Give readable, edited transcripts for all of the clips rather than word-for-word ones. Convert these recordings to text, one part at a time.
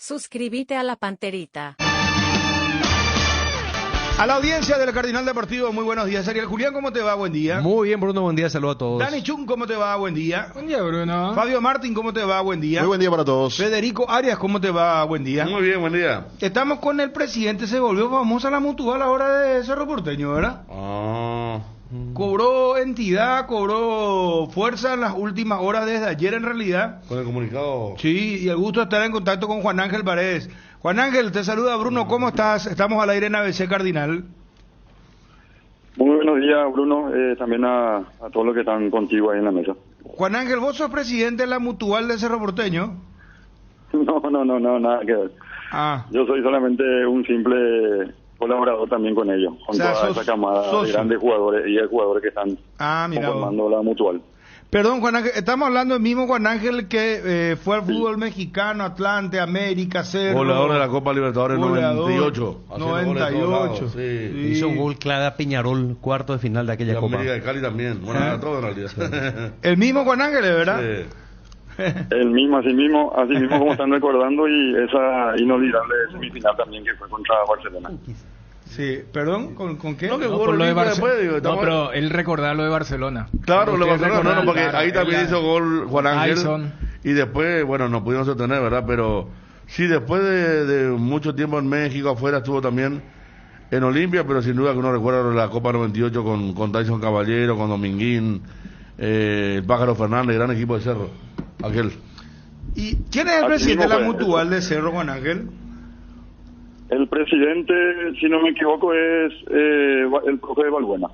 Suscríbete a la Panterita. A la audiencia del Cardinal Deportivo, muy buenos días. Ariel Julián, ¿cómo te va? Buen día. Muy bien, Bruno, buen día, saludos a todos. Dani Chun, ¿cómo te va? Buen día. Buen día, Bruno. Fabio Martín, ¿cómo te va? Buen día. Muy buen día para todos. Federico Arias, ¿cómo te va? Buen día. Muy bien, buen día. Estamos con el presidente, se volvió famosa la Mutual ahora de Cerro Porteño, ¿verdad? Cobró entidad, cobró fuerza en las últimas horas desde ayer en realidad. Con el comunicado. Sí, y el gusto de estar en contacto con Juan Ángel Paredes. Juan Ángel, te saluda Bruno, ¿cómo estás? Estamos al aire en ABC Cardinal. Muy buenos días, Bruno, también a todos los que están contigo ahí en la mesa. Juan Ángel, ¿vos sos presidente de la Mutual de Cerro Porteño? No, nada que ver. Yo soy solamente un simple colaborador también con ellos, con toda esa camada de grandes jugadores y de jugadores que están formando la Mutual. Perdón, Juan Ángel, estamos hablando del mismo Juan Ángel que fue al fútbol mexicano, Atlante, América, Cerro. Goleador de la Copa Libertadores 98. 98. Sí. Hizo un gol clave a Peñarol, cuarto de final de aquella Copa. América de Cali también. Bueno, a todos en realidad. El mismo Juan Ángel, ¿verdad? Sí. El mismo, así mismo como están recordando, y esa inolvidable semifinal también que fue contra Barcelona. Sí, perdón, ¿con qué? No, por lo de Barcelona. No, pero él recordaba lo de Barcelona. Claro, lo de Barcelona, porque claro, ahí también hizo gol Juan Ángel. Ayson. Y después, bueno, no pudimos sostener, ¿verdad? Pero sí, después de mucho tiempo en México, afuera estuvo también en Olimpia, pero sin duda que uno recuerda la Copa 98 con Tyson Caballero, con Dominguín, el Pájaro Fernández, gran equipo de Cerro, aquel. ¿Y quién es el presidente de la Mutual de Cerro, Juan Ángel? El presidente, si no me equivoco, es el profe Balbuena.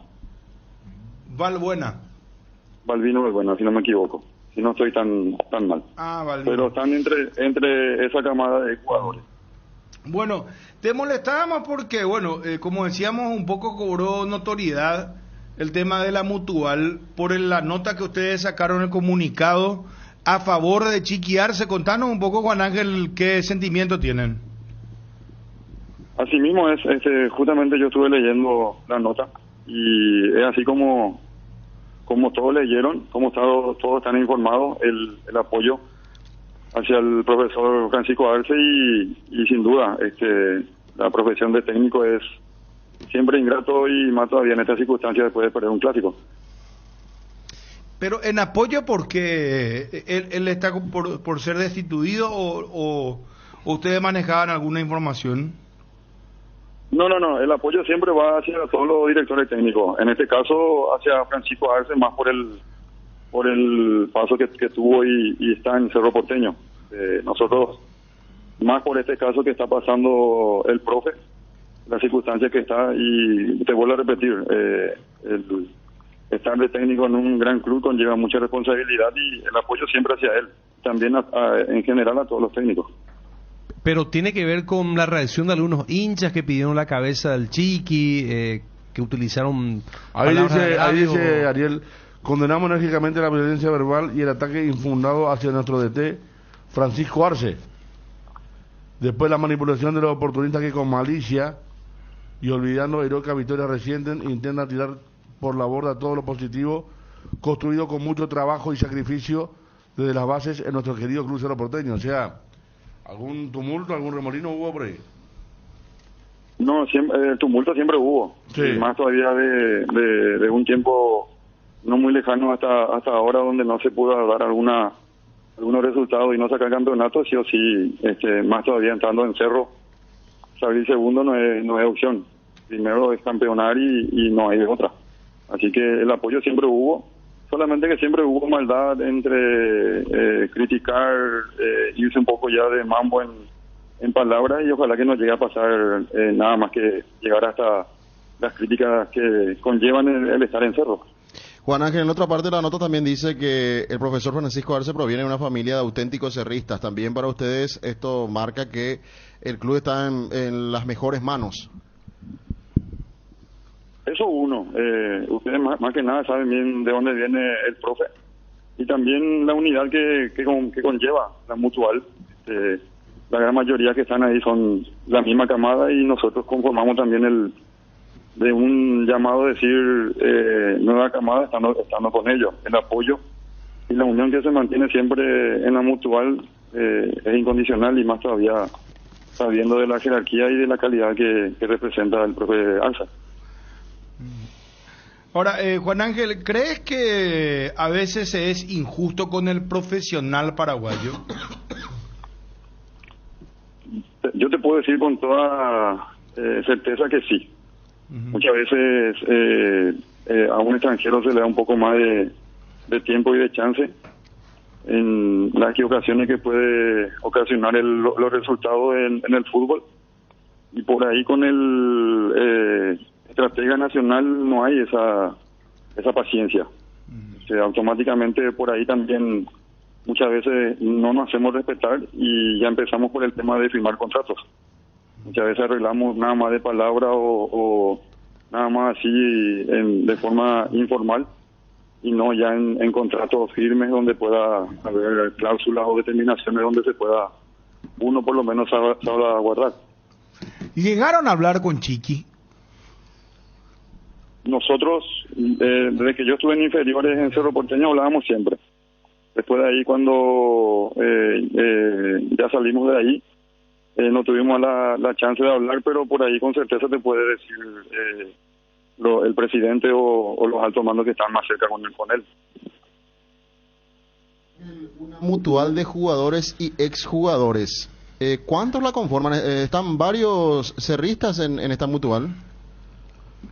Balbino Balbuena, si no me equivoco. Si no estoy tan mal. Balbino. Pero están entre esa camada de jugadores. Bueno, te molestábamos porque, como decíamos, un poco cobró notoriedad el tema de la Mutual por la nota que ustedes sacaron en el comunicado a favor de Chiqui Arce. Contanos un poco, Juan Ángel, qué sentimiento tienen. Así mismo es, justamente yo estuve leyendo la nota y es así como todos leyeron, como todos están informados, el apoyo hacia el profesor Francisco Arce y sin duda la profesión de técnico es siempre ingrato y más todavía en estas circunstancias después de perder un clásico. Pero en apoyo, porque él está por ser destituido o ustedes manejaban alguna información. No, el apoyo siempre va hacia todos los directores técnicos, en este caso hacia Francisco Arce, más por el paso que tuvo y está en Cerro Porteño. Nosotros, más por este caso que está pasando el profe, la circunstancia que está, y te vuelvo a repetir, el estar de técnico en un gran club conlleva mucha responsabilidad y el apoyo siempre hacia él, también en general a todos los técnicos. Pero tiene que ver con la reacción de algunos hinchas que pidieron la cabeza del Chiqui, que utilizaron ahí dice Ariel, condenamos enérgicamente la violencia verbal y el ataque infundado hacia nuestro DT Francisco Arce. Después la manipulación de los oportunistas que con malicia y olvidando heroicas victorias recientes intentan tirar por la borda todo lo positivo construido con mucho trabajo y sacrificio desde las bases en nuestro querido Club Cerro Porteño. O sea, ¿algún tumulto, algún remolino hubo por ahí? No, el tumulto siempre hubo. Sí. Y más todavía de un tiempo no muy lejano hasta ahora, donde no se pudo dar algunos resultados y no sacar campeonato, sí o sí, más todavía entrando en Cerro, salir segundo no es opción. Primero es campeonar y no hay de otra. Así que el apoyo siempre hubo. Solamente que siempre hubo maldad entre criticar, irse un poco ya de mambo en palabras, y ojalá que no llegue a pasar nada más que llegar hasta las críticas que conllevan el estar en Cerro. Juan Ángel, en otra parte de la nota también dice que el profesor Francisco Arce proviene de una familia de auténticos cerristas. También para ustedes esto marca que el club está en las mejores manos. Eso uno, ustedes más que nada saben bien de dónde viene el profe y también la unidad que conlleva la Mutual. La gran mayoría que están ahí son la misma camada y nosotros conformamos también de un llamado a decir nueva camada estando con ellos, el apoyo y la unión que se mantiene siempre en la Mutual es incondicional y más todavía sabiendo de la jerarquía y de la calidad que representa el profe Arce. Ahora, Juan Ángel, ¿crees que a veces se es injusto con el profesional paraguayo? Yo te puedo decir con toda certeza que sí. Muchas veces a un extranjero se le da un poco más de tiempo y de chance en las equivocaciones que puede ocasionar los resultados en el fútbol, y por ahí con el estratega nacional no hay esa paciencia. O sea, automáticamente por ahí también muchas veces no nos hacemos respetar y ya empezamos por el tema de firmar contratos. Muchas veces arreglamos nada más de palabra o nada más así de forma informal, y no ya en contratos firmes donde pueda haber cláusulas o determinaciones donde se pueda uno por lo menos salvaguardar. ¿Llegaron a hablar con Chiqui? Nosotros, desde que yo estuve en inferiores en Cerro Porteño, hablábamos siempre. Después de ahí, cuando ya salimos de ahí, no tuvimos la chance de hablar, pero por ahí con certeza te puede decir el presidente o los altos mandos que están más cerca con él. Una mutual de jugadores y exjugadores. ¿Cuántos la conforman? ¿Están varios cerristas en esta mutual?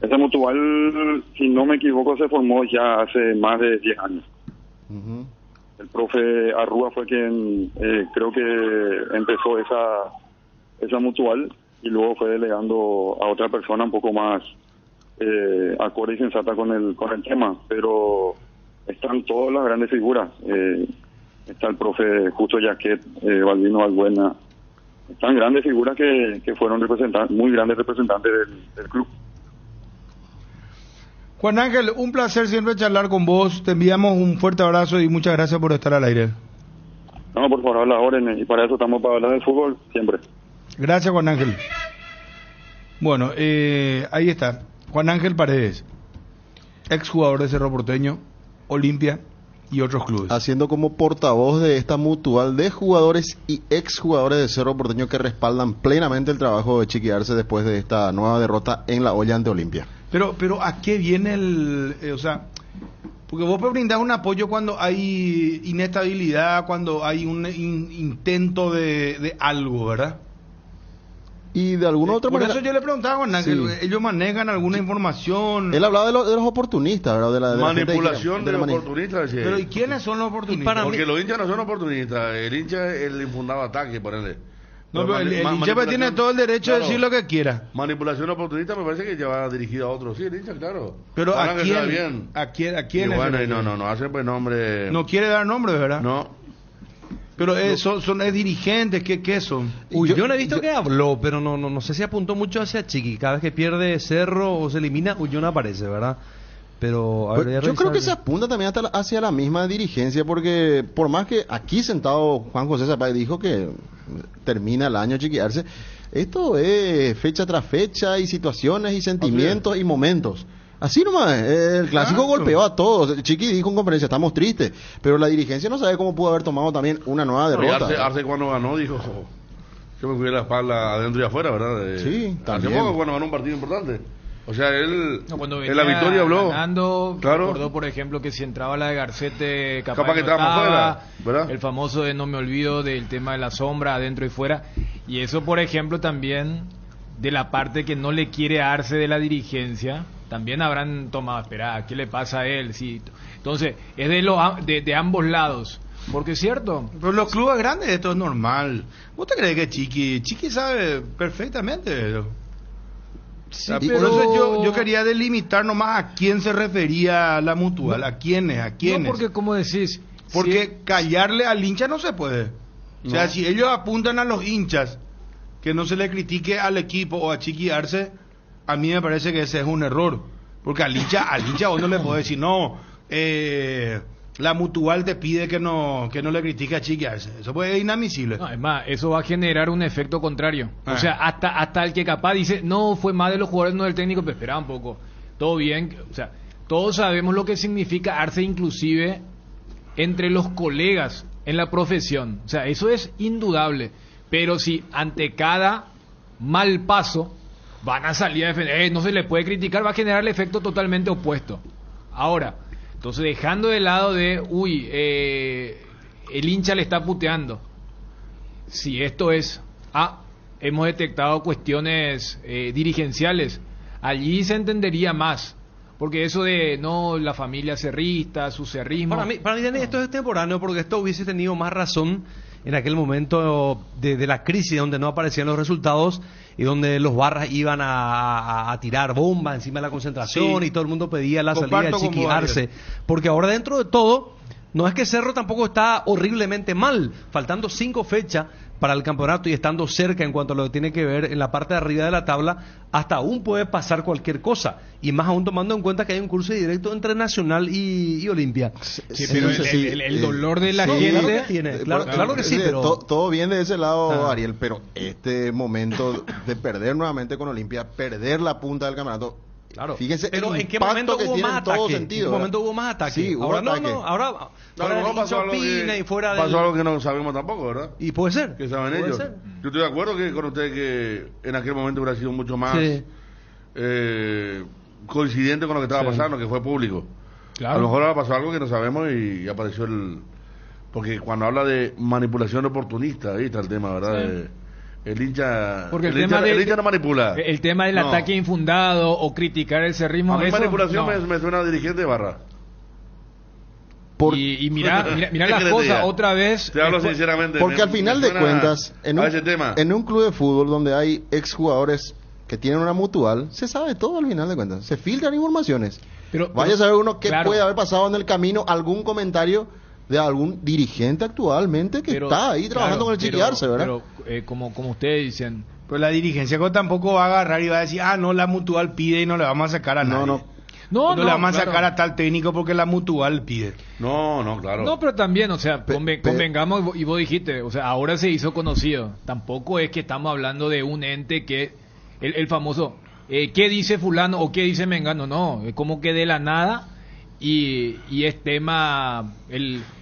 Esa mutual, si no me equivoco, se formó ya hace más de 10 años. El profe Arrúa fue quien creo que empezó esa mutual, y luego fue delegando a otra persona un poco más acorde y sensata con el tema, pero están todas las grandes figuras. Está el profe Justo Yaquet, Balbino Albuena. Están grandes figuras que fueron muy grandes representantes del club. Juan Ángel, un placer siempre charlar con vos. Te enviamos un fuerte abrazo y muchas gracias por estar al aire. No, por favor, a las órdenes, y para eso estamos, para hablar del fútbol siempre. Gracias, Juan Ángel. Bueno, ahí está. Juan Ángel Paredes, exjugador de Cerro Porteño, Olimpia y otros clubes. Haciendo como portavoz de esta mutual de jugadores y exjugadores de Cerro Porteño que respaldan plenamente el trabajo de Chiqui Arce después de esta nueva derrota en la olla ante Olimpia. Pero ¿a qué viene o sea, porque vos puedes brindar un apoyo cuando hay inestabilidad, cuando hay un intento de algo, ¿verdad? Y de alguna otra manera... Por eso yo le preguntaba a Juan Ángel, ellos manejan alguna información. Él hablaba de los oportunistas, ¿verdad? De la manipulación de los oportunistas. Pero ¿y quiénes son los oportunistas? Porque los hinchas no son oportunistas. El hincha es el infundado ataque, ponele. No, pero el hincha tiene todo el derecho de decir lo que quiera. Manipulación oportunista me parece que ya va dirigido a otros. Sí, el hincha, claro. Pero ¿a quién? ¿A quién? Y bueno, no hace pues nombre. No quiere dar nombre, ¿verdad? No. Pero son dirigentes, ¿qué son? Yo no he visto que habló, pero no sé si apuntó mucho hacia Chiqui. Cada vez que pierde Cerro o se elimina, Ullón aparece, ¿verdad? Pero a ver, yo creo que se apunta también hacia la misma dirigencia, porque por más que aquí sentado Juan José Zapata dijo que termina el año Chiqui Arce, esto es fecha tras fecha y situaciones y sentimientos y momentos. Así nomás, el clásico golpeó a todos. Chiqui dijo en conferencia, estamos tristes, pero la dirigencia no sabe cómo pudo haber tomado también una nueva derrota. Arce cuando ganó dijo, yo me cuidé la espalda adentro y afuera, ¿verdad? Sí, también. Hace poco cuando ganó un partido importante. O sea, él en la victoria habló. Ganando, claro. Recordó, por ejemplo, que si entraba la de Garcete, capaz que estábamos fuera, ¿verdad? El famoso de no me olvido del tema de la sombra, adentro y fuera. Y eso, por ejemplo, también de la parte que no le quiere Arce de la dirigencia, también habrán tomado, espera, ¿qué le pasa a él? Sí. Entonces, es de ambos lados. Porque es cierto. Pero los clubes grandes esto es normal. ¿Vos te crees que Chiqui sabe perfectamente eso? Sí, pero... Por eso yo quería delimitar nomás a quién se refería la mutual, a quiénes. No, porque como decís... Porque callarle al hincha no se puede. O sea, si ellos apuntan a los hinchas que no se le critique al equipo o a Chiqui Arce, a mí me parece que ese es un error. Porque al hincha vos no le podés decir, no, la mutual te pide que no le critique a Chiqui Arce. Eso puede ser inadmisible. No, es más, eso va a generar un efecto contrario. O sea, hasta el que capaz dice, no, fue más de los jugadores, no del técnico, pero espera un poco. Todo bien, o sea, todos sabemos lo que significa Arce, inclusive entre los colegas en la profesión. O sea, eso es indudable. Pero si ante cada mal paso van a salir a defender, no se le puede criticar, va a generar el efecto totalmente opuesto. Ahora, entonces dejando de lado de, el hincha le está puteando. Si esto es, hemos detectado cuestiones dirigenciales, allí se entendería más. Porque eso de, no, la familia cerrista, su cerrismo... Para mí esto es extemporáneo, porque esto hubiese tenido más razón en aquel momento de la crisis, donde no aparecían los resultados y donde los barras iban a tirar bombas encima de la concentración, y todo el mundo pedía la salida de Chiqui Arce. Porque ahora, dentro de todo, no es que Cerro tampoco está horriblemente mal, faltando 5 fechas para el campeonato y estando cerca en cuanto a lo que tiene que ver en la parte de arriba de la tabla, hasta aún puede pasar cualquier cosa, y más aún tomando en cuenta que hay un curso directo entre Nacional y Olimpia. Sí, pero el dolor de la gente... Claro que sí, pero... Todo bien de ese lado, Ariel, pero este momento de perder nuevamente con Olimpia, perder la punta del campeonato... Claro, fíjense, pero ¿en qué momento hubo más ataque? ¿En qué momento hubo más ataque? Sí, ahora ataque. Ahora pasó algo que no sabemos tampoco, ¿verdad? Y puede ser. Que saben ellos. Ser. Yo estoy de acuerdo con usted que en aquel momento hubiera sido mucho más coincidente con lo que estaba pasando, que fue público. Claro. A lo mejor ahora pasó algo que no sabemos y apareció porque cuando habla de manipulación oportunista, ahí está el tema, ¿verdad? Sí. El hincha, porque el hincha no manipula. El tema del ataque infundado o criticar el cerrismo. A mí manipulación me suena a dirigente de barra. Y mira las cosas otra vez. Te hablo sinceramente. Porque al final de cuentas, en un club de fútbol donde hay exjugadores que tienen una mutual, se sabe todo al final de cuentas. Se filtran informaciones. Vaya a saber uno qué puede haber pasado en el camino, algún comentario de algún dirigente actualmente que está ahí trabajando con el Chiqui Arce, ¿verdad? Pero como ustedes dicen, Pero la dirigencia tampoco va a agarrar y va a decir, no, la mutual pide y no le vamos a sacar a nadie. No le vamos a sacar a tal técnico porque la mutual pide. No, claro. No, pero también, o sea, convengamos, y vos dijiste, o sea, ahora se hizo conocido. Tampoco es que estamos hablando de un ente que, el famoso, ¿qué dice fulano o qué dice mengano? No, es como que de la nada, y es tema,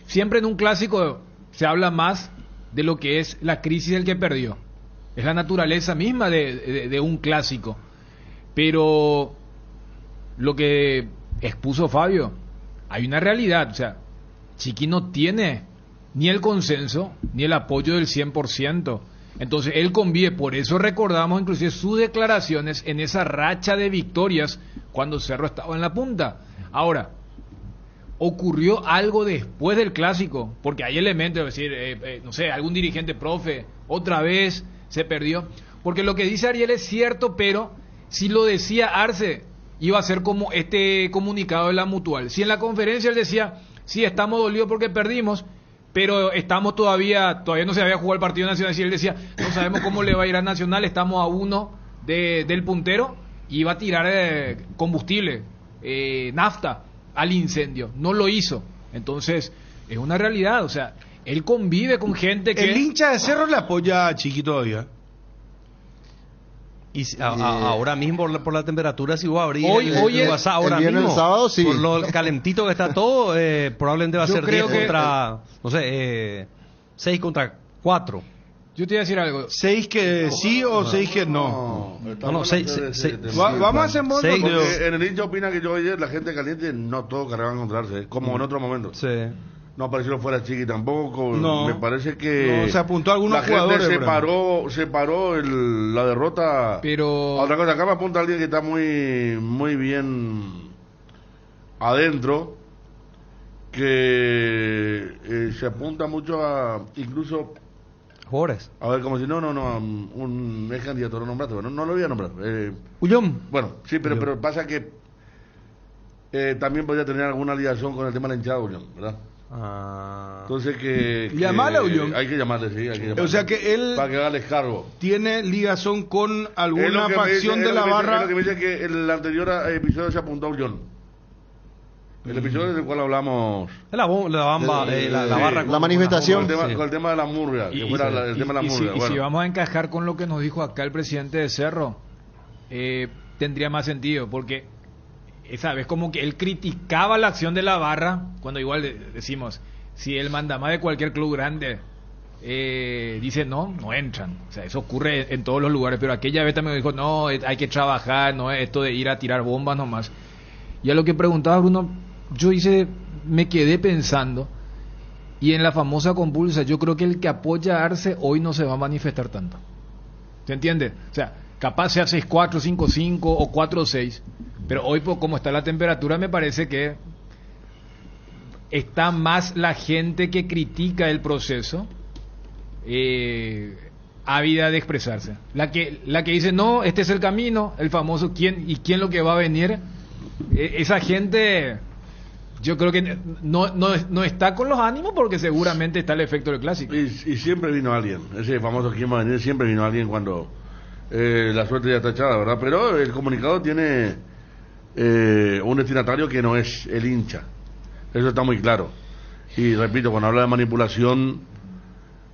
siempre en un clásico se habla más de lo que es la crisis del que perdió. Es la naturaleza misma de un clásico. Pero lo que expuso Fabio, hay una realidad, o sea, Chiqui no tiene ni el consenso ni el apoyo del 100%. Entonces él convive, por eso recordamos inclusive sus declaraciones en esa racha de victorias cuando Cerro estaba en la punta. Ahora, ocurrió algo después del clásico, porque hay elementos, es decir, no sé, algún dirigente, profe, otra vez se perdió, porque lo que dice Ariel es cierto, pero si lo decía Arce, iba a ser como este comunicado de la mutual. Si en la conferencia él decía, sí, estamos dolidos porque perdimos, pero estamos todavía no se había jugado el partido nacional, si él decía, no sabemos cómo le va a ir a Nacional, estamos a 1 del puntero, y iba a tirar combustible, nafta al incendio. No lo hizo. Entonces, es una realidad, o sea, él convive con gente que... El hincha de Cerro le apoya a Chiqui todavía. Y ahora mismo por la temperatura, si vos abrís el WhatsApp ahora mismo, el sábado, sí. por lo calentito que está todo, probablemente va a ser 10 creo que, contra, no sé, 6 contra 4. Yo te voy a decir algo. 6 que sí o 6 que no. No, 6. Vamos a hacer un porque en el hincha opina que yo ayer la gente caliente no todo querrá encontrarse, como en otro momento. Sí. No apareció fuera Chiqui tampoco. No. Me parece que se apuntó a algunos la gente jugadores. separó la derrota. Pero otra cosa, acá me apunta alguien que está muy bien adentro, que se apunta mucho a incluso Jugadores. a ver, como si no, un ex candidato lo nombraste, bueno, no lo voy a nombrar. Ullón. Bueno, sí, pero pasa que también podría tener alguna ligación con el tema de la hinchada, Ullón, ¿verdad? Entonces llamarle a Ullón. hay que llamarle, sí, hay que llamarle. O sea que él para que haga el descargo. tiene ligación con alguna facción de la barra. Es lo que me dice que el anterior episodio se apuntó a Ullón. El episodio del cual hablamos. La barra. La manifestación. Con el tema de la murga. Que fuera el tema de la murga. Y si vamos a encajar con lo que nos dijo acá el presidente de Cerro, tendría más sentido, porque esa vez como que él criticaba la acción de la barra, cuando igual decimos, si el mandamás de cualquier club grande dice no entran. O sea, eso ocurre en todos los lugares, pero aquella vez también dijo, no, hay que trabajar, no es esto de ir a tirar bombas nomás. Y a lo que preguntaba Bruno, me quedé pensando, y en la famosa compulsa, yo creo que el que apoya a Arce hoy no se va a manifestar tanto. ¿Se entiende? O sea, capaz sea 6-4, 5-5 o 4-6, pero hoy, pues, como está la temperatura, me parece que está más la gente que critica el proceso ávida de expresarse. La que dice, no, este es el camino, el famoso quién lo que va a venir, esa gente, yo creo que no está con los ánimos, porque seguramente está el efecto del clásico. Y siempre vino alguien, ese famoso quién va a venir, siempre vino alguien cuando la suerte ya está echada, ¿verdad? Pero el comunicado tiene un destinatario que no es el hincha, eso está muy claro. Y repito, cuando habla de manipulación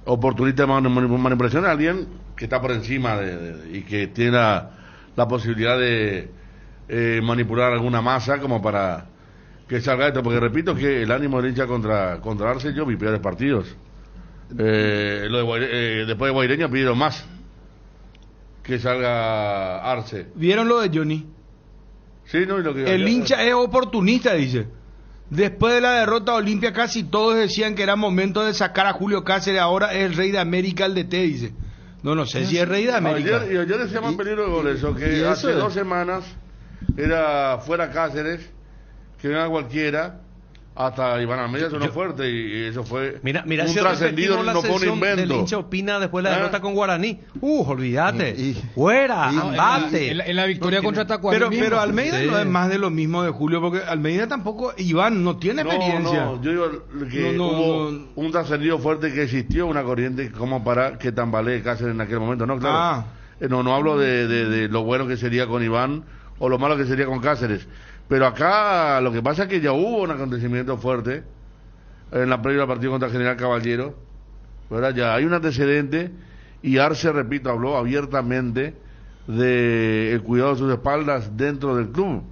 oportunista, manipulación de alguien que está por encima y que tiene la posibilidad de manipular alguna masa como para que salga esto, porque repito que el ánimo del hincha contra Arce, yo vi peores partidos. Después de Guaireña pidieron más que salga Arce. ¿Vieron lo de Johnny? Sí, no, y lo que el hincha es oportunista, dice. Después de la derrota a Olimpia, casi todos decían que era momento de sacar a Julio Cáceres. Ahora es el rey de América, el DT, dice. No sé si es rey de América. Ayer decía más peligro de goles, eso, que hace 2 semanas era fuera Cáceres, que venga cualquiera, hasta Iván Almeida sonó fuerte, y eso fue mira un si trascendido, no fue un invento. El hincha opina después de la derrota con Guaraní. Olvídate. Fuera, andate. En la victoria contra Tacuarembó. Pero Almeida no es más de lo mismo de Julio, porque Almeida tampoco, Iván, no tiene experiencia. No, yo digo que hubo un trascendido fuerte, que existió una corriente como para que tambalee Cáceres en aquel momento, ¿no? Claro. No hablo de lo bueno que sería con Iván o lo malo que sería con Cáceres. Pero acá lo que pasa es que ya hubo un acontecimiento fuerte en la previa del partido contra General Caballero, ¿verdad? Ya hay un antecedente, y Arce, repito, habló abiertamente de el cuidado de sus espaldas dentro del club.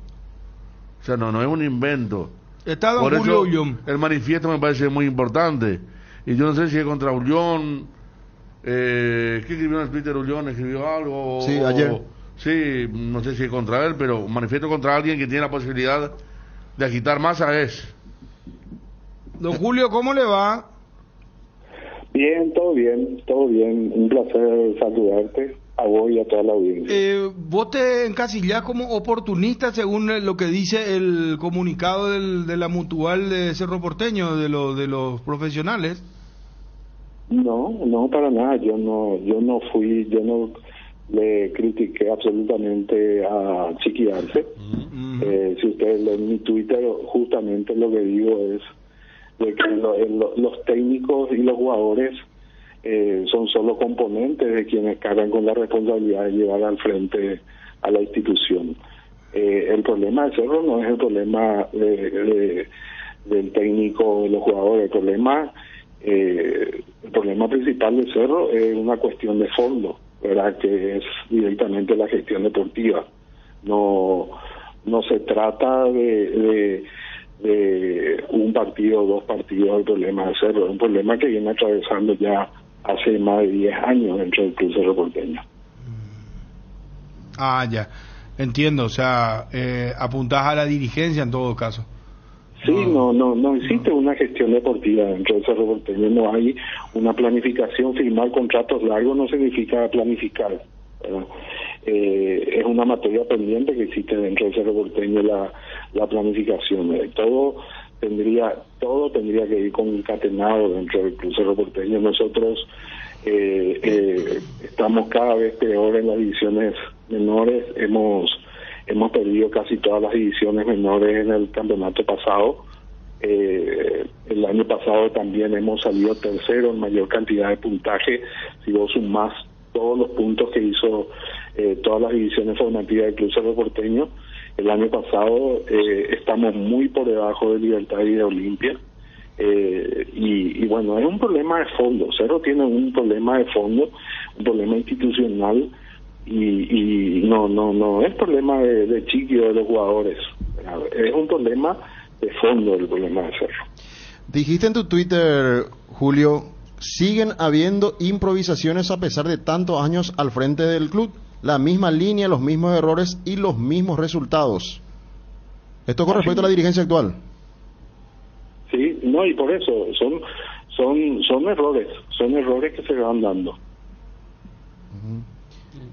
O sea, no es un invento. Está don Por Julio eso Ullón. el manifiesto me parece muy importante, y yo no sé si es contra Ullón. ¿Qué escribió en el Twitter Ullón? ¿Escribió algo? Sí, ayer. Sí, no sé si es contra él, pero un manifiesto contra alguien que tiene la posibilidad de agitar masa es. Don Julio, ¿cómo le va? Bien, todo bien, todo bien. Un placer saludarte a vos y a toda la audiencia. Vos te encasillás como oportunista según lo que dice el comunicado de la Mutual de Cerro Porteño, de los profesionales. No, para nada. Yo no le critiqué absolutamente a Chiqui Arce. Si ustedes leen mi Twitter, justamente lo que digo es de que los técnicos y los jugadores son solo componentes de quienes cargan con la responsabilidad de llevar al frente a la institución. El problema de Cerro no es el problema del técnico, de los jugadores. El problema principal de Cerro es una cuestión de fondo, ¿verdad? Que es directamente la gestión deportiva. No se trata de un partido o 2 partidos el problema de Cerro. Es un problema que viene atravesando ya hace más de 10 años dentro del Club Cerro Porteño. Ya, entiendo. O sea, apuntás a la dirigencia en todo caso. Sí, no existe una gestión deportiva dentro del Cerro Porteño. No hay una planificación. Firmar contratos largos no significa planificar, ¿verdad? Es una materia pendiente que existe dentro del Cerro Porteño, la planificación. Todo tendría que ir concatenado dentro del Club Cerro Porteño. Nosotros estamos cada vez peor en las divisiones menores. Hemos perdido casi todas las divisiones menores en el campeonato pasado. El año pasado también hemos salido tercero en mayor cantidad de puntaje. Si vos sumás todos los puntos que hizo todas las divisiones formativas del Club Cerro Porteño, el año pasado estamos muy por debajo de Libertad y de Olimpia. Y bueno, es un problema de fondo. Cerro tiene un problema de fondo, un problema institucional, y no es problema de Chiqui o de los jugadores. Es un problema de fondo el problema de Cerro. Dijiste en tu Twitter, Julio, siguen habiendo improvisaciones a pesar de tantos años al frente del club. La misma línea, los mismos errores y los mismos resultados. Esto con respecto a la dirigencia actual. Sí, no, y por eso son errores que se van dando.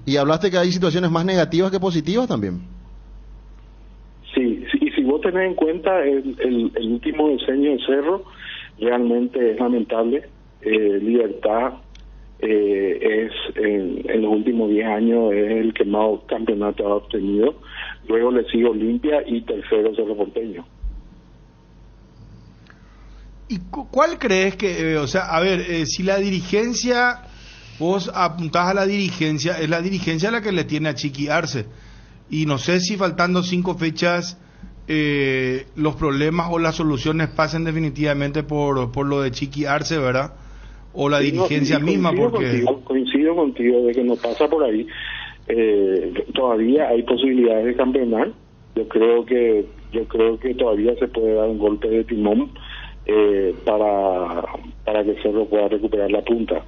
Y hablaste que hay situaciones más negativas que positivas también. Sí, y si vos tenés en cuenta el último diseño de Cerro, realmente es lamentable. Libertad es en los últimos 10 años es el que más campeonato ha obtenido. Luego le sigue Olimpia y tercero Cerro Porteño. ¿Y cuál crees que, o sea, a ver, si la dirigencia, vos apuntás a la dirigencia, es la dirigencia la que le tiene a Chiqui Arce? Y no sé si faltando 5 fechas los problemas o las soluciones pasen definitivamente por lo de Chiqui Arce, ¿verdad? O la dirigencia misma, porque... Coincido contigo de que no pasa por ahí. Todavía hay posibilidades de campeonar. Yo creo que todavía se puede dar un golpe de timón para que Cerro pueda recuperar la punta.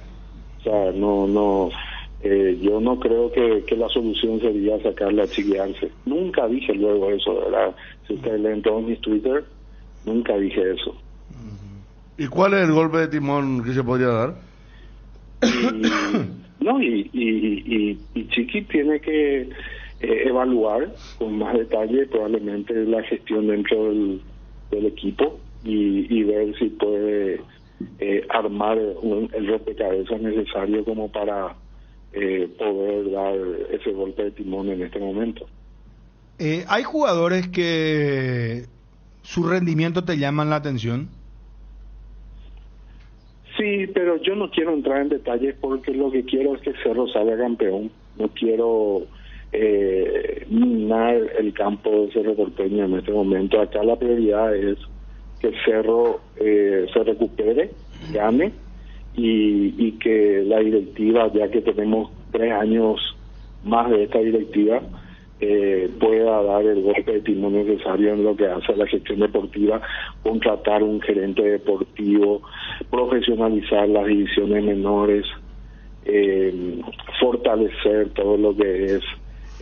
O sea, yo no creo que la solución sería sacarle a Chiqui Arce. Nunca dije luego eso, ¿verdad? Si ustedes leen todos mis Twitter, nunca dije eso. ¿Y cuál es el golpe de timón que se podría dar? Y Chiqui tiene que evaluar con más detalle probablemente la gestión dentro del equipo y ver si puede armar el rompecabezas necesario como para poder dar ese golpe de timón en este momento. ¿Hay jugadores que su rendimiento te llaman la atención? Sí, pero yo no quiero entrar en detalles porque lo que quiero es que Cerro salga campeón. No quiero minar el campo de Cerro Porteño en este momento. Acá la prioridad es que Cerro se recupere, gane y que la directiva, ya que tenemos 3 años más de esta directiva, pueda dar el golpe de timón necesario en lo que hace a la gestión deportiva, contratar un gerente deportivo, profesionalizar las divisiones menores, fortalecer todo lo que es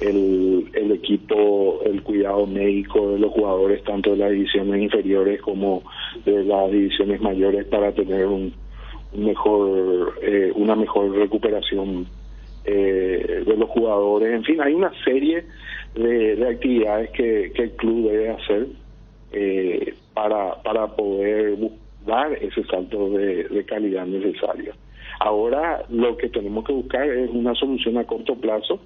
el equipo, el cuidado médico de los jugadores, tanto de las divisiones inferiores como de las divisiones mayores, para tener una mejor recuperación de los jugadores. En fin, hay una serie de actividades que el club debe hacer para poder dar ese salto de calidad necesario. Ahora lo que tenemos que buscar es una solución a corto plazo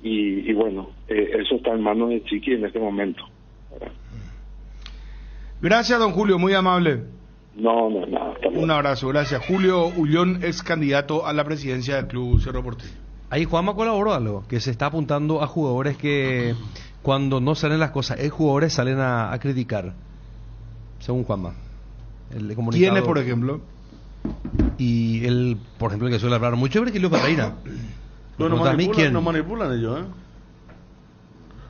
y bueno, eso está en manos de Chiqui en este momento, ¿verdad? Gracias, don Julio, muy amable. No, nada. Un abrazo, gracias. Julio Ullón, ex candidato a la presidencia del Club Cerro Porteño. Ahí Juanma colaboró algo, que se está apuntando a jugadores que cuando no salen las cosas, jugadores salen a criticar, según Juanma. El comunicado. ¿Quiénes, por ejemplo? Y por ejemplo, el que suele hablar mucho es Virgilio Ferreira. No manipulan ellos, ¿eh?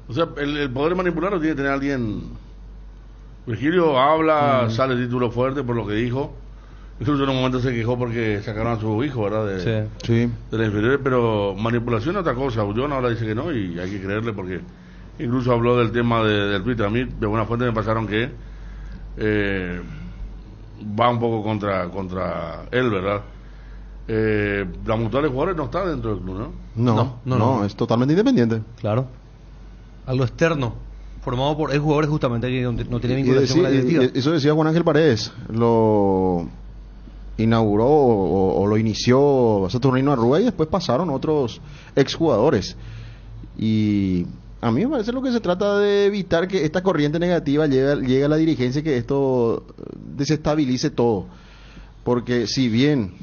O sea, el poder manipular lo tiene que tener alguien. Virgilio habla, sale título fuerte por lo que dijo. Incluso en un momento se quejó porque sacaron a su hijo, ¿verdad? Sí. De la inferior, pero manipulación es otra cosa. Ullón ahora dice que no y hay que creerle porque incluso habló del tema del Twitter. A mí, de buena fuente, me pasaron que va un poco contra él, ¿verdad? La mutual de jugadores no está dentro del club, ¿no? No, es totalmente independiente. Claro. Algo externo, formado por jugadores justamente que no tiene vinculación con la directiva. Eso decía Juan Ángel Paredes. Lo inauguró o lo inició Saturnino Arrua y después pasaron otros exjugadores. Y a mí me parece lo que se trata de evitar que esta corriente negativa llegue a la dirigencia y que esto desestabilice todo. Porque si bien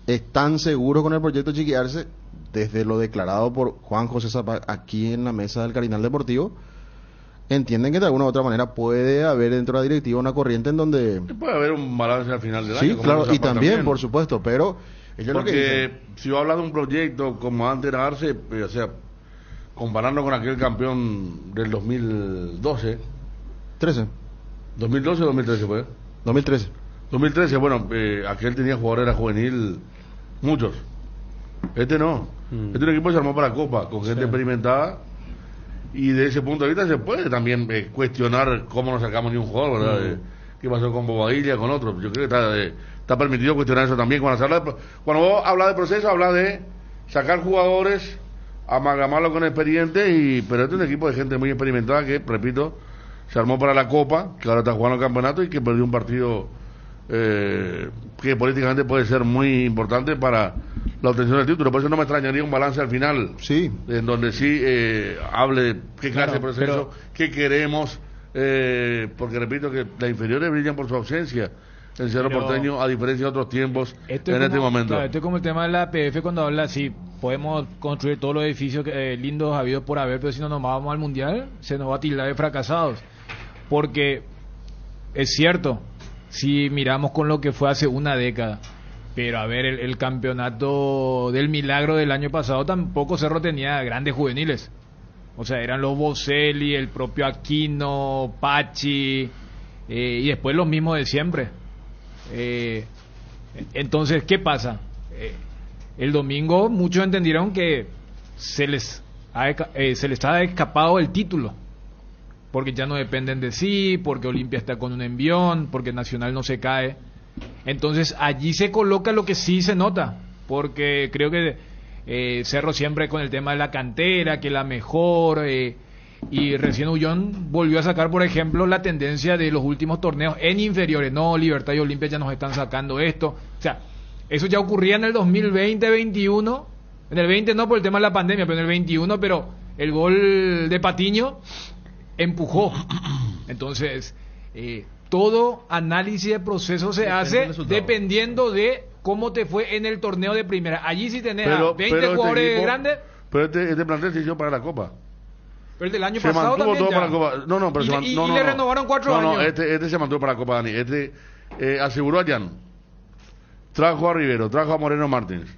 están seguros con el proyecto Chiqui Arce, desde lo declarado por Juan José Zapag aquí en la mesa del Carinal Deportivo, entienden que de alguna u otra manera puede haber dentro de la directiva una corriente en donde... Puede haber un balance al final del año. Sí, claro, y también, por supuesto, pero... Porque si yo hablo de un proyecto como antes era Arce, o sea, comparando con aquel campeón del 2012... 13. 2012 o 2013 fue. 2013. 2013, bueno, aquel tenía jugadores, era juvenil, muchos. Este no. Este es un equipo que se armó para Copa, con gente experimentada. Y de ese punto de vista se puede también cuestionar cómo nos sacamos ni un jugador, ¿verdad? ¿Qué pasó con Bobadilla, con otros? Yo creo que está permitido cuestionar eso también. Cuando vos hablas de proceso, hablas de sacar jugadores, amalgamarlo con expedientes, pero este es un equipo de gente muy experimentada que, repito, se armó para la Copa, que ahora está jugando el campeonato y que perdió un partido que políticamente puede ser muy importante para la obtención del título. Por eso no me extrañaría un balance al final, sí, en donde sí hable qué clase de proceso, qué queremos, porque repito que las inferiores brillan por su ausencia en Cerro Porteño, a diferencia de otros tiempos este momento. Claro, esto es como el tema de la PF cuando habla, sí, podemos construir todos los edificios lindos habidos por haber, pero si no nos vamos al Mundial, se nos va a tildar de fracasados. Porque es cierto, si miramos con lo que fue hace una década, pero a ver, el campeonato del milagro del año pasado tampoco Cerro tenía grandes juveniles. O sea, eran los Boselli, el propio Aquino, Pachi, y después los mismos de siempre. Entonces, ¿qué pasa? El domingo muchos entendieron que se les ha escapado el título, porque ya no dependen de sí, porque Olimpia está con un envión, porque Nacional no se cae. Entonces allí se coloca lo que sí se nota, porque creo que Cerro siempre con el tema de la cantera, que la mejor, y recién Ullón volvió a sacar, por ejemplo, la tendencia de los últimos torneos en inferiores. No, Libertad y Olimpia ya nos están sacando esto. O sea, eso ya ocurría en el 2020-21, en el 20 no por el tema de la pandemia, pero en el 21, pero el gol de Patiño empujó. Entonces, todo análisis de proceso se hace dependiendo de cómo te fue en el torneo de primera. Allí sí tenés a 20 jugadores grandes. Pero este plantel se hizo para la Copa. Pero el del año pasado también todo ya. para la Copa. No, pero le renovaron 4 años. No, este se mantuvo para la Copa, Dani. Aseguró a Jan, trajo a Rivero, trajo a Moreno Martins,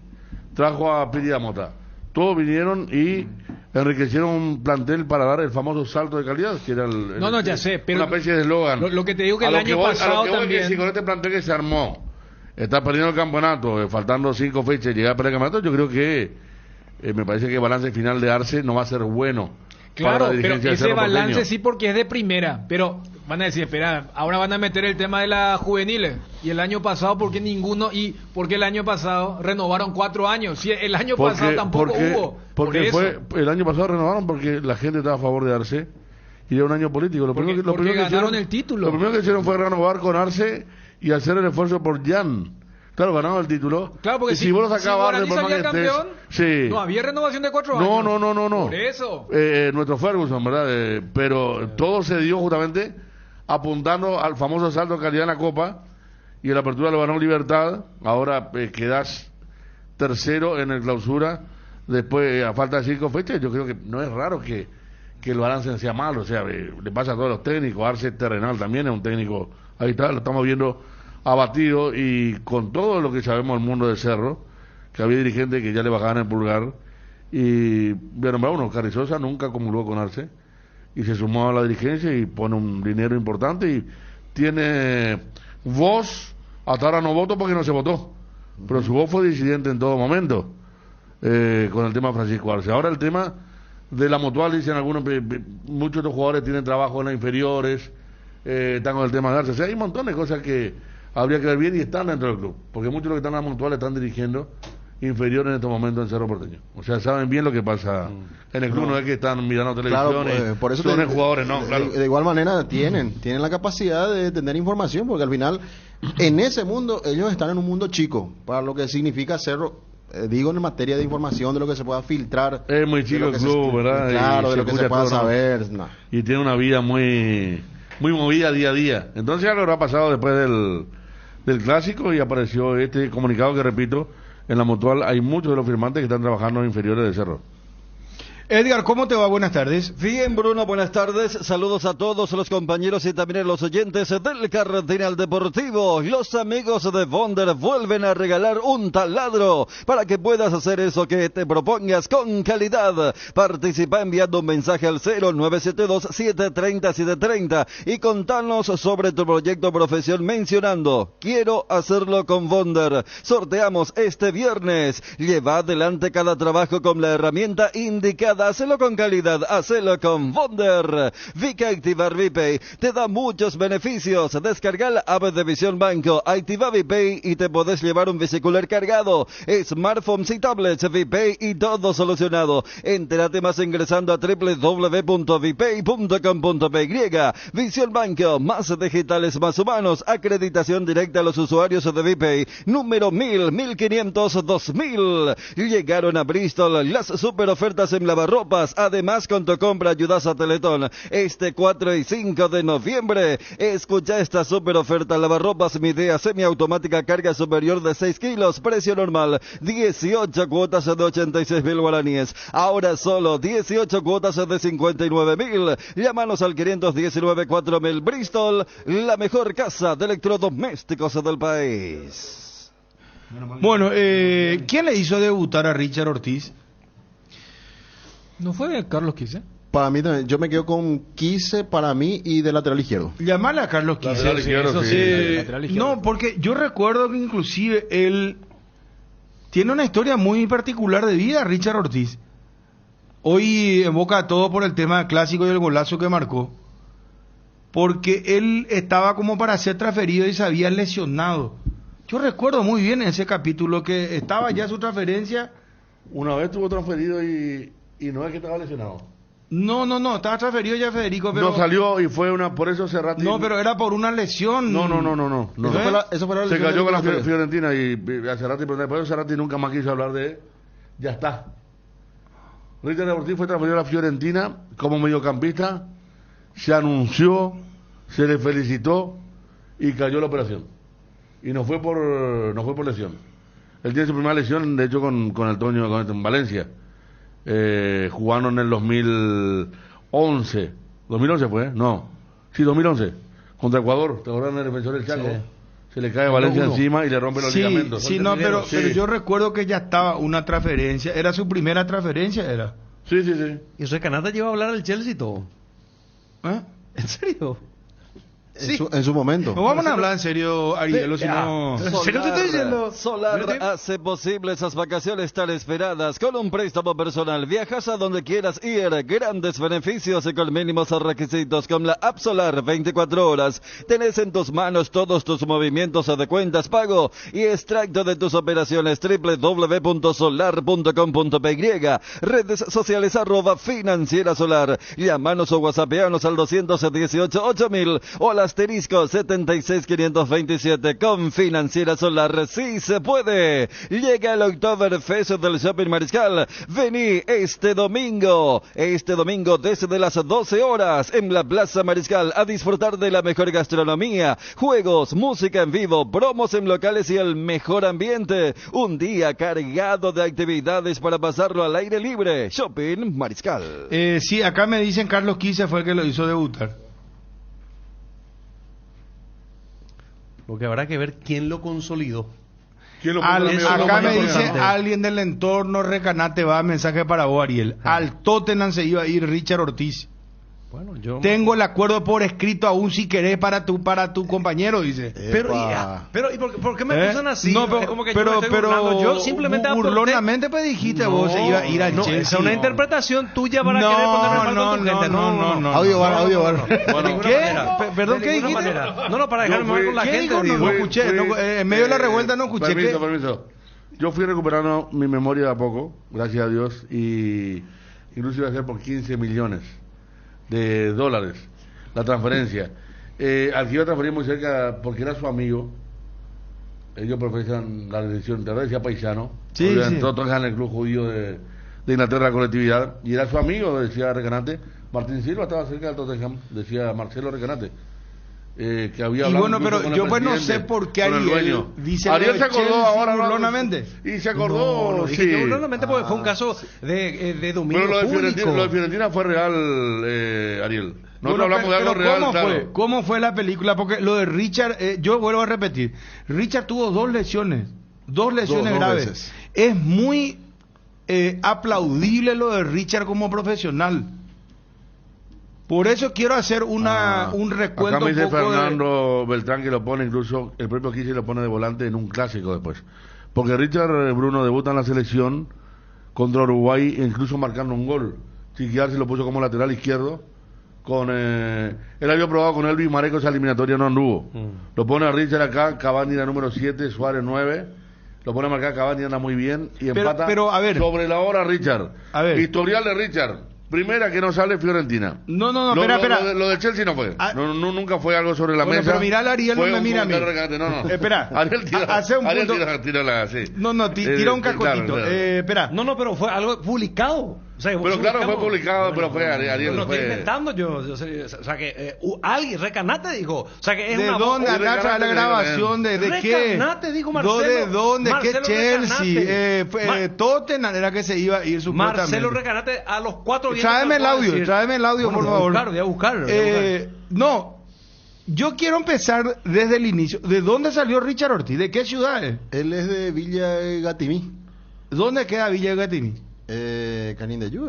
trajo a Piri Mota. Todos vinieron y enriquecieron un plantel para dar el famoso salto de calidad, que era ya sé, pero una especie de eslogan. Lo que te digo que el año pasado también. Que si con este plantel que se armó está perdiendo el campeonato, faltando 5 fechas y llegar a perder el campeonato, yo creo que me parece que el balance final de Arce no va a ser bueno. Claro, pero ese balance sí, porque es de primera, pero van a decir, espera, ahora van a meter el tema de las juveniles, y el año pasado, ¿por qué ninguno? Y porque el año pasado renovaron 4 años, si el año pasado tampoco hubo. Porque el año pasado renovaron porque la gente estaba a favor de Arce, y era un año político. Porque ganaron el título. Lo primero que hicieron fue renovar con Arce y hacer el esfuerzo por Jan. Claro, ganaron el título. Claro, porque si vos lo sacabas de forma campeón, sí. No había renovación de 4 años. No. Por eso. Nuestro Ferguson, ¿verdad? Pero todo se dio justamente apuntando al famoso salto de calidad en la Copa, y en la apertura lo ganó Libertad. Ahora quedás tercero en el clausura, después a falta de 5 fechas. Yo creo que no es raro que el balance sea malo. O sea, le pasa a todos los técnicos. Arce Terrenal también es un técnico, ahí está, lo estamos viendo abatido, y con todo lo que sabemos del mundo de Cerro, que había dirigentes que ya le bajaban el pulgar, y bueno, Carrizosa nunca comulgó con Arce y se sumó a la dirigencia y pone un dinero importante y tiene voz. Hasta ahora no votó porque no se votó, pero su voz fue disidente en todo momento con el tema Francisco Arce. Ahora el tema de la mutual, dicen algunos, muchos de los jugadores tienen trabajo en las inferiores, están con el tema de Arce. O sea, hay un montón de cosas que habría que ver bien y están dentro del club, porque muchos de los que están en la mutual están dirigiendo inferiores en estos momentos en Cerro Porteño. O sea, saben bien lo que pasa en el club, no es que están mirando televisión, claro, por eso son jugadores, no, claro. De igual manera tienen la capacidad de tener información, porque al final en ese mundo ellos están en un mundo chico, para lo que significa Cerro, digo en materia de información, de lo que se pueda filtrar. Es muy chico el club, ¿verdad? Claro, de lo que se pueda saber. No. Y tiene una vida muy movida día a día. Entonces algo habrá pasado después del clásico y apareció este comunicado que, repito, en la mutual hay muchos de los firmantes que están trabajando en inferiores de Cerro. Edgar, ¿cómo te va? Buenas tardes. Bien, Bruno, buenas tardes. Saludos a todos los compañeros y también a los oyentes del Cardenal Deportivo. Los amigos de Bonder vuelven a regalar un taladro para que puedas hacer eso que te propongas con calidad. Participa enviando un mensaje al 0972-730-730 y contanos sobre tu proyecto profesión mencionando: quiero hacerlo con Bonder. Sorteamos este viernes. Lleva adelante cada trabajo con la herramienta indicada. Hacelo con calidad, hacelo con Bonder. Vica Activar VPay te da muchos beneficios. Descarga la app de Visión Banco, activa VPay y te podés llevar un vehículo cargado, smartphones y tablets, VPay y todo solucionado. Entérate más ingresando a www.vipay.com.py. Visión Banco, más digitales, más humanos. Acreditación directa a los usuarios de VPay. Número 1000, 1500, 2000. Llegaron a Bristol las super ofertas en lavarropas. Además, con tu compra ayudas a Teletón. Este 4 y 5 de noviembre, escucha esta super oferta: lavarropas Midea semiautomática, carga superior de 6 kilos, precio normal 18 cuotas de 86.000 guaraníes, ahora solo 18 cuotas de 59.000. Llámanos al 519 4000. Bristol, la mejor casa de electrodomésticos del país. Bueno, ¿quién le hizo debutar a Richard Ortiz? ¿No fue Carlos Quise? Para mí también, yo me quedo con Quise para mí y de lateral izquierdo. Llamale a Carlos Quise. Lateral izquierdo, sí. Lateral izquierdo. No, porque yo recuerdo que inclusive él tiene una historia muy particular de vida, Richard Ortiz. Hoy evoca todo por el tema clásico y el golazo que marcó. Porque él estaba como para ser transferido y se había lesionado. Yo recuerdo muy bien ese capítulo que estaba ya su transferencia. Una vez estuvo transferido y no es que estaba lesionado. No, estaba transferido ya Federico, pero... No salió y fue por eso Cerrati... No, pero era por una lesión. No. Eso fue la Se lesión cayó con la de Fiorentina y a Cerrati, pero después Cerrati nunca más quiso hablar de él. Ya está. Richard Ortiz fue transferido a la Fiorentina como mediocampista, se anunció, se le felicitó y cayó la operación. Y no fue por lesión. Él tiene su primera lesión, de hecho, con el Toño, en Valencia. Jugando en el 2011. ¿2011 fue? No. Sí, 2011. Contra Ecuador. ¿Te acuerdas del defensor del Chaco? Sí. Se le cae Valencia encima y le rompe los ligamentos. Sí, no, pero yo recuerdo que ya estaba una transferencia. ¿Era su primera transferencia? Era. Sí. Y Recanata lleva a hablar al Chelsea y todo. ¿En serio? Sí. En su momento. No vamos a hablar en serio, Ariel, si no... Solar hace posible esas vacaciones tan esperadas con un préstamo personal. Viajas a donde quieras ir. Grandes beneficios y con mínimos requisitos. Con la App Solar 24 horas. Tenés en tus manos todos tus movimientos de cuentas, pago y extracto de tus operaciones. www.solar.com.py. Redes sociales @Financiera Solar. Llámanos o whatsappeanos al 218-8000 o al asterisco 76527. Con Financiera Solar sí se puede. Llega el Oktoberfest del Shopping Mariscal. Vení este domingo desde las 12 horas en la Plaza Mariscal a disfrutar de la mejor gastronomía, juegos, música en vivo, promos en locales y el mejor ambiente. Un día cargado de actividades para pasarlo al aire libre. Shopping Mariscal. Sí, acá me dicen Carlos Quise fue el que lo hizo debutar. Lo que habrá que ver quién lo consolidó. Acá me dice alguien del entorno Recanate, va mensaje para vos, Ariel. Al Tottenham se iba a ir Richard Ortiz. Bueno, tengo el acuerdo por escrito aún si querés para tu compañero, dice. Pero ¿y por qué me acusan así? No, es como que pero yo simplemente burlonamente pues dijiste vos se iba a ir al Chelsea. Es una interpretación tuya para querer ponerme mal con tu gente. No. Audio bar. ¿Qué? Perdón, ¿qué dijiste? No, para dejarme mal con la gente. No escuché, en medio de la revuelta no escuché. Permiso. Yo fui recuperando mi memoria de a poco, gracias a Dios, y incluso iba a ser por 15 millones de dólares la transferencia. Al que iba a transferir muy cerca porque era su amigo. Ellos profesan la decisión, te decía paisano. Sí. Todos en el club judío de Inglaterra, la colectividad, y era su amigo, decía Recanate. Martín Silva estaba cerca del Tottenham, decía Marcelo Recanate. que había Y hablado bueno, incluso pero con el yo pues no presidente, sé por qué con el Ariel dueño. dice Ariel lo de se acordó Chelsea ahora, ¿no? burlonamente. Y se acordó, No, sí. dije yo burlonamente porque fue un caso de dominio Pero público. lo de Fiorentina fue real, Ariel. Nosotros Bueno, hablamos de algo pero real, ¿cómo claro. fue? ¿Cómo fue la película? Porque lo de Richard, yo vuelvo a repetir, Richard tuvo dos lesiones Dos graves. veces. Es muy aplaudible lo de Richard como profesional. Por eso quiero hacer un recuento Acá me dice un poco Fernando Beltrán que lo pone, incluso el propio Kisi lo pone de volante en un clásico después. Porque Richard Bruno debuta en la selección contra Uruguay, incluso marcando un gol. Chiquiar se lo puso como lateral izquierdo. Él había probado con Elvis Mareco, esa eliminatoria no anduvo. Lo pone a Richard acá, Cavani era número 7, Suárez 9. Lo pone a marcar Cavani, anda muy bien. Y empata pero, a ver. sobre la hora Richard. A ver. Historial de Richard. Primera que no sale Fiorentina. No, espera. Lo de Chelsea no fue. Ah. Nunca fue algo sobre la Bueno, mesa. pero mirá al Ariel, Fue no me un mira a mí. comentario regate. No. Espera, Ariel tira, hace un Ariel punto. tira la, sí. Tira un cacotito. claro. Espera. No, pero fue algo publicado. O sea, Pero claro, fue publicado, pero fue Ariel. No estoy fue... inventando yo sé, o sea que alguien, Recanate dijo, o sea que es ¿De una dónde voz- acá trae la grabación de qué? Recanate, dijo Marcelo. ¿De dónde? ¿Qué Marcelo Chelsea? Recanate. Tottenham era que se iba a ir supuestamente. Marcelo Recanate a los 4 días. Tráeme el audio, por favor. Voy a buscar. No, yo quiero empezar desde el inicio. ¿De dónde salió Richard Ortiz? ¿De qué ciudad es? Él es de Villa Gatimí. ¿Dónde queda Villa de Gatimí? Canín de Yu.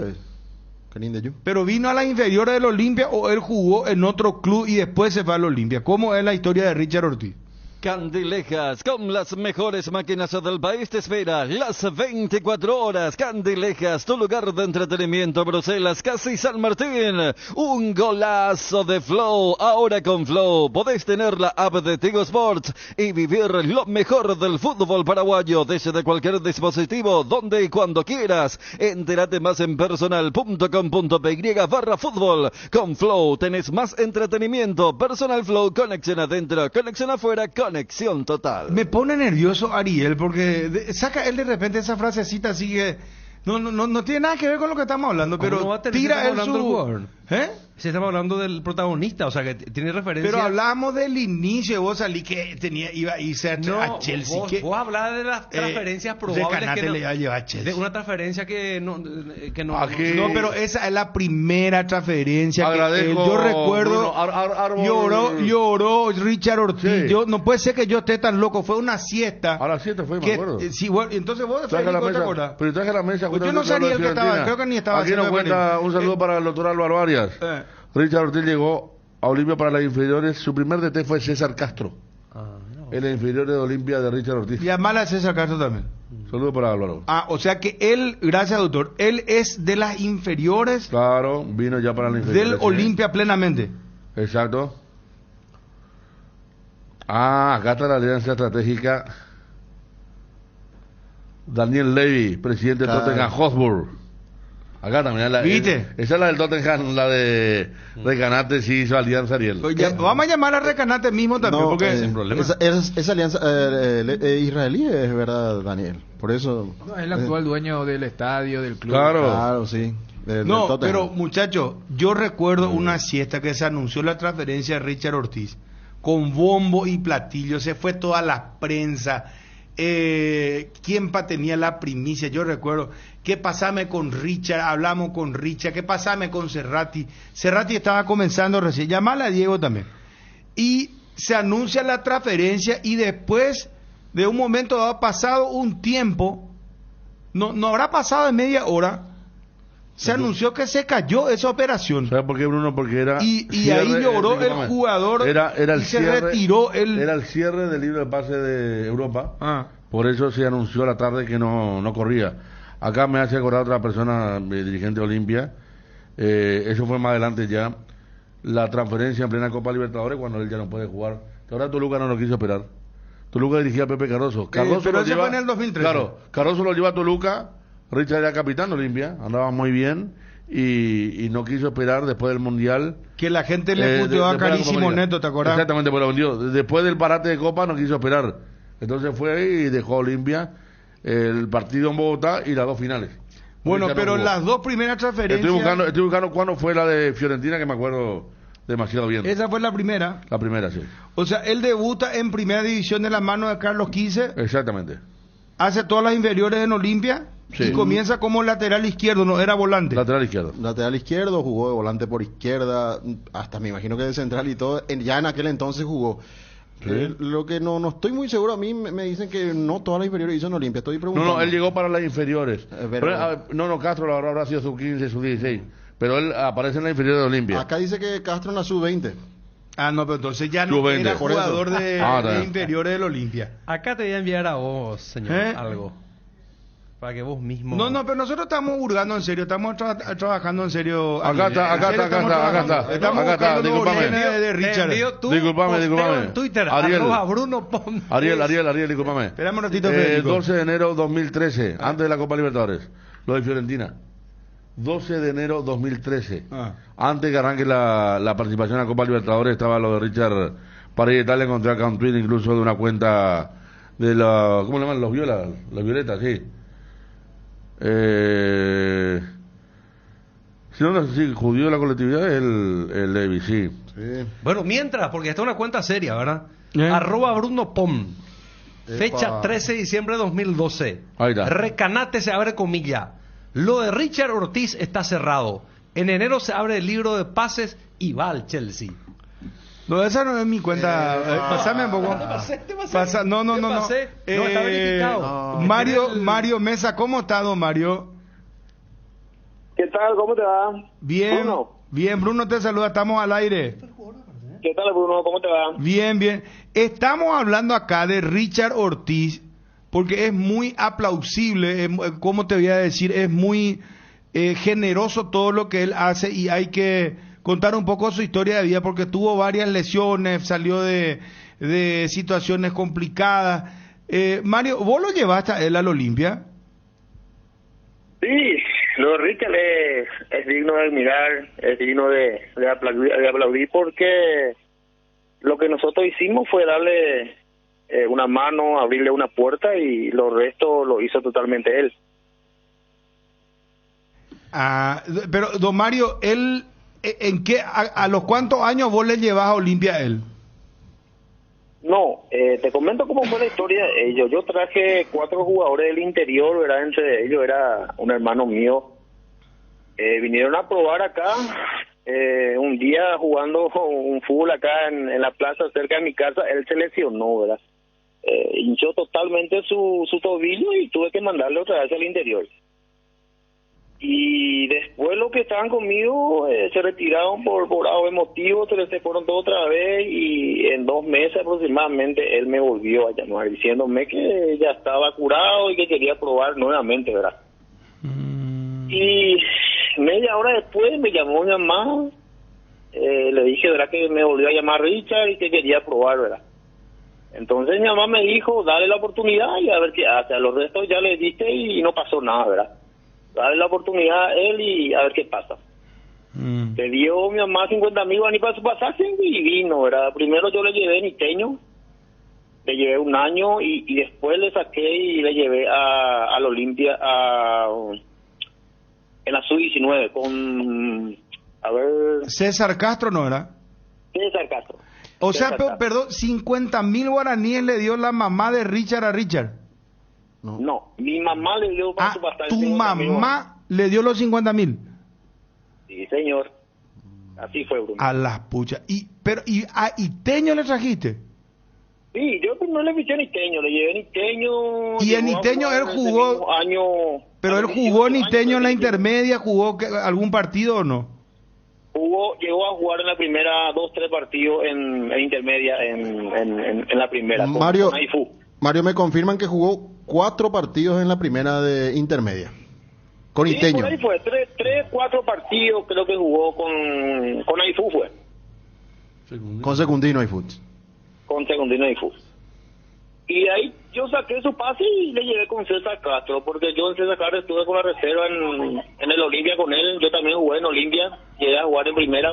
¿Pero vino a la inferior del Olimpia o él jugó en otro club y después se fue al Olimpia? ¿Cómo es la historia de Richard Ortiz? Candilejas, con las mejores máquinas del país te espera las 24 horas. Candilejas, tu lugar de entretenimiento, Bruselas, casi San Martín. Un golazo de Flow. Ahora con Flow podés tener la app de Tigo Sports y vivir lo mejor del fútbol paraguayo desde cualquier dispositivo, donde y cuando quieras. Entérate más en personal.com.py/fútbol. Con Flow tenés más entretenimiento. Personal Flow, conexión adentro, conexión afuera, conexión total. Me pone nervioso Ariel porque saca él de repente esa frasecita así que no tiene nada que ver con lo que estamos hablando, ¿Cómo no pero va a tener tira que él estamos hablando del jugador? ¿Eh? Si estamos hablando del protagonista, o sea que tiene referencia. Pero hablamos del inicio, vos salí que iba a irse a Chelsea. Vos hablás de las transferencias probables Recanate que no, le iba a llevar a Chelsea. de una transferencia que no Aquí- No, pero esa es la primera transferencia que Agradezco, yo recuerdo. Bruno, Lloró Richard Ortiz. Sí. Yo no puede ser que yo esté tan loco. Fue una siesta. A las 7 fue, me que, acuerdo. sí, bueno, entonces vos Traje a la Federico, ¿te mesa, acordás? pero traje a la mesa. Pues yo no sabía el que estaba, creo que ni estaba Aquí nos haciendo cuenta referencia. un saludo para el doctor Álvaro Arias. Richard Ortiz llegó a Olimpia para las inferiores. Su primer DT fue César Castro. En las inferiores de Olimpia de Richard Ortiz. Llamala a César Castro también. Saludo para Álvaro. O sea que él, gracias doctor, él es de las inferiores Claro, vino ya para las inferiores. del sí. Olimpia plenamente. Exacto. Acá está la alianza estratégica. Daniel Levy, presidente de Tottenham Hotspur. Acá también. ¿Viste? Esa es la del Tottenham, la de Recanate, sí hizo alianza Ariel. Vamos a llamar a Recanate mismo también, No, porque sin problema. esa alianza israelí es verdad, Daniel. Por eso. No, es el actual dueño del estadio, del club. Claro. Sí. Del no, Tottenham. pero muchachos, yo recuerdo una siesta que se anunció la transferencia de Richard Ortiz con bombo y platillo, se fue toda la prensa. ¿Quién tenía la primicia? Yo recuerdo, ¿qué pasame con Richard? Hablamos con Richard, ¿qué pasame con Cerrati? Cerrati estaba comenzando recién, llamale a Diego también. Y se anuncia la transferencia y después de un momento dado, pasado un tiempo, no habrá pasado de media hora, se anunció que se cayó esa operación. ¿Sabes por qué, Bruno? Porque era. Y ahí lloró el jugador era el y se cierre, retiró el... Era el cierre del libro de pase de Europa. Por eso se anunció a la tarde que no corría. Acá me hace acordar otra persona, dirigente de Olimpia. Eso fue más adelante ya. La transferencia en plena Copa Libertadores cuando él ya no puede jugar. Ahora Toluca no lo quiso esperar. Toluca dirigía a Pepe Cardoso. Cardoso pero lo ese lleva, fue en el 2013. Claro, Cardoso lo lleva a Toluca. Richard era capitán de Olimpia, andaba muy bien y no quiso esperar después del Mundial. Que la gente le puteó a Carísimo Neto, ¿te acordás? Exactamente, pues lo vendió. Después del parate de Copa no quiso esperar. Entonces fue ahí y dejó a Olimpia el partido en Bogotá y las dos finales. Bueno, Richard no pero jugó. las dos primeras transferencias... Estoy buscando cuándo fue la de Fiorentina, que me acuerdo demasiado bien. Esa fue la primera. La primera, sí. O sea, él debuta en primera división de la mano de Carlos Quise, Exactamente. hace todas las inferiores en Olimpia Sí. y comienza como lateral izquierdo, no era volante. Lateral izquierdo. Lateral izquierdo, jugó de volante por izquierda, hasta me imagino que de central y todo. Ya en aquel entonces jugó. Sí. Lo que no estoy muy seguro, a mí me dicen que no todas las inferiores hizo en Olimpia. Estoy preguntando. No, él llegó para las inferiores. Pero- No, Castro habrá sido sub 15, sub 16. Pero él aparece en la inferior de Olimpia. Acá dice que Castro en la sub-20. Ah, no, pero entonces ya no Sub-20. era Por eso. jugador de, Está de bien. inferiores del Olimpia. Acá te voy a enviar a vos, señor, ¿Eh? algo. Para que vos mismo... No, pero nosotros estamos hurgando en serio, estamos trabajando en serio. Acá está, En serio estamos trabajando. Estamos acá está, buscando nuevos discúlpame. líneas de Richard. Te envío tu Disculpame, posteo disculpame. en Twitter, Ariel. @BrunoPom. Ariel, discúlpame. Esperamos un ratito, Federico. 12 de enero 2013, antes de la Copa Libertadores. Lo de Fiorentina. 12 de enero 2013. Antes que arranque la participación en la Copa Libertadores, estaba lo de Richard Paredes. Le encontré acá un tweet incluso de una cuenta de la... ¿Cómo le llaman? Los violas, las violetas, sí. Si no, sí, judío de la colectividad es el Levi, sí. Bueno, mientras, porque esta es una cuenta seria, ¿verdad? ¿Eh? @BrunoPom. Fecha Epa. 13 de diciembre de 2012. Ahí está. Recanate se abre comilla. Lo de Richard Ortiz está cerrado. En enero se abre el libro de pases y va al Chelsea. No, esa no es mi cuenta. Pasame un poco. Te pasé. No. Te pasé. No, está verificado. Mario Mesa, ¿cómo está, don Mario? ¿Qué tal? ¿Cómo te va? Bien. Bruno. Bien, Bruno te saluda, estamos al aire. ¿Qué tal, Bruno? ¿Cómo te va? Bien. Estamos hablando acá de Richard Ortiz, porque es muy aplausible, ¿cómo te voy a decir? Es muy generoso todo lo que él hace y hay que contar un poco su historia de vida, porque tuvo varias lesiones, salió de situaciones complicadas. Mario, ¿vos lo llevaste a él al Olimpia? Sí, lo de Richard es digno de admirar, es digno de aplaudir porque lo que nosotros hicimos fue darle una mano, abrirle una puerta y lo resto lo hizo totalmente él. Pero, don Mario, él, ¿en qué, a los cuántos años vos le llevas a Olimpia a él? No, te comento cómo fue la historia de ellos. Yo traje 4 jugadores del interior, ¿verdad? Entre ellos era un hermano mío. Vinieron a probar acá. Un día jugando un fútbol acá en la plaza cerca de mi casa, él se lesionó, ¿verdad? Hinchó totalmente su tobillo y tuve que mandarle otra vez al interior. Y después los que estaban conmigo se retiraron por algo emotivo, se fueron todos otra vez y en 2 meses aproximadamente él me volvió a llamar diciéndome que ya estaba curado y que quería probar nuevamente, ¿verdad? Y media hora después me llamó mi mamá, le dije, ¿verdad? Que me volvió a llamar Richard y que quería probar, ¿verdad? Entonces mi mamá me dijo, dale la oportunidad y a ver qué hace. A los restos ya le diste y no pasó nada, ¿verdad? Dale la oportunidad a él y a ver qué pasa. Le dio mi mamá 50.000 guaraní para su pasaje y vino, ¿verdad? Primero yo le llevé Niteño, le llevé 1 año y después le saqué y le llevé al Olimpia en la sub-19 con, a ver... César Castro, ¿no era? César Castro. O sea, César Castro. perdón, 50.000 guaraníes le dio la mamá de Richard a Richard. No, mi mamá le dio para su pasaje. Tu mamá le dio los 50.000. Sí, señor. Así fue, Bruno. A las puchas. Pero a Iteño le trajiste. Sí, yo no le fiché a Niteño, le llevé Y Niteño. en llegó a Niteño jugar él ese jugó. mismo año, Pero a él los jugó 18 Niteño en la años, intermedia, jugó algún partido o no. Llegó a jugar en la primera 2-3 partidos en intermedia en la primera. con Mario, Aifu. Mario, me confirman que jugó 4 partidos en la primera de intermedia. Con Sí, Iteño. por ahí fue, 3-4 partidos creo que jugó con Aifu fue. Con Secundino y Foots. Con Secundino Aifu. Y ahí yo saqué su pase y le llevé con César Castro, porque yo en César Castro estuve con la reserva en el Olimpia con él, yo también jugué en Olimpia, llegué a jugar en primera.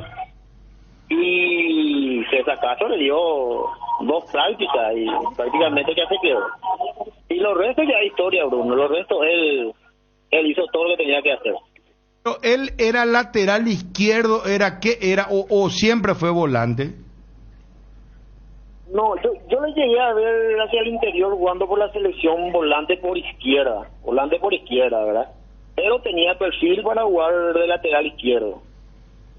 Y César Castro le dio 2 prácticas y prácticamente ya se quedó. Y los restos ya es historia, Bruno, los restos él hizo todo lo que tenía que hacer. Pero él era lateral izquierdo, ¿era qué era? ¿O siempre fue volante? No, yo le llegué a ver hacia el interior jugando por la selección volante por izquierda, ¿verdad? Pero tenía perfil para jugar de lateral izquierdo.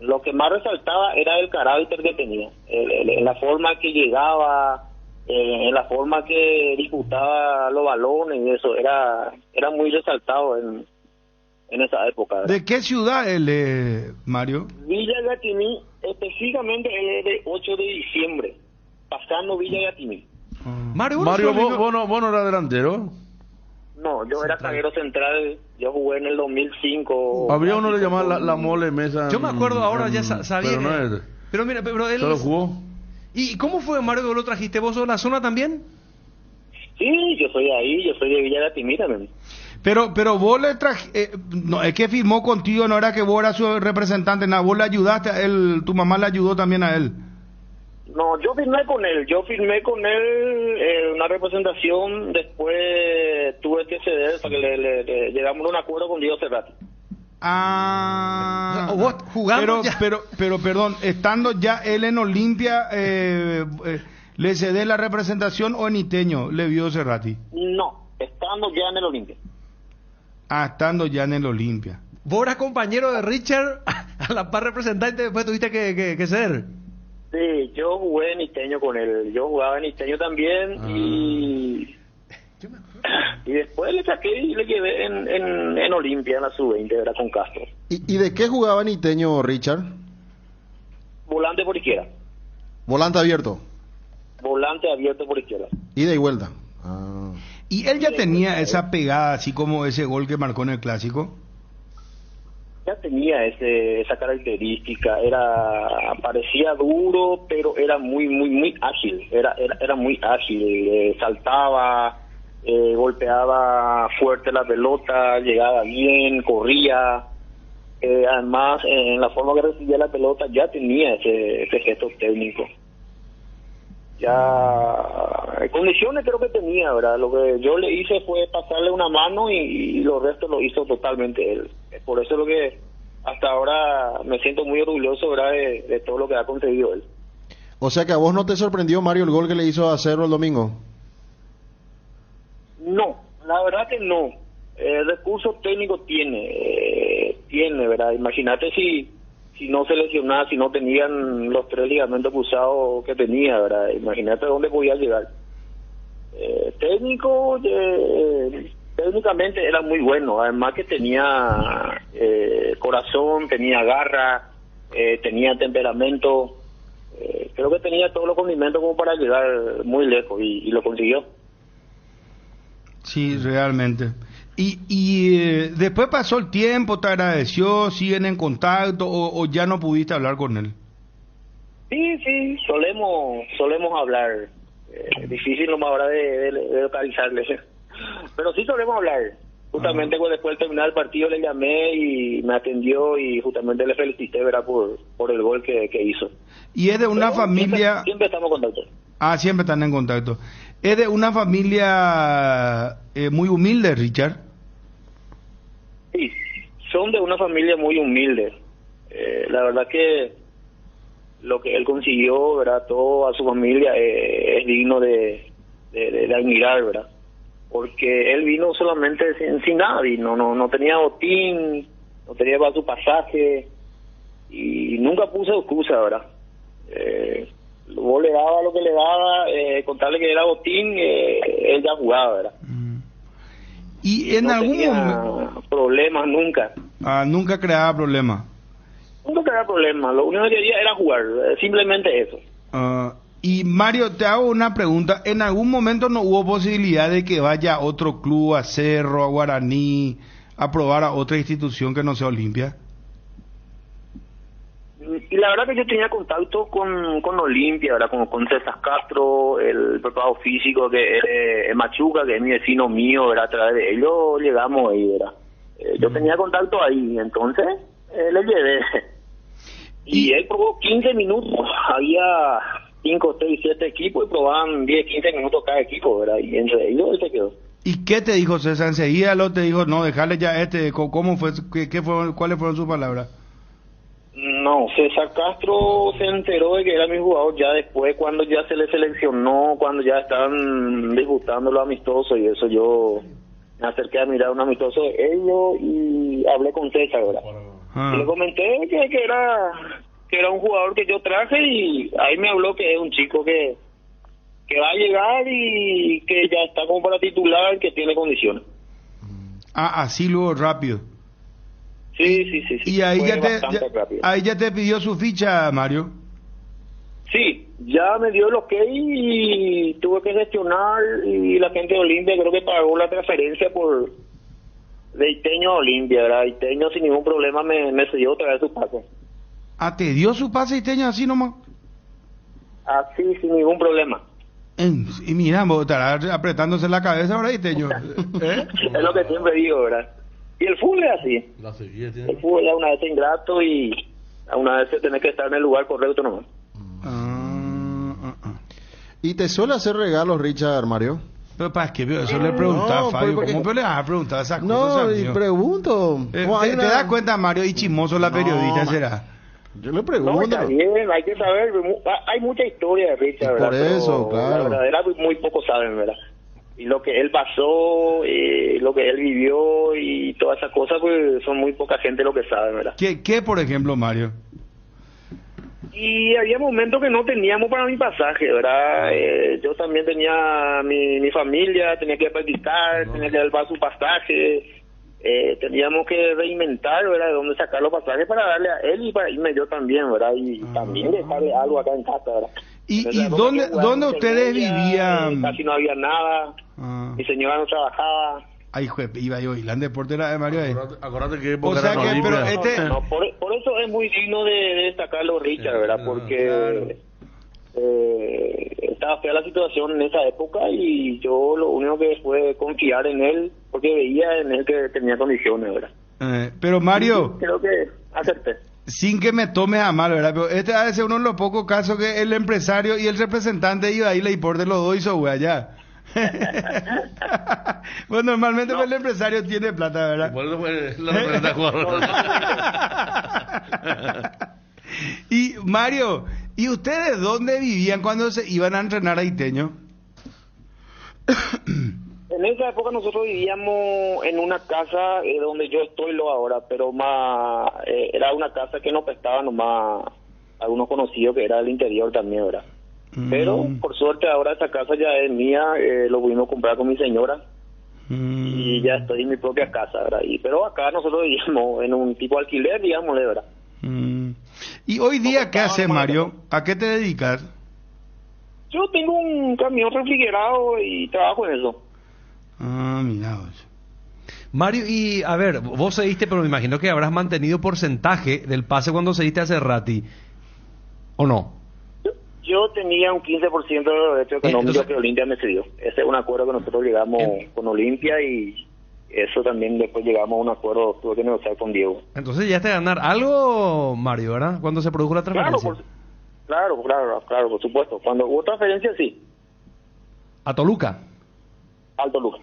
Lo que más resaltaba era el carácter que tenía, en la forma que llegaba, en la forma que disputaba los balones y eso, era muy resaltado en esa época, ¿verdad? ¿De qué ciudad él, Mario? Villa Gatimí, específicamente de 8 de diciembre, pasando Villa Gatimí. Mario, vos no eras delantero. No, yo era zaguero central, yo jugué en el 2005. Habría uno le llamaba la mole mesa. Yo me acuerdo ahora, ya sabía. Pero no es. Pero mira, pero él... ¿Solo jugó? ¿Y cómo fue, Mario, que lo trajiste? ¿Vos sos de la zona también? Sí, yo soy de Villa Gatimí también. Pero vos le no, es que firmó contigo, no era que vos eras su representante, nada, vos le ayudaste a él, tu mamá le ayudó también a él. No, yo firmé con él una representación, después tuve que ceder para que le llegamos a un acuerdo con Diego Cerrati. Ah, vos jugando pero perdón, estando ya él en Olimpia, ¿le cedé la representación o en Iteño le vio Cerrati? No, estando ya en el Olimpia. Ah, estando ya en el Olimpia. Vos eras compañero de Richard, a la par representante, después tuviste que ceder. Sí, yo jugué en Iteño con él, yo jugaba en Iteño también y después le saqué y le llevé en Olimpia, en la sub-20, era con Castro. ¿Y de qué jugaba en Iteño, Richard? Volante por izquierda. Volante abierto. Volante abierto por izquierda. Ida y vuelta. Ah. ¿Y él ya tenía esa pegada, así como ese gol que marcó en el Clásico? Ya tenía esa característica, parecía duro, pero era muy ágil, era muy ágil, saltaba, golpeaba fuerte la pelota, llegaba bien, corría, además en la forma que recibía la pelota ya tenía ese gesto técnico. Ya condiciones creo que tenía, ¿verdad? Lo que yo le hice fue pasarle una mano y lo resto lo hizo totalmente él. Por eso es lo que hasta ahora me siento muy orgulloso, ¿verdad? De todo lo que ha conseguido él. O sea que a vos no te sorprendió, Mario, el gol que le hizo a Cerro el domingo. No, la verdad que no. El recurso técnico tiene, ¿verdad? Imagínate si no se lesionaba, si no tenían los 3 ligamentos cruzados que tenía, ¿verdad? Imagínate dónde podía llegar. Técnicamente era muy bueno, además que tenía corazón, tenía garra, tenía temperamento, creo que tenía todos los condimentos como para llegar muy lejos y lo consiguió. Sí, realmente. Y después pasó el tiempo, te agradeció, siguen en contacto o ya no pudiste hablar con él. Sí, solemos hablar. Difícil nomás ahora de localizarle, pero sí solemos hablar. Justamente después de terminar el partido le llamé y me atendió y justamente le felicité, ¿verdad? por el gol que hizo. Y es de una familia... Siempre estamos en contacto. Ah, siempre están en contacto. Es de una familia muy humilde, Richard. Sí, son de una familia muy humilde. La verdad que lo que él consiguió, ¿verdad? Toda su familia es digno de admirar, ¿verdad? Porque él vino solamente sin nada, no tenía botín, no tenía para su pasaje y nunca puso excusa, ¿verdad? Vos le daba lo que le daba, contarle que era botín, él ya jugaba, ¿verdad? Y en no algún tenía momento... problemas nunca. Nunca creaba problemas. Nunca creaba problemas, lo único que quería era jugar, simplemente eso. Y Mario, te hago una pregunta. ¿En algún momento no hubo posibilidad de que vaya a otro club, a Cerro, a Guaraní, a probar a otra institución que no sea Olimpia? Y la verdad que yo tenía contacto con Olimpia, ¿verdad? Con César Castro, el preparado físico que es Machuca, que es mi vecino mío, ¿verdad? A través de ellos llegamos ahí, ¿verdad? Yo tenía contacto ahí, entonces le llevé. Y él probó 15 minutos, había 5, 6, 7 equipos y probaban 10, 15 minutos cada equipo, ¿verdad? Y entre ellos él se quedó. ¿Y qué te dijo César? Enseguida lo te dijo, no, dejarle ya ¿cómo fue? ¿Cuáles fueron sus palabras? No, César Castro se enteró de que era mi jugador ya después, cuando ya se le seleccionó, cuando ya estaban disputando los amistosos y eso. Yo me acerqué a mirar un amistoso de ellos y hablé con César, ¿verdad? Y le comenté que era un jugador que yo traje, y ahí me habló que es un chico que va a llegar y que ya está como para titular, que tiene condiciones. Así luego rápido. Sí. Y ahí Fue ya te pidió su ficha, Mario. Sí, ya me dio el ok y tuve que gestionar, y la gente de Olimpia creo que pagó la transferencia de Iteño a Olimpia, ¿verdad? Iteño sin ningún problema me cedió otra vez su pase. ¿Te dio su pase Iteño así nomás? Así, sin ningún problema. Y mira, vos estarás apretándose la cabeza ahora Iteño. Es lo que siempre digo, ¿verdad? Y el fútbol es así. El fútbol es una vez ingrato y a una vez tenés que estar en el lugar correcto nomás. ¿Y te suele hacer regalos, Richard, Mario? Pero para que eso le preguntaba a Fabio, ¿cómo le vas a preguntar esas cosas? No, y amigo? Pregunto. ¿Te das cuenta, Mario? Y chismoso la periodista será. Yo le pregunto. No, está bien, hay que saber. Hay mucha historia de Richard, ¿verdad? Por eso, pero claro. La verdadera muy pocos saben, ¿verdad? Y lo que él pasó, lo que él vivió y todas esas cosas, pues son muy poca gente lo que sabe, ¿verdad? ¿Qué por ejemplo, Mario? Y había momentos que no teníamos para mi pasaje, ¿verdad? Yo también tenía mi familia, tenía que practicar, tenía que dar su pasaje, teníamos que reinventar, ¿verdad? De dónde sacar los pasajes para darle a él y para irme yo también, ¿verdad? Y también dejarle algo acá en casa, ¿verdad? ¿Y dónde ustedes vivían? Casi no había nada, mi señora no trabajaba. Ay, iba yo, Island Deporte era de Mario ahí. Acordate que O sea que, pero No, por eso es muy digno de destacarlo, Richard, ¿verdad? Porque estaba fea la situación en esa época y yo lo único que fue confiar en él, porque veía en él que tenía condiciones, ¿verdad? Pero Mario, creo que acerté. Sin que me tomes a mal, ¿verdad? Pero este ha de ser uno de los pocos casos que el empresario y el representante iba ahí, le importa los dos y so, güey, allá. Pues normalmente el empresario tiene plata, ¿verdad? Por eso fue la representante. Y Mario, ¿y ustedes dónde vivían cuando se iban a entrenar a Iteño? En esa época nosotros vivíamos en una casa donde yo estoy ahora, pero más era una casa que nos prestaba nomás algunos conocidos que era del interior también, ¿verdad? Pero por suerte ahora esa casa ya es mía, lo pudimos comprar con mi señora y ya estoy en mi propia casa, ¿verdad? Pero acá nosotros vivíamos en un tipo de alquiler, digámosle, ¿verdad? ¿Y hoy día qué haces, Mario? ¿A qué te dedicas? Yo tengo un camión refrigerado y trabajo en eso. Mira vos. Mario, y a ver, vos seguiste, pero me imagino que habrás mantenido porcentaje del pase cuando seguiste a Cerrati, ¿o no? Yo tenía un 15% de los derechos económicos que Olimpia me cedió. Ese es un acuerdo que nosotros llegamos con Olimpia y eso también después llegamos a un acuerdo, tuve que negociar con Diego. Entonces ya te ganar algo, Mario, ¿verdad? Cuando se produjo la transferencia. Claro, por supuesto. Cuando hubo transferencia, sí. ¿A Toluca? Al Toluca.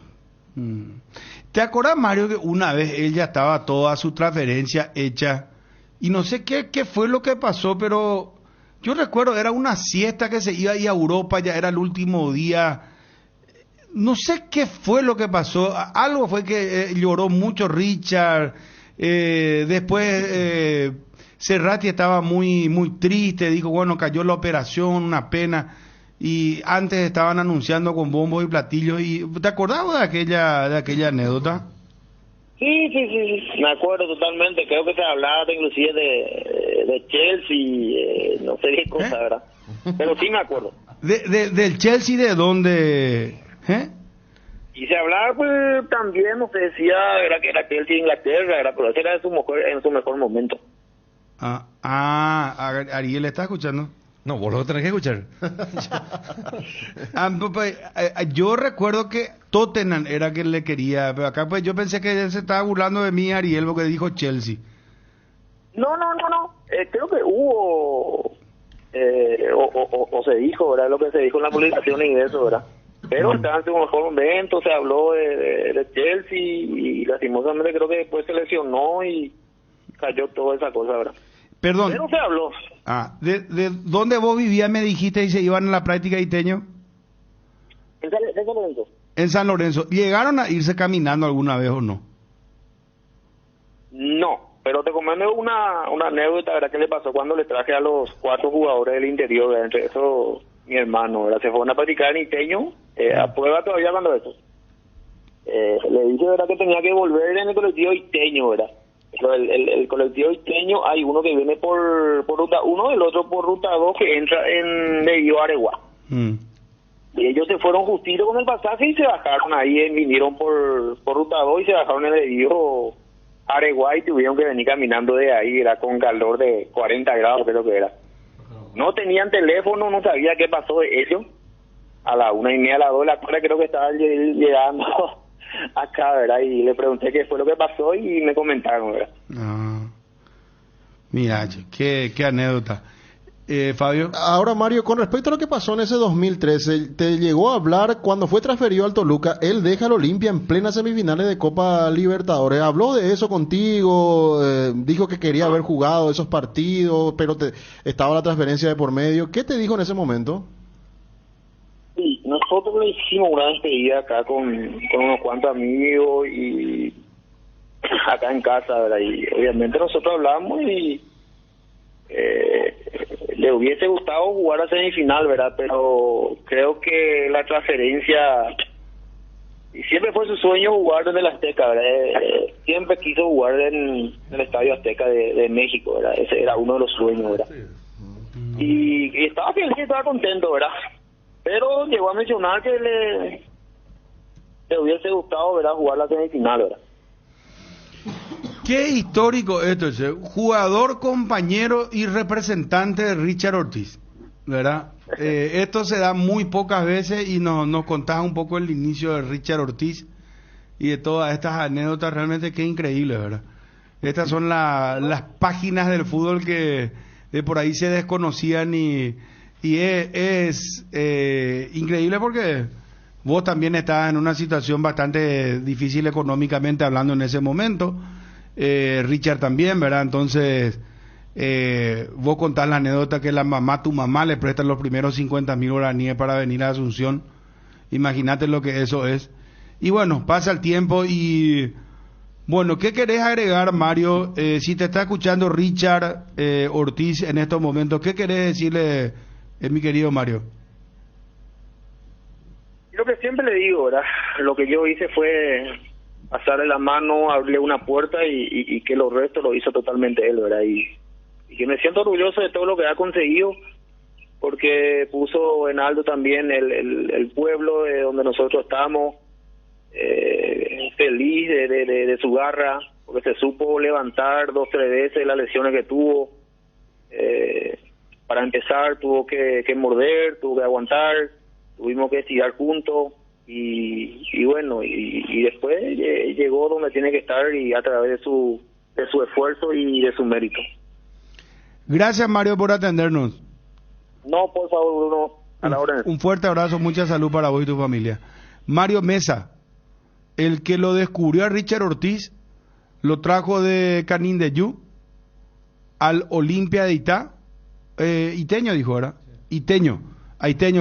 ¿Te acuerdas, Mario, que una vez él ya estaba toda su transferencia hecha y no sé qué fue lo que pasó, pero yo recuerdo, era una siesta que se iba a ir a Europa, ya era el último día. No sé qué fue lo que pasó. Algo fue que lloró mucho Richard. Después Cerrati estaba muy triste. Dijo, bueno, cayó la operación, una pena. Y antes estaban anunciando con bombos y platillos. Y ¿te acordabas de aquella anécdota? Sí, me acuerdo totalmente. Creo que se hablaba inclusive de Chelsea, no sé qué cosa, ¿verdad? Pero sí me acuerdo. ¿Del Chelsea de dónde? Y se hablaba, pues, también, no se decía, era que era Chelsea de Inglaterra, pero ese era en su mejor momento. Ariel, ¿está escuchando? No, vos lo tenés que escuchar. Yo recuerdo que Tottenham era quien le quería, pero acá pues yo pensé que él se estaba burlando de mí, Ariel, porque dijo Chelsea. No. Creo que hubo, o se dijo, ¿verdad? Lo que se dijo en la publicación y eso, ¿verdad? pero está en su mejor momento. Se habló de Chelsea y lastimosamente creo que después se lesionó y cayó toda esa cosa, ¿verdad? Perdón. Pero se habló. ¿De dónde vos vivías, me dijiste, y se iban a la práctica Iteño? En San Lorenzo. En San Lorenzo. ¿Llegaron a irse caminando alguna vez o no? No, pero te comento una anécdota, ¿verdad? ¿Qué le pasó cuando le traje a los 4 jugadores del interior? ¿Verdad? Entre eso, mi hermano, ¿verdad? Se fueron a practicar en Iteño, a prueba todavía cuando eso. Le dije, ¿verdad? Que tenía que volver en el colectivo Iteño, ¿verdad? Pero el colectivo Iteño, hay uno que viene por ruta 1, el otro por ruta 2 que entra en medio Areguá. Y ellos se fueron justito con el pasaje y se bajaron ahí, vinieron por ruta 2 y se bajaron en el medio Areguá y tuvieron que venir caminando de ahí, era con calor de 40 grados, creo que era. No tenían teléfono, no sabía qué pasó de ellos. A la 1:30, a las 2 de la tarde creo que estaba llegando acá, ¿verdad? Y le pregunté qué fue lo que pasó y me comentaron, ¿verdad? Mira, qué anécdota. Fabio. Ahora, Mario, con respecto a lo que pasó en ese 2013, te llegó a hablar cuando fue transferido al Toluca, él deja al Olimpia en plenas semifinales de Copa Libertadores. ¿Habló de eso contigo? Dijo que quería haber jugado esos partidos, pero estaba la transferencia de por medio. ¿Qué te dijo en ese momento? Sí, nosotros le hicimos una despedida acá con unos cuantos amigos y acá en casa, ¿verdad? Y obviamente nosotros hablamos y le hubiese gustado jugar a semifinal, ¿verdad? Pero creo que la transferencia, y siempre fue su sueño jugar en el Azteca, ¿verdad? Siempre quiso jugar en el Estadio Azteca de México, ¿verdad? Ese era uno de los sueños, ¿verdad? Y estaba feliz, estaba contento, ¿verdad? Pero llegó a mencionar que le hubiese gustado, ¿verdad? Jugar la semifinal, ¿verdad? Qué histórico esto es, jugador, compañero y representante de Richard Ortiz, ¿verdad? Esto se da muy pocas veces y nos contás un poco el inicio de Richard Ortiz y de todas estas anécdotas, realmente qué increíble, ¿verdad? Estas son las páginas del fútbol que de por ahí se desconocían y es increíble porque vos también estabas en una situación bastante difícil económicamente hablando en ese momento. Richard también, ¿verdad? Entonces, vos contás la anécdota que tu mamá le presta los primeros 50.000 guaraníes para venir a Asunción. Imagínate lo que eso es. Y bueno, pasa el tiempo y bueno, ¿qué querés agregar, Mario? Si te está escuchando Richard Ortiz en estos momentos, ¿qué querés decirle, mi querido Mario? Lo que siempre le digo, ¿verdad? Lo que yo hice fue pasarle la mano, abrirle una puerta y que lo resto lo hizo totalmente él, ¿verdad? Y que me siento orgulloso de todo lo que ha conseguido, porque puso en alto también el pueblo de donde nosotros estamos, feliz de su garra, porque se supo levantar 2-3 veces las lesiones que tuvo. Para empezar tuvo que morder, tuvo que aguantar, tuvimos que estirar juntos. Y bueno, y después llegó donde tiene que estar y a través de su esfuerzo y de su mérito. Gracias, Mario, por atendernos. No, por favor, Bruno, a la orden. Un fuerte abrazo, mucha salud para vos y tu familia. Mario Mesa, el que lo descubrió a Richard Ortiz, lo trajo de Canindeyú al Olimpia de Itá, Iteño dijo, ¿verdad? Iteño,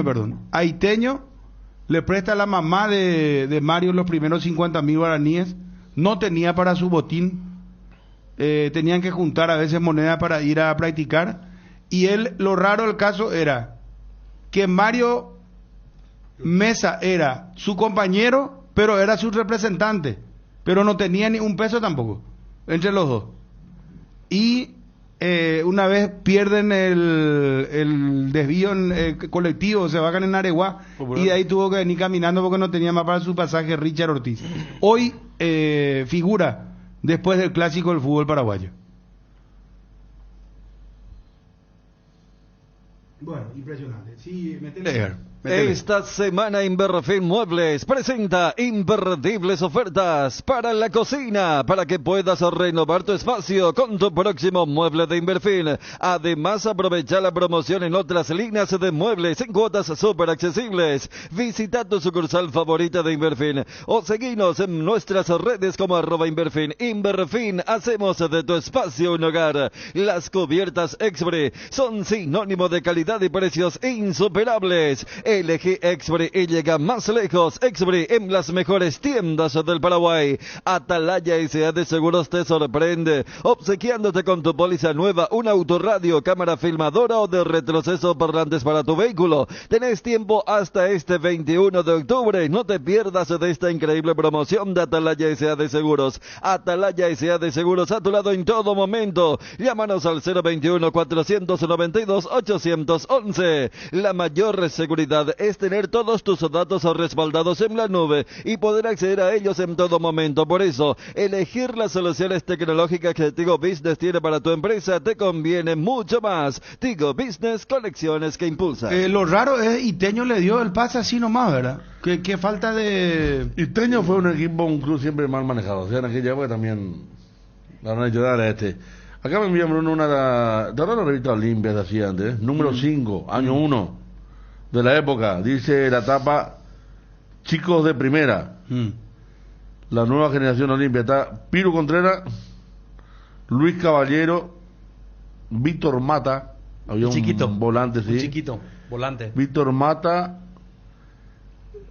perdón. A Iteño le presta a la mamá de Mario los primeros 50.000 guaraníes, no tenía para su botín, tenían que juntar a veces moneda para ir a practicar, y él, lo raro del caso era que Mario Mesa era su compañero, pero era su representante, pero no tenía ni un peso tampoco, entre los dos. Y una vez pierden el desvío colectivo, se bajan en Areguá y de ahí tuvo que venir caminando porque no tenía más para su pasaje Richard Ortiz. Hoy figura después del clásico del fútbol paraguayo. Bueno, impresionante. Sí, metele. Métele. Esta semana Inverfin Muebles presenta imperdibles ofertas para la cocina, para que puedas renovar tu espacio con tu próximo mueble de Inverfin. Además, aprovecha la promoción en otras líneas de muebles en cuotas súper accesibles. Visita tu sucursal favorita de Inverfin o seguinos en nuestras redes como @Inverfin. Inverfin, hacemos de tu espacio un hogar. Las cubiertas Expre son sinónimo de calidad y precios insuperables. Elegí Expre y llega más lejos. Expre en las mejores tiendas del Paraguay. Atalaya S.A. de Seguros te sorprende, obsequiándote con tu póliza nueva un autorradio, cámara filmadora o de retroceso parlantes para tu vehículo. Tenés tiempo hasta este 21 de octubre. No te pierdas de esta increíble promoción de Atalaya S.A. de Seguros. Atalaya S.A. de Seguros, a tu lado en todo momento. Llámanos al 021-492-811. La mayor seguridad es tener todos tus datos respaldados en la nube y poder acceder a ellos en todo momento. Por eso, elegir las soluciones tecnológicas que Tigo Business tiene para tu empresa te conviene mucho más. Tigo Business, conexiones que impulsa. Lo raro es Iteño le dio el pase así nomás, ¿verdad? Qué falta de... Iteño fue un equipo, un club siempre mal manejado. O sea, en aquella época también la van a ayudar a este. Acá me envió Bruno de la revista Olimpia, se hacía antes, número 5, año 1 de la época. Dice la tapa, chicos de primera. La nueva generación Olimpia. Está Piro Contreras, Luis Caballero, Víctor Mata. Había un chiquito, volante, sí. Un chiquito, volante. Víctor Mata,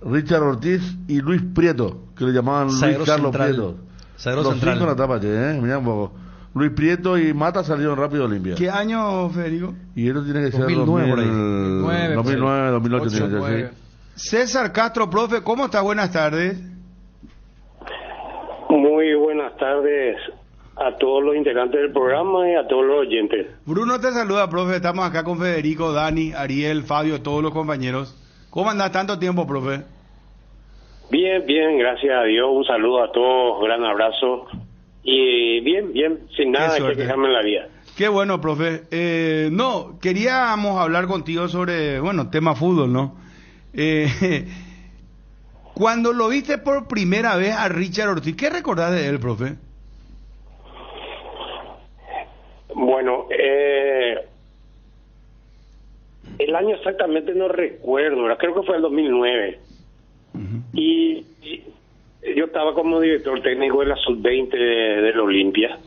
Richard Ortiz y Luis Prieto, que le llamaban Zaguero Luis Carlos central. Prieto. Zaguero Los central. 5 en la tapa, mirá un poco. Luis Prieto y Mata salieron rápido de Olimpia. ¿Qué año, Federico? Y eso tiene que ser 2009 por ahí. 2009, 2008 tiene que ser, sí. César Castro, profe, ¿cómo está? Buenas tardes. Muy buenas tardes a todos los integrantes del programa y a todos los oyentes. Bruno te saluda, profe. Estamos acá con Federico, Dani, Ariel, Fabio, todos los compañeros. ¿Cómo andás tanto tiempo, profe? Bien, bien, gracias a Dios. Un saludo a todos, gran abrazo. Y bien, sin nada que quejarme en la vida. Qué bueno, profe. No, queríamos hablar contigo sobre, tema fútbol, ¿no? Cuando lo viste por primera vez a Richard Ortiz, ¿qué recordás de él, profe? Bueno, el año exactamente no recuerdo, creo que fue el 2009. Y yo estaba como director técnico de la sub-20 del Olimpia.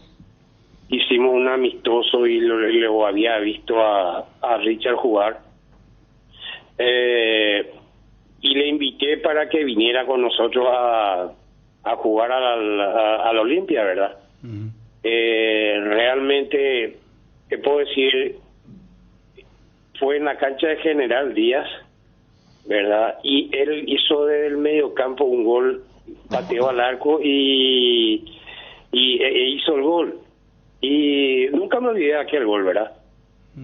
Hicimos un amistoso y lo había visto a Richard jugar. Y le invité para que viniera con nosotros a jugar al Olimpia, ¿verdad? Realmente, te puedo decir, fue en la cancha de General Díaz, ¿verdad? Y él hizo desde el medio campo un gol, pateó al arco y hizo el gol. Y nunca me olvidé de aquel gol, ¿verdad?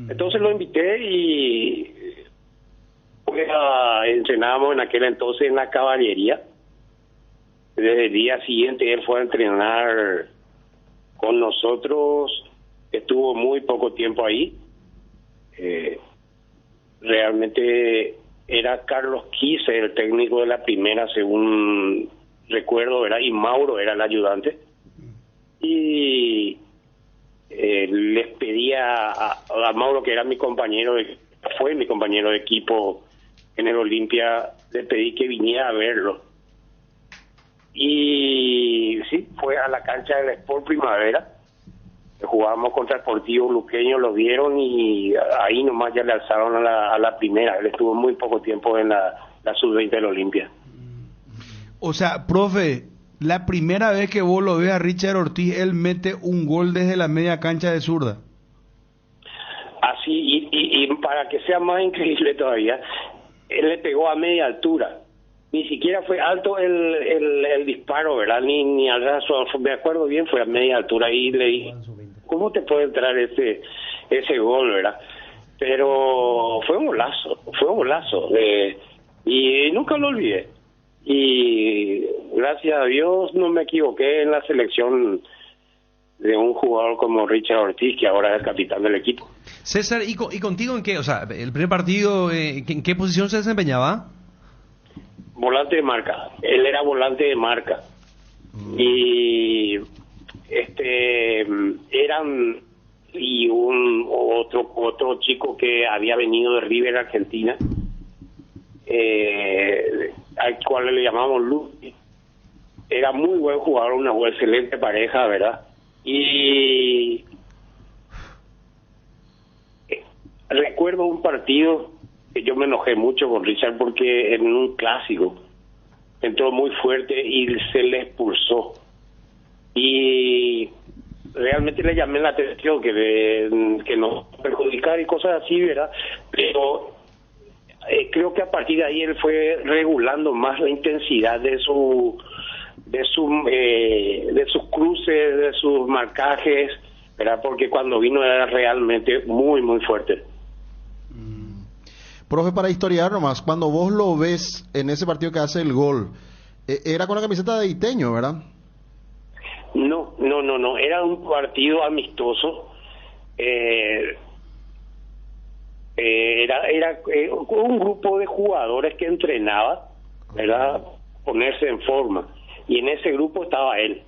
Entonces lo invité y entrenábamos en aquel entonces en la caballería. Desde el día siguiente él fue a entrenar con nosotros, estuvo muy poco tiempo ahí. Realmente era Carlos Quise el técnico de la primera, según recuerdo, ¿verdad? Y Mauro era el ayudante. Y les pedía a Mauro, que era mi compañero, fue mi compañero de equipo en el Olimpia, le pedí que viniera a verlo. Y sí, fue a la cancha del Sport Primavera. Jugábamos contra el Sportivo Luqueño, lo vieron y ahí nomás ya le alzaron a la primera. Él estuvo muy poco tiempo en la sub-20 del Olimpia. O sea, profe, la primera vez que vos lo ves a Richard Ortiz, él mete un gol desde la media cancha de zurda. Así, y para que sea más increíble todavía, él le pegó a media altura. Ni siquiera fue alto el disparo, ¿verdad? Ni al raso, me acuerdo bien, fue a media altura. Y le dije, ¿cómo te puede entrar ese gol, verdad? Pero fue un golazo. Y nunca lo olvidé. Y gracias a Dios no me equivoqué en la selección de un jugador como Richard Ortiz, que ahora es el capitán del equipo. César, ¿y contigo en qué? O sea, el primer partido, ¿en qué posición se desempeñaba? Volante de marca. Él era volante de marca. Y eran y un otro chico que había venido de River, Argentina, al cual le llamamos Lucy. Era muy buen jugador, una excelente pareja, ¿verdad? Y recuerdo un partido que yo me enojé mucho con Richard porque en un clásico entró muy fuerte y se le expulsó. Y realmente le llamé la atención que no perjudicar y cosas así, ¿verdad? Pero creo que a partir de ahí él fue regulando más la intensidad de sus cruces, de sus marcajes, ¿verdad? Porque cuando vino era realmente muy, muy fuerte. Profe, para historiar nomás, cuando vos lo ves en ese partido que hace el gol, era con la camiseta de Iteño, ¿verdad? No, era un partido amistoso. Era un grupo de jugadores que entrenaba, ¿verdad? Ponerse en forma. Y en ese grupo estaba él.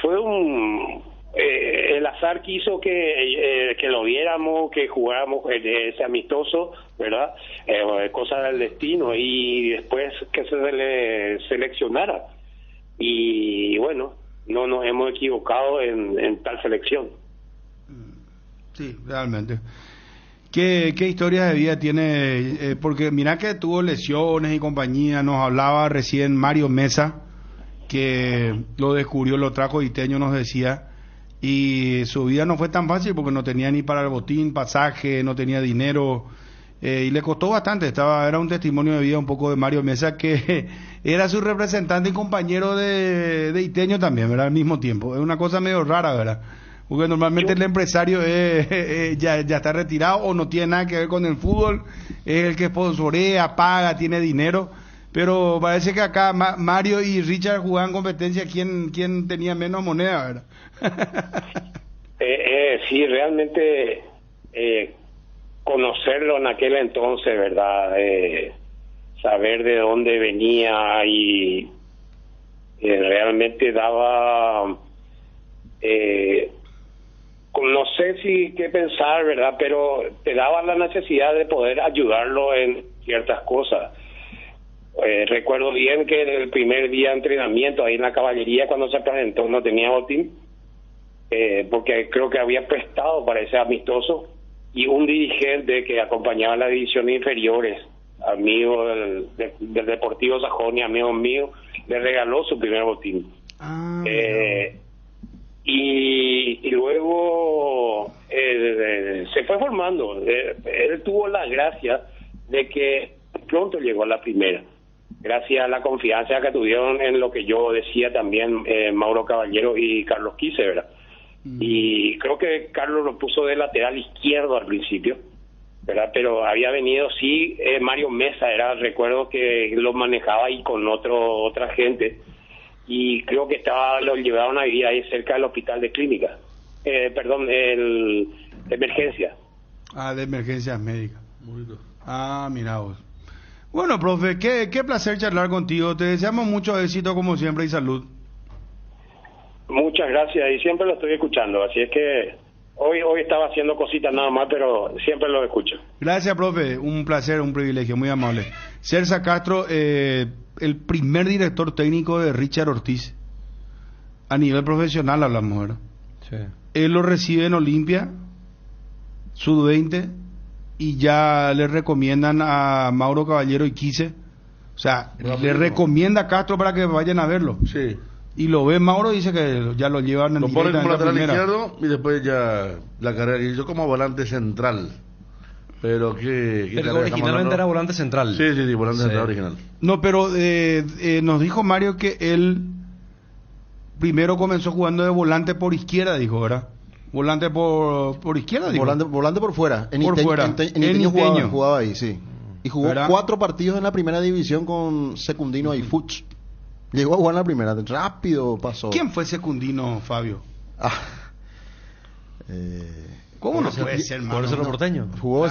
Fue el azar quiso que lo viéramos, que jugáramos ese amistoso, ¿verdad? Cosa del destino, y después que se le seleccionara. Y bueno, no nos hemos equivocado en tal selección. Sí, realmente. ¿Qué historia de vida tiene? Porque mira que tuvo lesiones y compañía. Nos hablaba recién Mario Mesa, que lo descubrió, lo trajo Iteño, nos decía. Y su vida no fue tan fácil porque no tenía ni para el botín, pasaje, no tenía dinero. Y le costó bastante. Era un testimonio de vida un poco de Mario Mesa, que era su representante y compañero de Iteño también, ¿verdad? Al mismo tiempo. Es una cosa medio rara, ¿verdad? Porque normalmente el empresario ya está retirado o no tiene nada que ver con el fútbol, es el que sponsorea, paga, tiene dinero, pero parece que acá Mario y Richard jugaban competencia, ¿quién tenía menos moneda, ¿verdad? Sí, realmente conocerlo en aquel entonces, ¿verdad? Saber de dónde venía y realmente daba... no sé si qué pensar, ¿verdad? Pero te daba la necesidad de poder ayudarlo en ciertas cosas. Recuerdo bien que en el primer día de entrenamiento ahí en la caballería, cuando se presentó, no tenía botín, porque creo que había prestado para ese amistoso, y un dirigente que acompañaba a las divisiones inferiores, amigo del Deportivo Sajonia, amigo mío, le regaló su primer botín. Y luego se fue formando. Él tuvo la gracia de que pronto llegó a la primera, gracias a la confianza que tuvieron en lo que yo decía también Mauro Caballero y Carlos Quise, ¿verdad? Y creo que Carlos lo puso de lateral izquierdo al principio, ¿verdad? Pero había venido, sí, Mario Mesa, recuerdo que lo manejaba ahí con otra gente, y creo que lo llevaron a vivir ahí cerca del hospital de clínica, de emergencia. De emergencias médicas. Mira vos. Bueno, profe, qué placer charlar contigo. Te deseamos mucho éxito como siempre y salud. Muchas gracias, y siempre lo estoy escuchando, así es que hoy estaba haciendo cositas nada más, pero siempre lo escucho. Gracias, profe, un placer, un privilegio, muy amable. Celsa Castro, el primer director técnico de Richard Ortiz, a nivel profesional hablamos, ¿verdad? Sí. Él lo recibe en Olimpia, Sub-20, y ya le recomiendan a Mauro Caballero y Quise, o sea, le recomienda a Castro para que vayan a verlo. Sí. Y lo ve Mauro, dice que ya lo llevan en lo pone como lateral izquierdo y después ya la carrera. Y yo como volante central. Pero pero originalmente era volante central. Sí, volante central original. No, pero nos dijo Mario que él primero comenzó jugando de volante por izquierda, dijo, ¿verdad? Volante por izquierda, dijo. Volante por fuera. En Iteño jugaba ahí, sí. Y jugó, ¿verdad?, 4 partidos en la primera división con Secundino y Fuchs. Llegó a jugar en la primera, rápido pasó. ¿Quién fue Secundino, Fabio? ¿Cómo no puede ser, Por eso los porteños. Jugador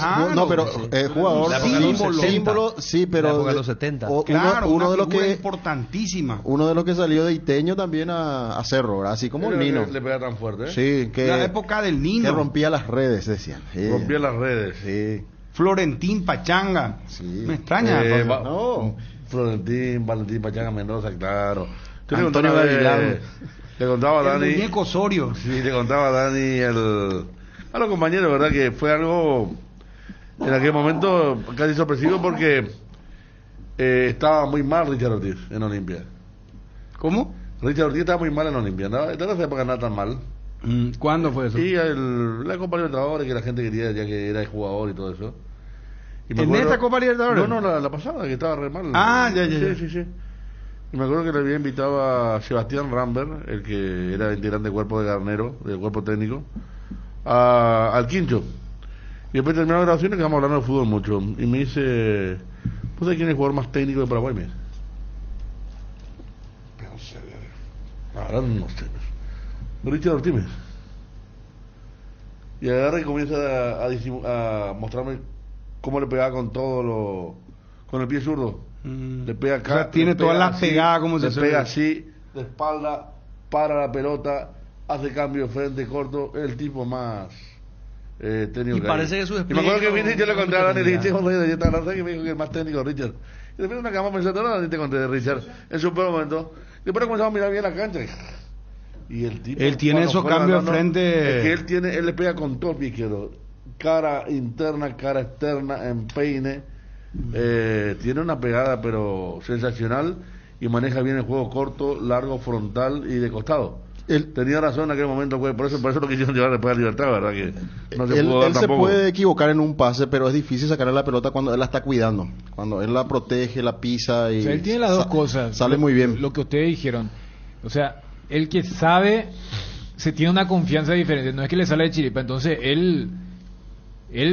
La época de los símbolo, 70. sí, pero La época de los 70. uno de los que importantísima. Uno de los que salió de Iteño también a Cerro, ¿verdad? Así como el Nino. Le pega tan fuerte, Sí, que La época del Nino. que rompía las redes, decían. Sí. Rompía las redes. Sí. Florentín Pachanga. Sí. Me extraña. No. Florentín, Valentín Pachanga Mendoza, claro. Yo Antonio Gavilán. Le contaba a El Dani. muñeco Osorio. Sí, le contaba a Dani a los compañeros, ¿verdad? Que fue algo en aquel momento casi sorpresivo porque estaba muy mal Richard Ortiz en Olimpia. ¿Cómo? Richard Ortiz estaba muy mal en Olimpia, ¿no? De esa época no tan mal. ¿Cuándo fue eso? Y la Copa Libertadores, que la gente quería ya que era el jugador y todo eso. Y me ¿En acuerdo- esta Copa Libertadores? No, la pasada, que estaba re mal. Ya. Sí. Y me acuerdo que le había invitado a Sebastián Rambert, el que era integrante del cuerpo de Garnero, del cuerpo técnico, al Quincho. Y después terminó la grabación y quedamos hablando de fútbol mucho. Y me dice, ¿vos sabés quién es el jugador más técnico de Paraguay? Me dice. No sé, ahora no sé. Richard Ortiz. Y agarra y comienza a mostrarme cómo le pegaba con con el pie zurdo. Le pega acá. O sea, tiene le pega todas las así, pegadas como le se pega suele. así, de espalda, para la pelota, hace cambio de frente corto, es el tipo más técnico. Y parece que su Y me acuerdo que vine y yo le conté a Dani y le dije, técnica. yo estaba hablando que me dijo que es más técnico Richard. Y después una cama pensando, no, ni te conté de Richard en su peor momento. Después comenzamos a mirar bien la cancha. Y el tipo, Él tiene cuando esos fue cambios de ganando, frente. es que él le pega con todo el pie izquierdo. Cara interna, cara externa, empeine. Tiene una pegada pero sensacional y maneja bien el juego corto, largo, frontal y de costado. Él tenía razón en aquel momento, pues, por eso lo quisieron llevar después a Libertad, ¿verdad? Que no se pudo dar Él se tampoco. puede equivocar en un pase, pero es difícil sacarle la pelota cuando él la está cuidando. Cuando él la protege, la pisa y O sea, él tiene las dos cosas. Sale muy bien. Lo que ustedes dijeron. O sea, el que sabe se tiene una confianza diferente. No es que le sale de chiripa. Entonces, él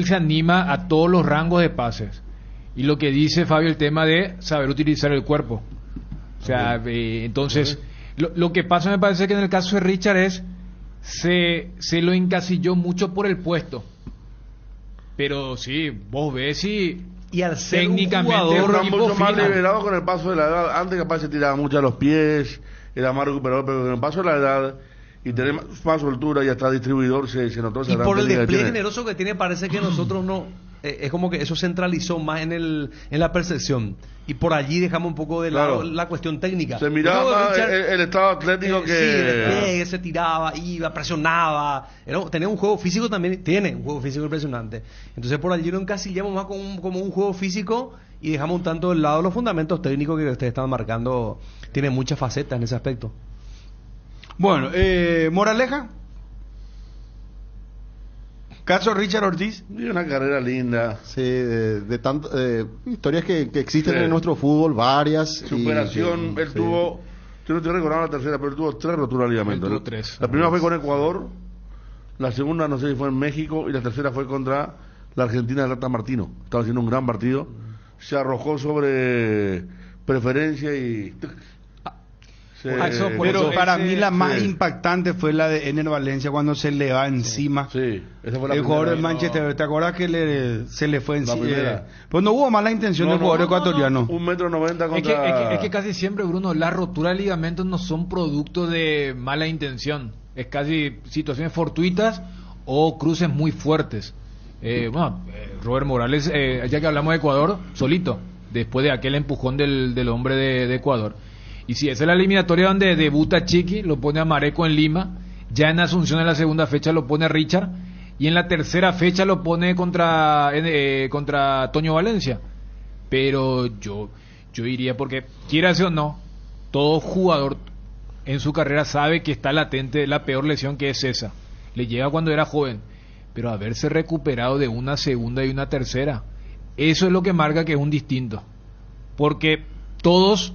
se anima a todos los rangos de pases. Y lo que dice Fabio, el tema de saber utilizar el cuerpo. O sea, entonces, lo que pasa me parece que en el caso de Richard es se lo encasilló mucho por el puesto. Pero sí, vos ves y al ser técnicamente un jugador Está tipo mucho más fino. liberado con el paso de la edad. Antes capaz se tiraba mucho a los pies, era más recuperador, pero con el paso de la edad y tener más soltura y hasta distribuidor se notó esa Y gran por el técnica que despliegue tiene. generoso que tiene, parece que nosotros no. Es como que eso centralizó más en la percepción. Y por allí dejamos un poco de lado Claro. la cuestión técnica. Se miraba Yo creo que más Richard, el estado atlético sí, el que... despliegue, se tiraba, iba, presionaba. Tenía un juego físico también, tiene un juego físico impresionante. Entonces por allí lo encasillamos más como un juego físico y dejamos un tanto de lado los fundamentos técnicos que ustedes están marcando. Tiene muchas facetas en ese aspecto. Bueno, moraleja. Caso Richard Ortiz. Y una carrera linda. Sí, de tantas historias que existen Sí. en nuestro fútbol, varias. Superación, él tuvo, yo no estoy recordando la tercera, pero él tuvo 3 roturas de ligamento. Él tuvo 3. La primera fue con Ecuador, la segunda no sé si fue en México y la tercera fue contra la Argentina de Tata Martino. Estaba haciendo un gran partido, se arrojó sobre preferencia y... Pero para mí la más sí. impactante fue la de Ener Valencia cuando se le va encima. Sí, esa fue la El jugador del primera. Manchester, ¿te acuerdas que se le fue La encima? primera. Pues no hubo mala intención del jugador ecuatoriano. 1,90 m Es que, contra... es que casi siempre, Bruno, las roturas de ligamentos no son producto de mala intención. Es casi situaciones fortuitas o cruces muy fuertes. Robert Morales, ya que hablamos de Ecuador, solito, después de aquel empujón del hombre de Ecuador. Y si esa es la eliminatoria donde debuta Chiqui, lo pone a Mareco en Lima. Ya en Asunción en la segunda fecha lo pone a Richard. Y en la tercera fecha lo pone contra Toño Valencia. Pero yo diría, porque quieras o no, todo jugador en su carrera sabe que está latente la peor lesión, que es esa. Le llega cuando era joven. Pero haberse recuperado de una segunda y una tercera, eso es lo que marca que es un distinto. Porque todos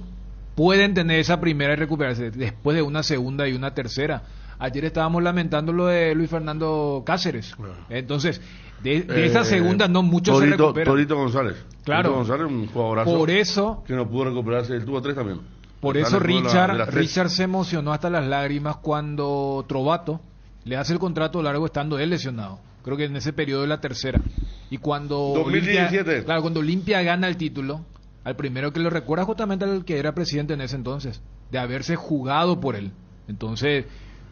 pueden tener esa primera y recuperarse después de una segunda y una tercera. Ayer estábamos lamentando lo de Luis Fernando Cáceres. Entonces, de esa segunda no muchos se recuperan. Torito González. Claro. Torito González, un jugadorazo. Por eso, que no pudo recuperarse. Él tuvo 3 también. por Está eso en el juego de las tres. Richard se emocionó hasta las lágrimas cuando Trovato, le hace el contrato largo estando él lesionado. Creo que en ese periodo de la tercera. Y cuando 2017. cuando Olimpia gana el título, al primero que lo recuerda justamente al que era presidente en ese entonces, de haberse jugado por él. Entonces,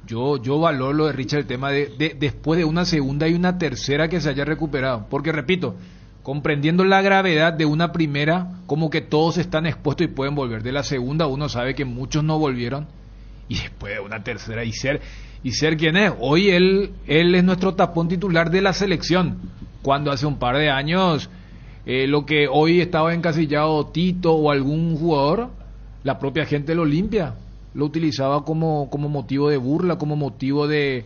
yo valoro lo de Richard, el tema de después de una segunda y una tercera que se haya recuperado. Porque, repito, comprendiendo la gravedad de una primera, como que todos están expuestos y pueden volver. De la segunda uno sabe que muchos no volvieron. Y después de una tercera, y ser quien es. Hoy él es nuestro tapón titular de la selección. Cuando hace un par de años, lo que hoy estaba encasillado Tito o algún jugador, la propia gente del Olimpia lo utilizaba como motivo de burla, como motivo de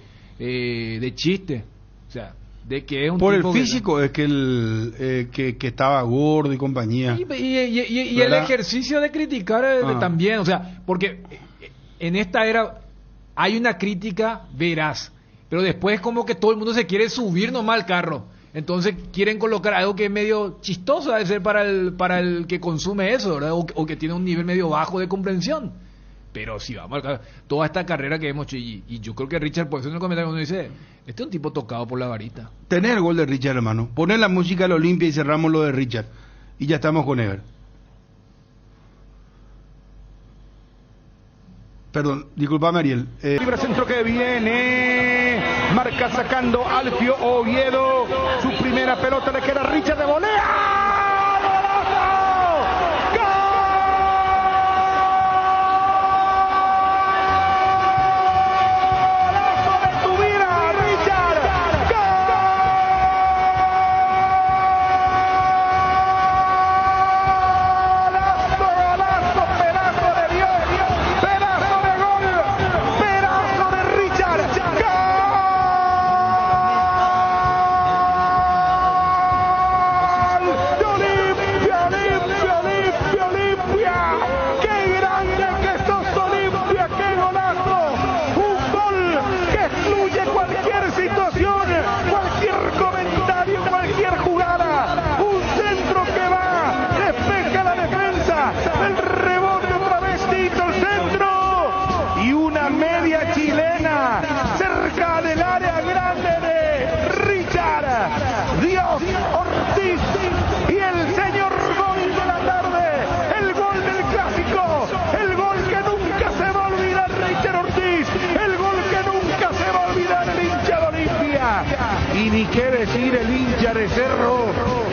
chiste. O sea, de que es un por el tipo físico es que que estaba gordo y compañía. Y el ejercicio de criticar también, o sea, porque en esta era hay una crítica veraz, pero después como que todo el mundo se quiere subir nomás al carro. Entonces quieren colocar algo que es medio chistoso a ser para el que consume eso, ¿verdad? O que tiene un nivel medio bajo de comprensión. Pero si vamos a toda esta carrera que hemos hecho, y yo creo que Richard, por eso en el comentario uno dice, este es un tipo tocado por la varita. Tenés el gol de Richard, hermano. Poner la música al Olimpia y cerramos lo de Richard. Y ya estamos con Ever. Perdón, disculpame, Ariel. Libre centro que viene. Marca sacando Alfio Oviedo. Su primera pelota le queda a Richard de volea. Y ni qué decir el hincha de Cerro,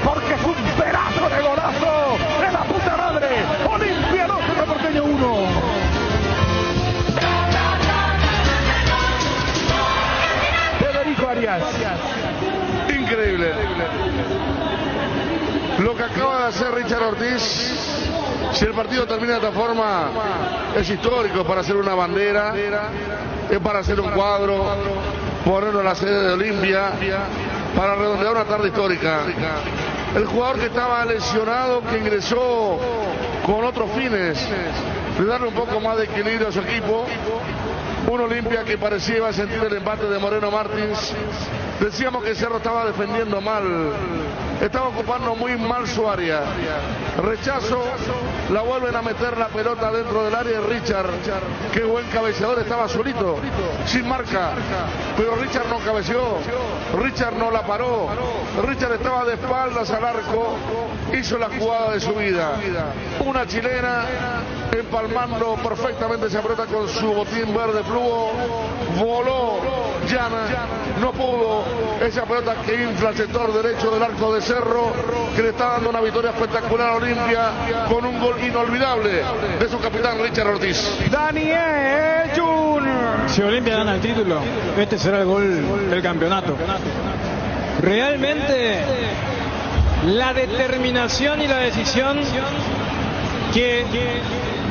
porque es un pedazo de golazo de la puta madre. Olimpia 2, Cerro Porteño 1. Federico Arias. Increíble. Lo que acaba de hacer Richard Ortiz, si el partido termina de esta forma, es histórico, para hacer una bandera, es para hacer un cuadro, ponerlo en la sede de Olimpia, para redondear una tarde histórica. El jugador que estaba lesionado, que ingresó con otros fines, de darle un poco más de equilibrio a su equipo. Un Olimpia que parecía iba a sentir el empate de Moreno Martins. Decíamos que Cerro estaba defendiendo mal, estaba ocupando muy mal su área. Rechazo, la vuelven a meter la pelota dentro del área de Richard. Qué buen cabeceador, estaba solito, sin marca, pero Richard no cabeceó, Richard no la paró, Richard estaba de espaldas al arco, hizo la jugada de su vida. Una chilena, empalmando perfectamente esa pelota con su botín verde fluo, voló llana, no pudo. Esa pelota que infla el sector derecho del arco de Cerro, que le está dando una victoria espectacular a Olimpia, con un gol inolvidable de su capitán Richard Ortiz. Daniel Junior. Si Olimpia gana el título, este será el gol del campeonato. Realmente la determinación y la decisión que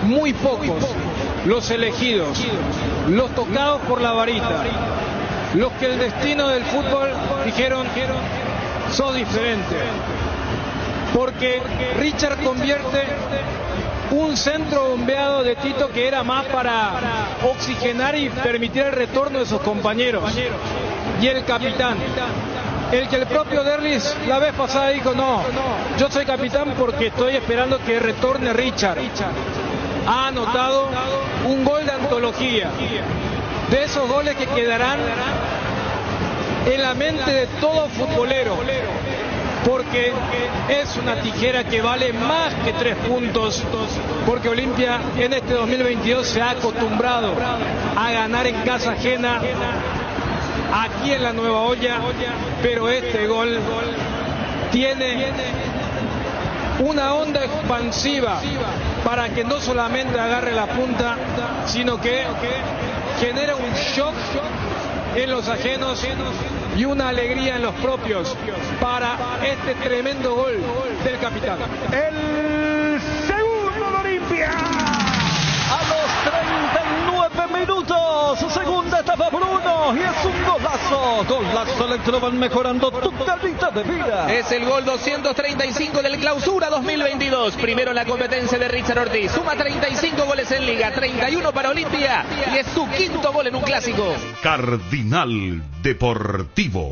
muy pocos, los elegidos, los tocados por la varita, los que el destino del fútbol dijeron, sos diferente. Porque Richard convierte un centro bombeado de Tito que era más para oxigenar y permitir el retorno de sus compañeros. Y el capitán, el que el propio Derlis la vez pasada dijo, no, yo soy capitán porque estoy esperando que retorne Richard. Ha anotado un gol de antología, de esos goles que quedarán en la mente de todo futbolero, porque es una tijera que vale más que 3 puntos, porque Olimpia en este 2022 se ha acostumbrado a ganar en casa ajena, aquí en la Nueva Olla, pero este gol tiene una onda expansiva para que no solamente agarre la punta, sino que genera un shock en los ajenos y una alegría en los propios para este tremendo gol del capitán. El segundo de Olimpia. A los 39 minutos, segunda etapa Bruno, y es un golazo Electro, van mejorando tu calidad de vida. Es el gol 235 del Clausura 2022, primero en la competencia de Richard Ortiz, suma 35 goles en Liga, 31 para Olimpia, y es su 5º gol en un clásico. Cardinal Deportivo,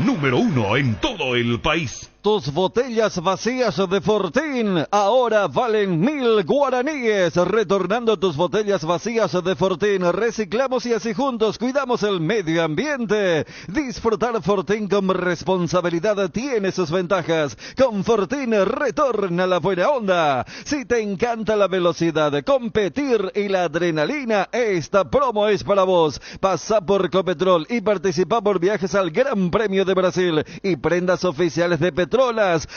número 1 en todo el país. Tus botellas vacías de Fortín ahora valen 1000 guaraníes. Retornando tus botellas vacías de Fortín, reciclamos y así juntos cuidamos el medio ambiente. Disfrutar Fortín con responsabilidad tiene sus ventajas. Con Fortín retorna la buena onda. Si te encanta la velocidad, competir y la adrenalina, esta promo es para vos. Pasa por Copetrol y participa por viajes al Gran Premio de Brasil y prendas oficiales de Petronas.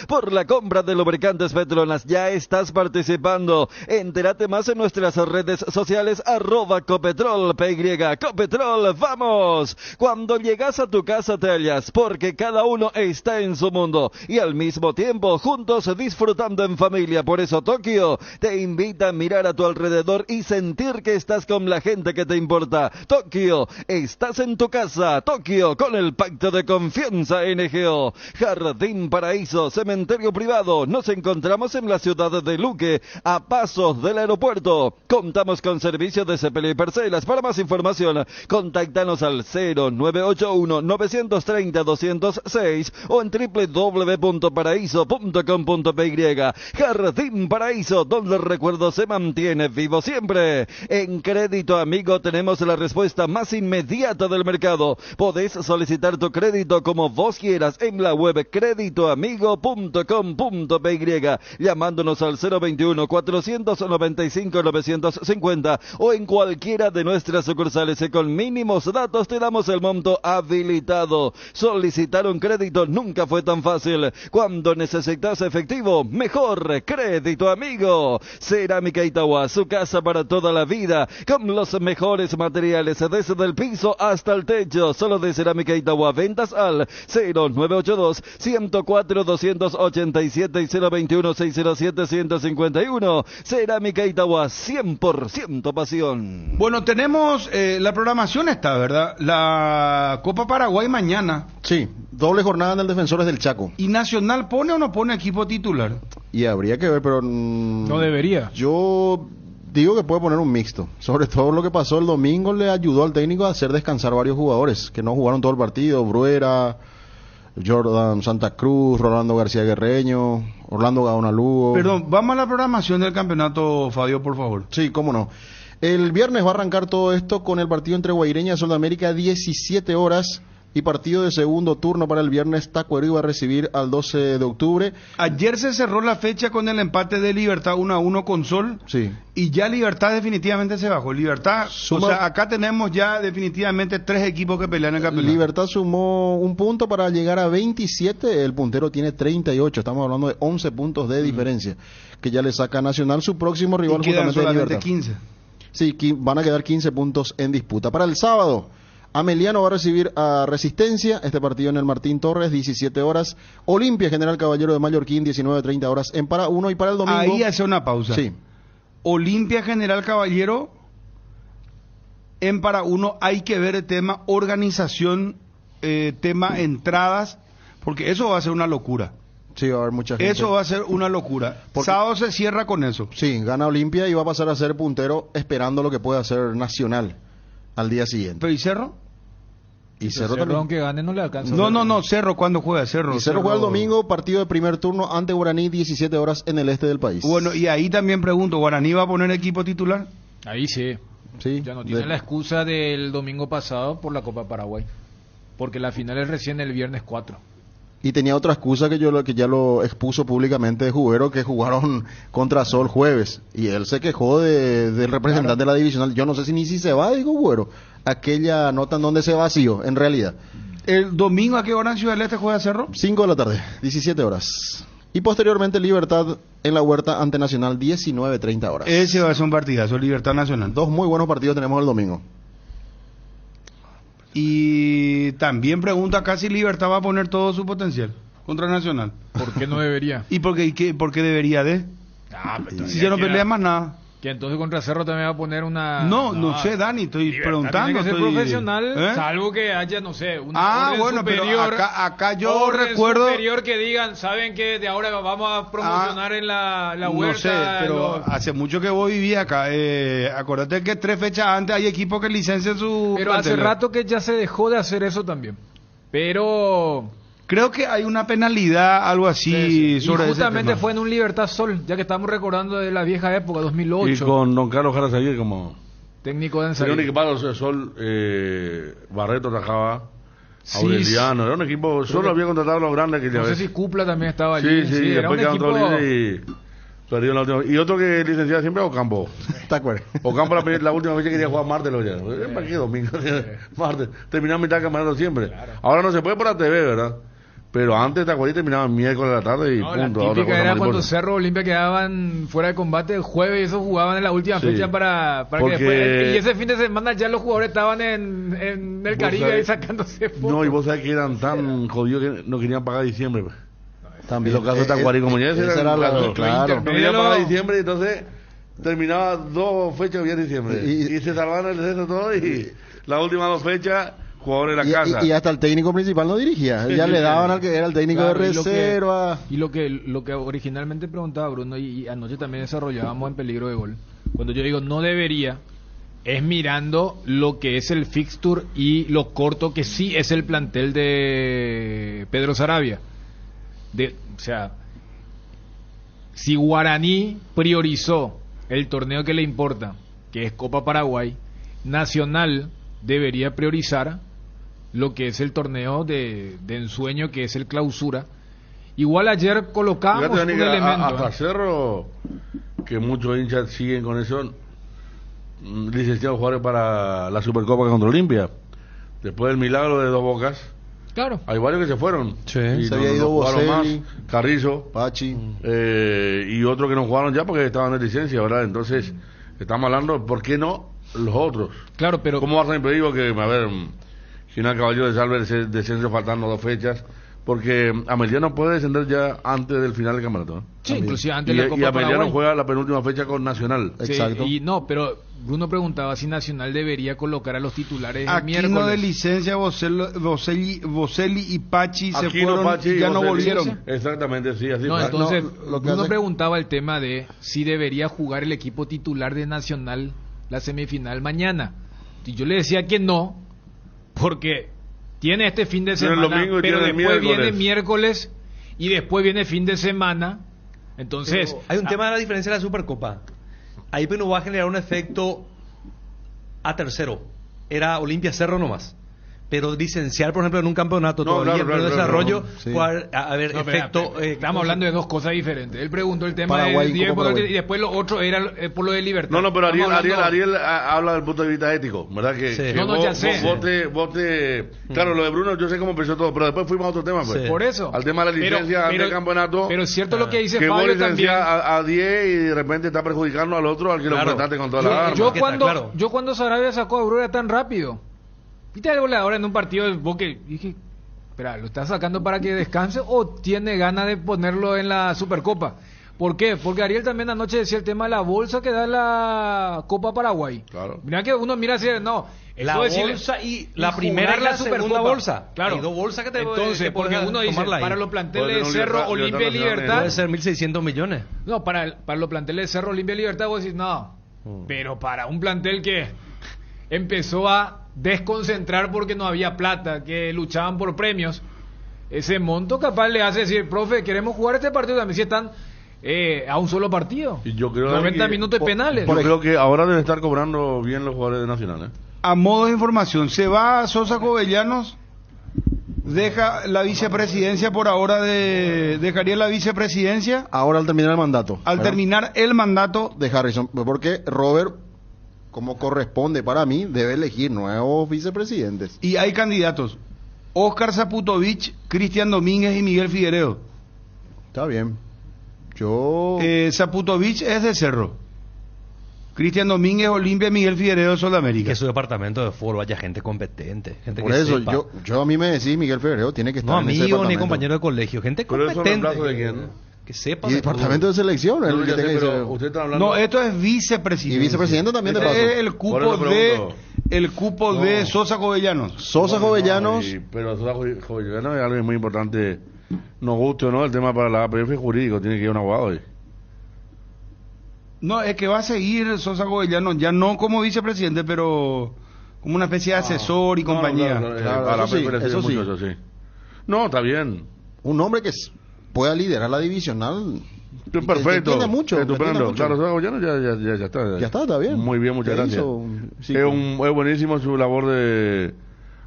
Por la compra de lubricantes Petronas ya estás participando. Entérate más en nuestras redes sociales @CopetrolPY. Copetrol, vamos. Cuando llegas a tu casa te hallas, porque cada uno está en su mundo y al mismo tiempo juntos disfrutando en familia. Por eso Tokio te invita a mirar a tu alrededor y sentir que estás con la gente que te importa. Tokio, estás en tu casa. Tokio, con el pacto de confianza NGO. Jardín Paraíso, cementerio privado. Nos encontramos en la ciudad de Luque, a pasos del aeropuerto. Contamos con servicio de cepello y parcelas. Para más información, contáctanos al 0981-930-206 o en www.paraíso.com.py. Jardín Paraíso, donde el recuerdo se mantiene vivo siempre. En Crédito Amigo tenemos la respuesta más inmediata del mercado. Podés solicitar tu crédito como vos quieras en la web creditoamigo.com.py, llamándonos al 021-495-950 o en cualquiera de nuestras sucursales. Y con mínimos datos te damos el monto habilitado. Solicitar un crédito nunca fue tan fácil. Cuando necesitas efectivo, mejor Crédito Amigo. Cerámica Itagua, su casa para toda la vida, con los mejores materiales desde el piso hasta el techo. Solo de Cerámica Itagua, ventas al 0982-104-287 y 021-607-151. Cerámica Itagua, 100% pasión. Bueno, tenemos la programación esta, ¿verdad? La Copa Paraguay mañana. Sí, doble jornada en el Defensores del Chaco. ¿Y Nacional pone o no pone equipo titular? Y habría que ver, pero... No debería. Yo digo que puede poner un mixto. Sobre todo lo que pasó el domingo le ayudó al técnico a hacer descansar varios jugadores que no jugaron todo el partido. Bruera, Jordan Santa Cruz, Rolando García Guerreño, Orlando Gaona Lugo. Perdón, vamos a la programación del campeonato, Fabio, por favor. Sí, cómo no. El viernes va a arrancar todo esto con el partido entre Guaireña y Sol de América, 17 horas. Y partido de segundo turno para el viernes. Tacuary va a recibir al 12 de octubre. Ayer se cerró la fecha con el empate de Libertad 1-1 con Sol. Sí. Y ya Libertad definitivamente se bajó. Libertad, o sea, acá tenemos ya definitivamente 3 equipos que pelean en el campeonato. Libertad sumó un punto para llegar a 27. El puntero tiene 38. Estamos hablando de 11 puntos de diferencia. Que ya le saca a Nacional su próximo rival. Y quedan justamente solamente de 15. Sí, van a quedar 15 puntos en disputa. Para el sábado, Ameliano va a recibir a Resistencia, este partido en el Martín Torres, 17 horas. Olimpia General Caballero de Mallorquín, 19:30 horas en Para 1. Y para el domingo... Ahí hace una pausa. Sí. Olimpia General Caballero, en Para 1 hay que ver el tema organización, tema entradas, porque eso va a ser una locura. Sí, va a haber mucha gente. Eso va a ser una locura. Porque sábado se cierra con eso. Sí, gana Olimpia y va a pasar a ser puntero esperando lo que pueda hacer Nacional al día siguiente. ¿Pero y Cerro? Y Cerro también. Aunque gane no le alcanza. No, Cerro, ¿cuándo juega Cerro? Y Cerro juega el domingo, partido de primer turno ante Guaraní, 17 horas en el este del país. Bueno, y ahí también pregunto, ¿Guaraní va a poner equipo titular? Ahí sí. Sí, Ya no tiene la excusa del domingo pasado por la Copa Paraguay. Porque la final es recién el viernes 4. Y tenía otra excusa que ya lo expuso públicamente de Jubero, que jugaron contra Sol jueves. Y él se quejó del representante de la divisional. Yo no sé si se va, digo Jubero. Aquella nota en donde se vació, en realidad. ¿El domingo a qué hora en Ciudad del Este juega Cerro? 5 de la tarde, 17 horas. Y posteriormente Libertad en la Huerta ante Nacional, 19:30 horas. Ese va a ser un partidazo, Libertad Nacional. 2 muy buenos partidos tenemos el domingo. Y también pregunta acá si Libertad va a poner todo su potencial contra Nacional. ¿Por qué no debería? ¿Y por qué debería de? Si ya no pelea más nada. Que entonces contra Cerro también va a poner una... No sé, Dani, estoy preguntando. Tiene que ser profesional, salvo que haya, no sé, una orden bueno, superior. Pero acá yo recuerdo... superior que digan, saben que de ahora vamos a promocionar en la Huerta. No sé, pero hace mucho que vos viví acá. Acordate que 3 fechas antes hay equipos que licencian su... Pero hace rato que ya se dejó de hacer eso también. Pero... Creo que hay una penalidad, algo así, sobre y justamente ese tema. fue en un Libertad Sol, ya que estamos recordando de la vieja época, 2008. Y con don Carlos Jara Seguir como técnico de ensayo. Era un equipo de Sol, Barreto atajaba, Aureliano, era un equipo, solo había contratado a los grandes que ya no sé si Cupla también estaba allí. Sí, era un después equipo... quedaron libre y perdió la última. Y otro que licenciaba siempre Ocampo. ¿Te acuerdas? Ocampo la última vez que quería jugar martes lo ya. ¿Para qué domingo? Martes. Terminaba mitad camarero siempre. Claro. Ahora no se puede por la TV, ¿verdad? Pero antes te acuerdas terminaban miércoles de la tarde y punto. La típica era cuando Cerro Olimpia quedaban fuera de combate el jueves y esos jugaban en la última fecha para que después... Y ese fin de semana ya los jugadores estaban en el Caribe ahí sacándose fotos. No, y vos sabés que eran tan jodidos que no querían pagar diciembre. También. En los casos de Tacuarí, como ya ese era claro. No querían pagar diciembre y entonces terminaba 2 fechas bien diciembre. Y se salvaban el descenso todo y las últimas 2 fechas... jugador en la casa. Y hasta el técnico principal no dirigía, ya le daban al que era el técnico de reserva. Y lo que originalmente preguntaba Bruno, y anoche también desarrollábamos en Peligro de Gol, cuando yo digo no debería, es mirando lo que es el fixture y lo corto que sí es el plantel de Pedro Saravia. O sea, si Guaraní priorizó el torneo que le importa, que es Copa Paraguay, Nacional debería priorizar lo que es el torneo de ensueño, que es el Clausura. Igual ayer colocamos un elemento. Hasta Cerro, que muchos hinchas siguen con eso, licenciados jugadores para la Supercopa contra Olimpia. Después del milagro de Dos Bocas, claro, hay varios que se fueron. Sí, se había ido Bocelli, Carrizo, Pachi, y otros que no jugaron ya porque estaban en licencia, ¿verdad? Entonces, estamos hablando, ¿por qué no los otros? Claro, pero... ¿Cómo va a ser impedido que, a ver, Ginal Caballero de Salve ese descenso faltando 2 fechas? Porque Amelia no puede descender ya antes del final del campeonato, ¿no? Sí, inclusive antes de la Copa Paraguay. Y Amelia no juega la penúltima fecha con Nacional. Sí, exacto. Y no, pero Bruno preguntaba si Nacional debería colocar a los titulares el miércoles. Aquino de licencia, Bocelli y Pachi se fueron Pachi y ya no volvieron. Exactamente, sí, así. No, entonces Bruno preguntaba el tema de si debería jugar el equipo titular de Nacional la semifinal mañana. Y yo le decía que no, porque tiene este fin de semana, pero después viene miércoles y después viene fin de semana. Entonces pero hay un tema de la diferencia de la Supercopa. Ahí pues no va a generar un efecto a tercero. Era Olimpia Cerro nomás. Pero licenciar, por ejemplo, en un campeonato todavía en desarrollo, puede haber efecto... estamos hablando de 2 cosas diferentes. Él preguntó el tema del tiempo y después lo otro era por lo de Libertad. No, pero Ariel habla del punto de vista ético, ¿verdad? Que ya sé. Claro, lo de Bruno, yo sé cómo empezó todo, pero después fuimos a otro tema. Pues. Sí. Por eso. Al tema de la licencia del campeonato. Pero es cierto lo que dice que Fabio también. A 10 y de repente está perjudicando al otro, al que lo enfrentaste con toda la arma. Yo cuando Saravia sacó a Aurora tan rápido, ¿viste el goleador en un partido del Boque? Dije, espera, ¿lo está sacando para que descanse o tiene ganas de ponerlo en la Supercopa? ¿Por qué? Porque Ariel también anoche decía el tema de la bolsa que da la Copa Paraguay. Claro. Mira que uno mira así, no, la bolsa y la primera y la segunda bolsa. Claro. Hay 2 bolsas que te entonces, porque uno dice, para los planteles de Cerro, Olimpia y Libertad... Puede ser 1.600 millones. No, para los planteles de Cerro, Olimpia y Libertad, vos decís, no. Pero para un plantel que empezó a desconcentrar porque no había plata, que luchaban por premios, ese monto capaz le hace decir, profe, queremos jugar este partido también, si están a un solo partido. Y yo creo 90 minutos penales. Yo creo que ahora deben estar cobrando bien los jugadores de Nacional, ¿eh? A modo de información, se va Sosa Jovellanos, deja la vicepresidencia por ahora, dejaría la vicepresidencia. Ahora al terminar el mandato. Al terminar el mandato de Harrison, porque Robert, como corresponde para mí, debe elegir nuevos vicepresidentes. Y hay candidatos: Oscar Zaputovich, Cristian Domínguez y Miguel Figueredo. Está bien. Yo... Zaputovich es de Cerro. Cristian Domínguez, Olimpia, Miguel Figueredo, Sol de América. Que su departamento de fútbol haya gente competente. Gente por que eso, sepa. yo a mí me decís, Miguel Figueredo tiene que estar no en ese amigo departamento. ni compañero de colegio, gente Pero competente. ¿eso de quién? Que sepa. Y departamento de selección. No, el que ya sé, tenga pero ese- usted está hablando... No, esto es vicepresidente. Y vicepresidente también de paso. Es el Por cupo eso pregunto. el cupo No. de Sosa Jovellanos. Sosa Jovellanos. Pero Sosa Jovellanos es algo muy importante. Nos guste o no, el tema para la APF es jurídico, tiene que ir un abogado ahí. No, es que va a seguir Sosa Jovellanos, ya no como vicepresidente, pero como una especie de asesor y compañía. Para la eso sí, APF le sirve eso sí. mucho, eso sí. No, está bien. Un hombre que pueda liderar la divisional. Perfecto. Que entiende mucho. que Estupendo. entiende mucho. Claro, Sosa Jovellanos ya está. Ya está bien. Muy bien, muchas Ya gracias. hizo sí, Es buenísimo su labor de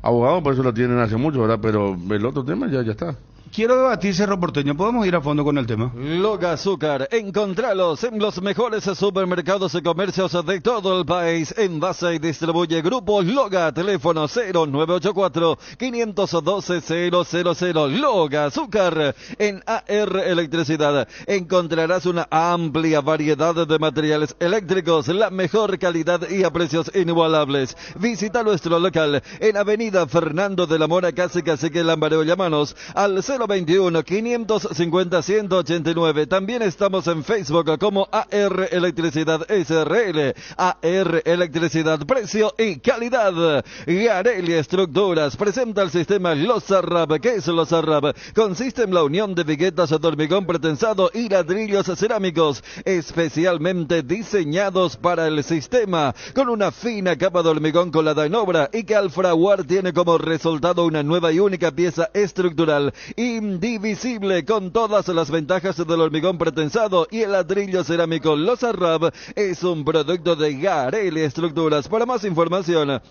abogado, por eso lo tienen hace mucho, ¿verdad? Pero el otro tema ya está. Quiero debatir Cerro Porteño, ¿podemos ir a fondo con el tema? Loga Azúcar, encontralos en los mejores supermercados y comercios de todo el país. Envase y distribuye Grupo Loga, teléfono 0984-512-000. Loga Azúcar. En AR Electricidad encontrarás una amplia variedad de materiales eléctricos, la mejor calidad y a precios inigualables. Visita nuestro local en Avenida Fernando de la Mora, casi Cacique Lambareo. Llámanos al 021-550-189. También estamos en Facebook como AR Electricidad SRL. AR Electricidad, precio y calidad. Garelli Estructuras presenta el sistema Lozarrab. ¿Qué es Lozarrab? Consiste en la unión de viguetas de hormigón pretensado y ladrillos cerámicos especialmente diseñados para el sistema, con una fina capa de hormigón colada en obra y que al fraguar tiene como resultado una nueva y única pieza estructural indivisible, con todas las ventajas del hormigón pretensado y el ladrillo cerámico. Lozarrab es un producto de Garelli Estructuras. Para más información,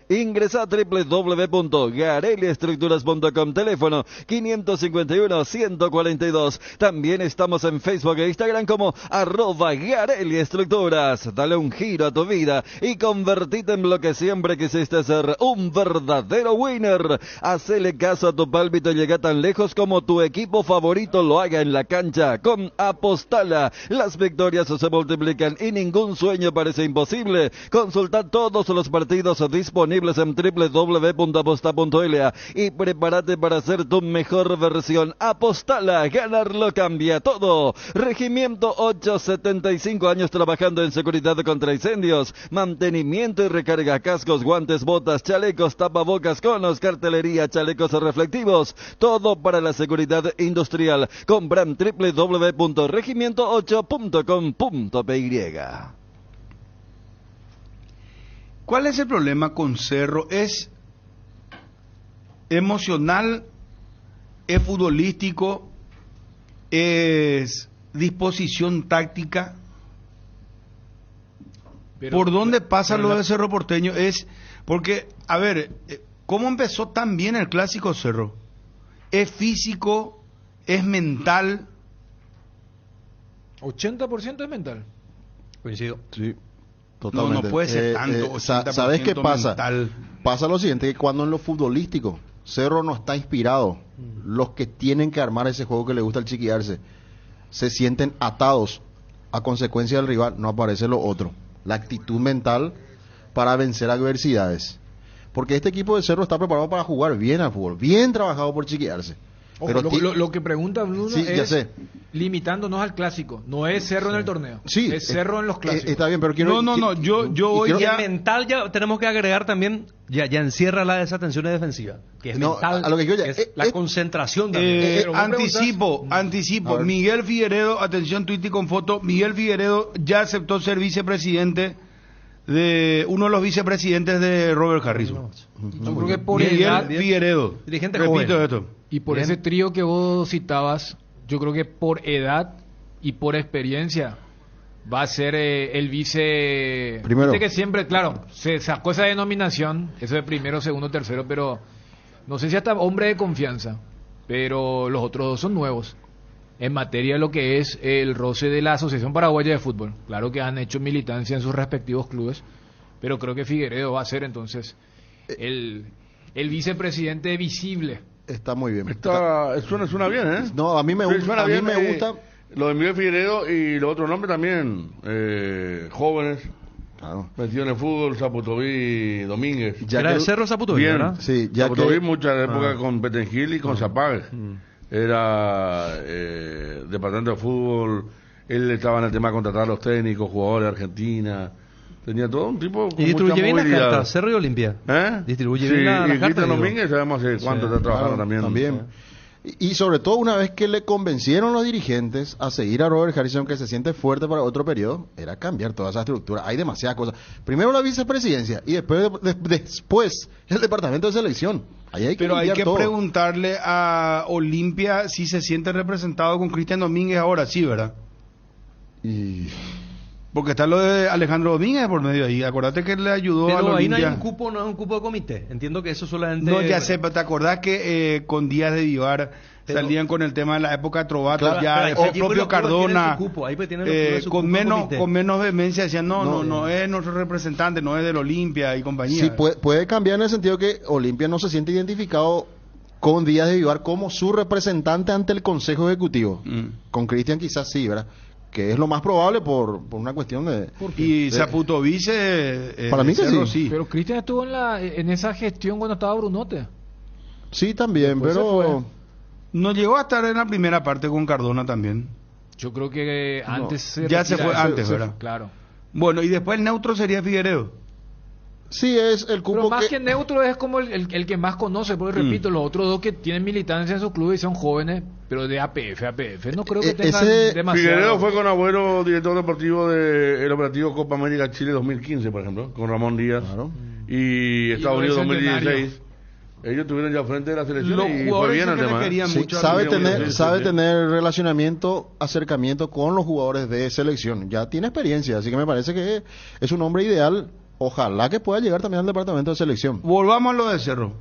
ingresa a www.garelliestructuras.com, teléfono 551-142. También estamos en Facebook e Instagram como @Garelli Estructuras. Dale un giro a tu vida y convertite en lo que siempre quisiste ser, un verdadero winner. Hacele caso a tu pálpito y llega tan lejos como tu equipo favorito lo haga en la cancha. Con Apostala, las victorias se multiplican y ningún sueño parece imposible. Consulta todos los partidos disponibles en www.aposta.la y prepárate para hacer tu mejor versión. Apostala, ganarlo cambia todo. Regimiento 875 años trabajando en seguridad contra incendios, mantenimiento y recarga, cascos, guantes, botas, chalecos, tapabocas, conos, cartelería, chalecos reflectivos, todo para la seguridad industrial. Compra en www.regimiento8.com.py. ¿Cuál es el problema con Cerro? ¿Es emocional? ¿Es futbolístico? ¿Es disposición táctica? ¿Por dónde pasa lo de Cerro Porteño? Es porque, a ver, ¿cómo empezó tan bien el clásico Cerro? ¿Es físico? ¿Es mental? 80% es mental. Coincido. Sí. Totalmente. No puede ser tanto. 80% ¿Sabes qué pasa? mental. Pasa lo siguiente, que cuando en lo futbolístico Cerro no está inspirado, los que tienen que armar ese juego que le gusta al chiquillarse se sienten atados a consecuencia del rival, no aparece lo otro, la actitud mental para vencer adversidades, porque este equipo de Cerro está preparado para jugar bien al fútbol, bien trabajado por chiquillarse. Ojo, lo que pregunta Bruno sí, ya es sé. Limitándonos al clásico, no es Cerro en el torneo, Sí, es Cerro en los clásicos. Está bien, pero quiero... yo voy Y ya... el mental ya tenemos que agregar también, ya encierra la desatención defensiva, que es No, mental, a lo que yo ya- es la concentración también. anticipo, A ver. Miguel Figueredo, atención, tuit y con foto, Miguel Figueredo ya aceptó ser vicepresidente de uno de los vicepresidentes de Robert Harrison. Yo creo que por Miguel edad, Figueredo, dirigente repito joven. esto. y por Bien. ese trío que vos citabas, yo creo que por edad y por experiencia va a ser el vice. Primero. Viste que siempre, claro, se sacó esa denominación, eso de primero, segundo, tercero, pero no sé si hasta hombre de confianza, pero los otros dos son nuevos en materia de lo que es el roce de la Asociación Paraguaya de Fútbol. Claro que han hecho militancia en sus respectivos clubes, pero creo que Figueredo va a ser entonces el vicepresidente visible. Está muy bien. Suena bien, ¿eh? No, a mí me gusta. A mí me gusta. Lo de Miguel Figueredo y los otros nombres también, jóvenes, metidos en el fútbol, Zaputoví, Domínguez. Era de Cerro Zaputoví, bien, ¿verdad? Sí, ya Zaputoví que... mucha época con Petengil y con Zapag. Era departamento de fútbol, él estaba en el tema de contratar a los técnicos, jugadores de Argentina. Tenía todo un tipo con y distribuye mucha bien las movilidad. cartas, Cerro y Olimpia. Distribuye Sí, bien las y cartas. Cristian Domínguez sabemos hace cuánto está trabajando también. Y sobre todo una vez que le convencieron los dirigentes a seguir a Robert Harrison, que se siente fuerte para otro periodo, era cambiar toda esa estructura. Hay demasiadas cosas. Primero la vicepresidencia y después el departamento de selección. Ahí hay que Pero hay que todo. preguntarle a Olimpia si se siente representado con Cristian Domínguez ahora, sí, ¿verdad? Porque está lo de Alejandro Domínguez por medio ahí. Acordate que le ayudó a Pero ahí no hay Olimpia. un cupo, no es un cupo de comité. Entiendo que eso solamente... No, ya sé, pero ¿te acordás que con Díaz de Vivar salían con el tema de la época de Trovato? Claro, ya pero el allí propio los clubes tienen Cardona, su cupo, ahí pues tienen los clubes su con cupo menos comité. con menos vehemencia decían, no es nuestro representante, no es del Olimpia y compañía. Sí, puede cambiar en el sentido que Olimpia no se siente identificado con Díaz de Vivar como su representante ante el Consejo Ejecutivo. Con Cristian quizás sí, ¿verdad? Que es lo más probable por una cuestión de... Y Zaputovice... para mí que Cerro, sí. Pero Cristian estuvo en esa gestión cuando estaba Brunote. Sí, también, Después se pero... fue. No llegó a estar en la primera parte con Cardona también. Yo creo que antes Ya se fue antes, ¿verdad? Claro. Bueno, y después el neutro sería Figueredo. Sí, es el cupo Pero más que neutro es como el que más conoce, porque repito, los otros dos que tienen militancia en su club y son jóvenes, pero de APF, no creo que tengan demasiado. Figueredo fue con Agüero director deportivo del operativo Copa América Chile 2015, por ejemplo, con Ramón Díaz. Y Estados Unidos 2016. Ellos estuvieron ya frente de la selección y fue bien el tema. Sí, sabe tener relacionamiento, acercamiento con los jugadores de selección. Ya tiene experiencia, así que me parece que es un hombre ideal. Ojalá que pueda llegar también al departamento de selección. Volvamos a lo de Cerro.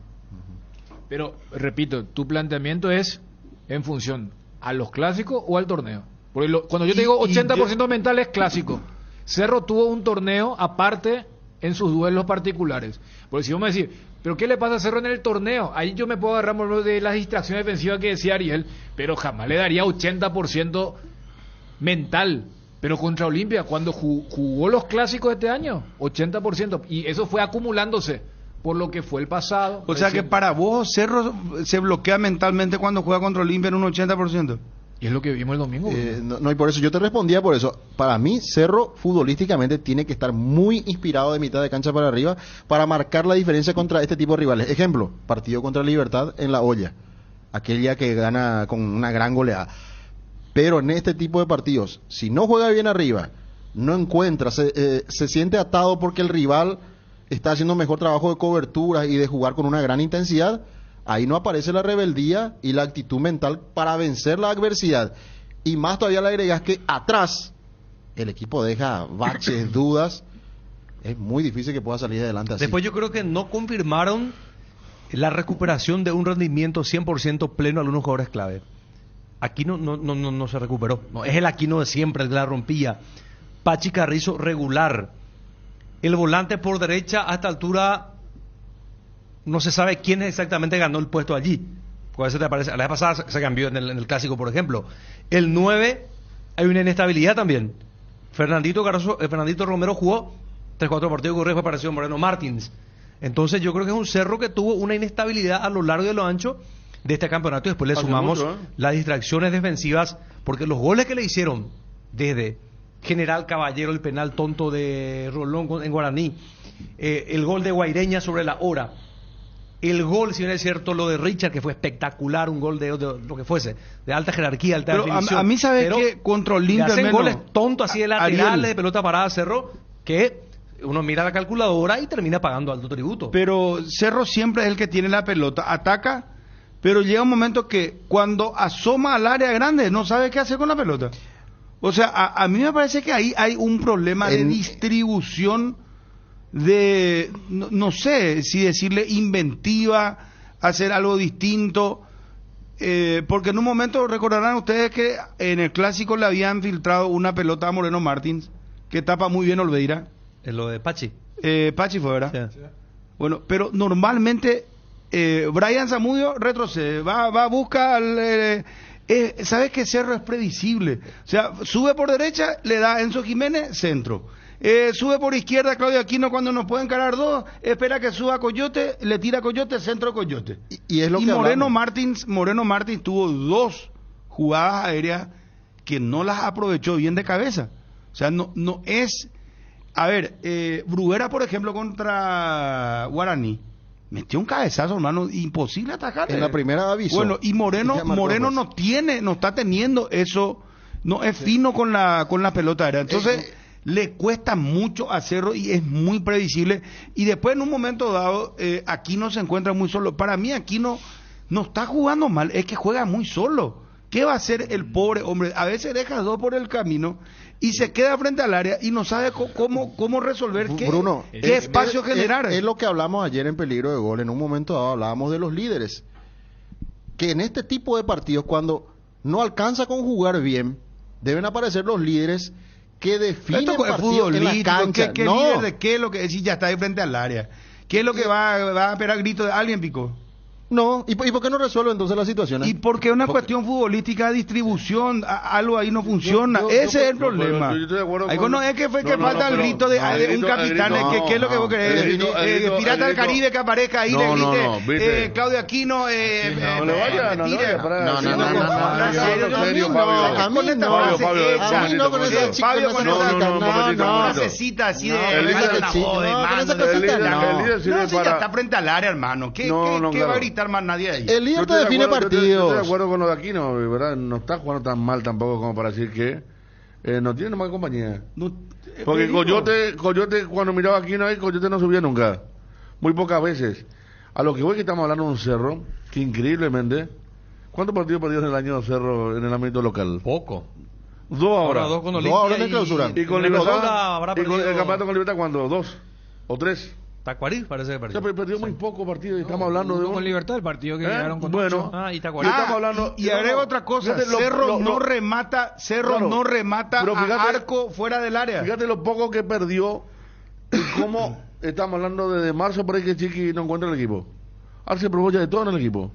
Pero, repito, tu planteamiento es en función a los clásicos o al torneo. Porque cuando yo te digo 80% mental es clásico. Cerro tuvo un torneo aparte en sus duelos particulares. Porque si vos me decís, ¿pero qué le pasa a Cerro en el torneo? Ahí yo me puedo agarrar por lo de las distracciones defensivas que decía Ariel, pero jamás le daría 80% mental. Pero contra Olimpia, cuando jugó los clásicos este año, 80%. Y eso fue acumulándose por lo que fue el pasado. O sea que para vos Cerro se bloquea mentalmente cuando juega contra Olimpia en un 80%. Y es lo que vimos el domingo. No, y por eso yo te respondía por eso. Para mí, Cerro futbolísticamente tiene que estar muy inspirado de mitad de cancha para arriba para marcar la diferencia contra este tipo de rivales. Ejemplo, partido contra Libertad en La Olla. Aquella que gana con una gran goleada. Pero en este tipo de partidos, si no juega bien arriba, no encuentra, se siente atado porque el rival está haciendo mejor trabajo de cobertura y de jugar con una gran intensidad, ahí no aparece la rebeldía y la actitud mental para vencer la adversidad. Y más todavía le agregas que atrás el equipo deja baches, dudas, es muy difícil que pueda salir adelante así. Después yo creo que no confirmaron la recuperación de un rendimiento 100% pleno a algunos jugadores clave. Aquino no se recuperó. No, es el Aquino de siempre, el que la rompía. Pachi Carrizo regular. El volante por derecha a esta altura no se sabe quién exactamente ganó el puesto allí. Porque a veces te aparece, la vez pasada se cambió en el clásico, por ejemplo. El 9 hay una inestabilidad también. Fernandito Romero jugó 3-4 partidos con apareció Moreno Martins. Entonces yo creo que es un Cerro que tuvo una inestabilidad a lo largo y a lo ancho de este campeonato, y después le sumamos las distracciones defensivas, porque los goles que le hicieron desde General Caballero, el penal tonto de Rolón en Guaraní, el gol de Guaireña sobre la hora, el gol, si bien es cierto, lo de Richard, que fue espectacular, un gol de lo que fuese, de alta jerarquía, alta pero definición. A mí sabes que contra Olimpia hacen menos, goles tontos así de laterales, Ariel, de pelota parada, Cerro, que uno mira la calculadora y termina pagando alto tributo. Pero Cerro siempre es el que tiene la pelota, ataca, pero llega un momento que cuando asoma al área grande no sabe qué hacer con la pelota. O sea, a mí me parece que ahí hay un problema de distribución de, no sé si decirle inventiva, hacer algo distinto, porque en un momento recordarán ustedes que en el Clásico le habían filtrado una pelota a Moreno Martins, que tapa muy bien Olveira. En lo de Pachi. Pachi fue, ¿verdad? Sí. Bueno, pero normalmente Brian Zamudio retrocede, va busca sabes que Cerro es predecible, o sea, sube por derecha, le da Enzo Jiménez, centro, sube por izquierda Claudio Aquino cuando nos puede encarar dos, espera que suba Coyote, le tira Coyote, centro Coyote, y es lo que Moreno Martins tuvo 2 jugadas aéreas que no las aprovechó bien de cabeza, o sea, no es, a ver, Bruguera por ejemplo contra Guaraní metió un cabezazo, hermano, imposible atacar. En la primera aviso. Bueno, y Moreno no está teniendo eso, no es fino con la pelota aérea. Entonces, le cuesta mucho a Cerro y es muy previsible. Y después, en un momento dado, Aquino se encuentra muy solo. Para mí, Aquino no está jugando mal, es que juega muy solo. ¿Qué va a hacer el pobre hombre? A veces deja 2 por el camino y se queda frente al área y no sabe cómo resolver qué espacio generar. Es lo que hablamos ayer en Peligro de Gol. En un momento dado hablábamos de los líderes. Que en este tipo de partidos, cuando no alcanza con jugar bien, deben aparecer los líderes que definen partidos en la cancha. ¿Qué líder de qué es lo que decir ya está ahí frente al área? ¿Qué es lo que va a esperar grito de alguien, Pico? No, ¿y por qué no resuelve entonces la situación? Y porque es una cuestión futbolística de distribución, algo ahí no funciona, ese es el problema. Yo estoy de acuerdo no es que falta el grito de un capitán, ¿qué es lo que vos querés? Pirata del Caribe que aparezca ahí, le grite, Claudio Aquino, no le vaya, a mí no con esa chica, no necesita así de ya está frente al área, hermano, ¿qué va a gritar más nadie ahí? El líder te define partidos. Yo estoy de acuerdo con lo de Aquino, ¿verdad? No está jugando tan mal tampoco como para decir que no tiene mala compañía. Porque Coyote, cuando miraba a Aquino ahí, Coyote no subía nunca. Muy pocas veces. A lo que voy que estamos hablando de un Cerro, que increíblemente, ¿cuántos partidos perdidos en el año Cerro en el ámbito local? Poco. 2 ahora. 2 con Olimpia. 2 ahora en el Clausura. Y con Libertad. Y con el campeonato con Libertad, ¿cuándo? 2 o 3. Tacuarí parece que perdió. O sea, perdió muy poco partido y estamos hablando de con Libertad, el partido que llegaron con bueno, y Tacuarí. Estamos hablando, y agrego otra cosa, Cerro no remata a arco fuera del área. Fíjate lo poco que perdió y cómo estamos hablando desde marzo por ahí que Chiqui no encuentra el equipo. Arce probó ya de todo en el equipo.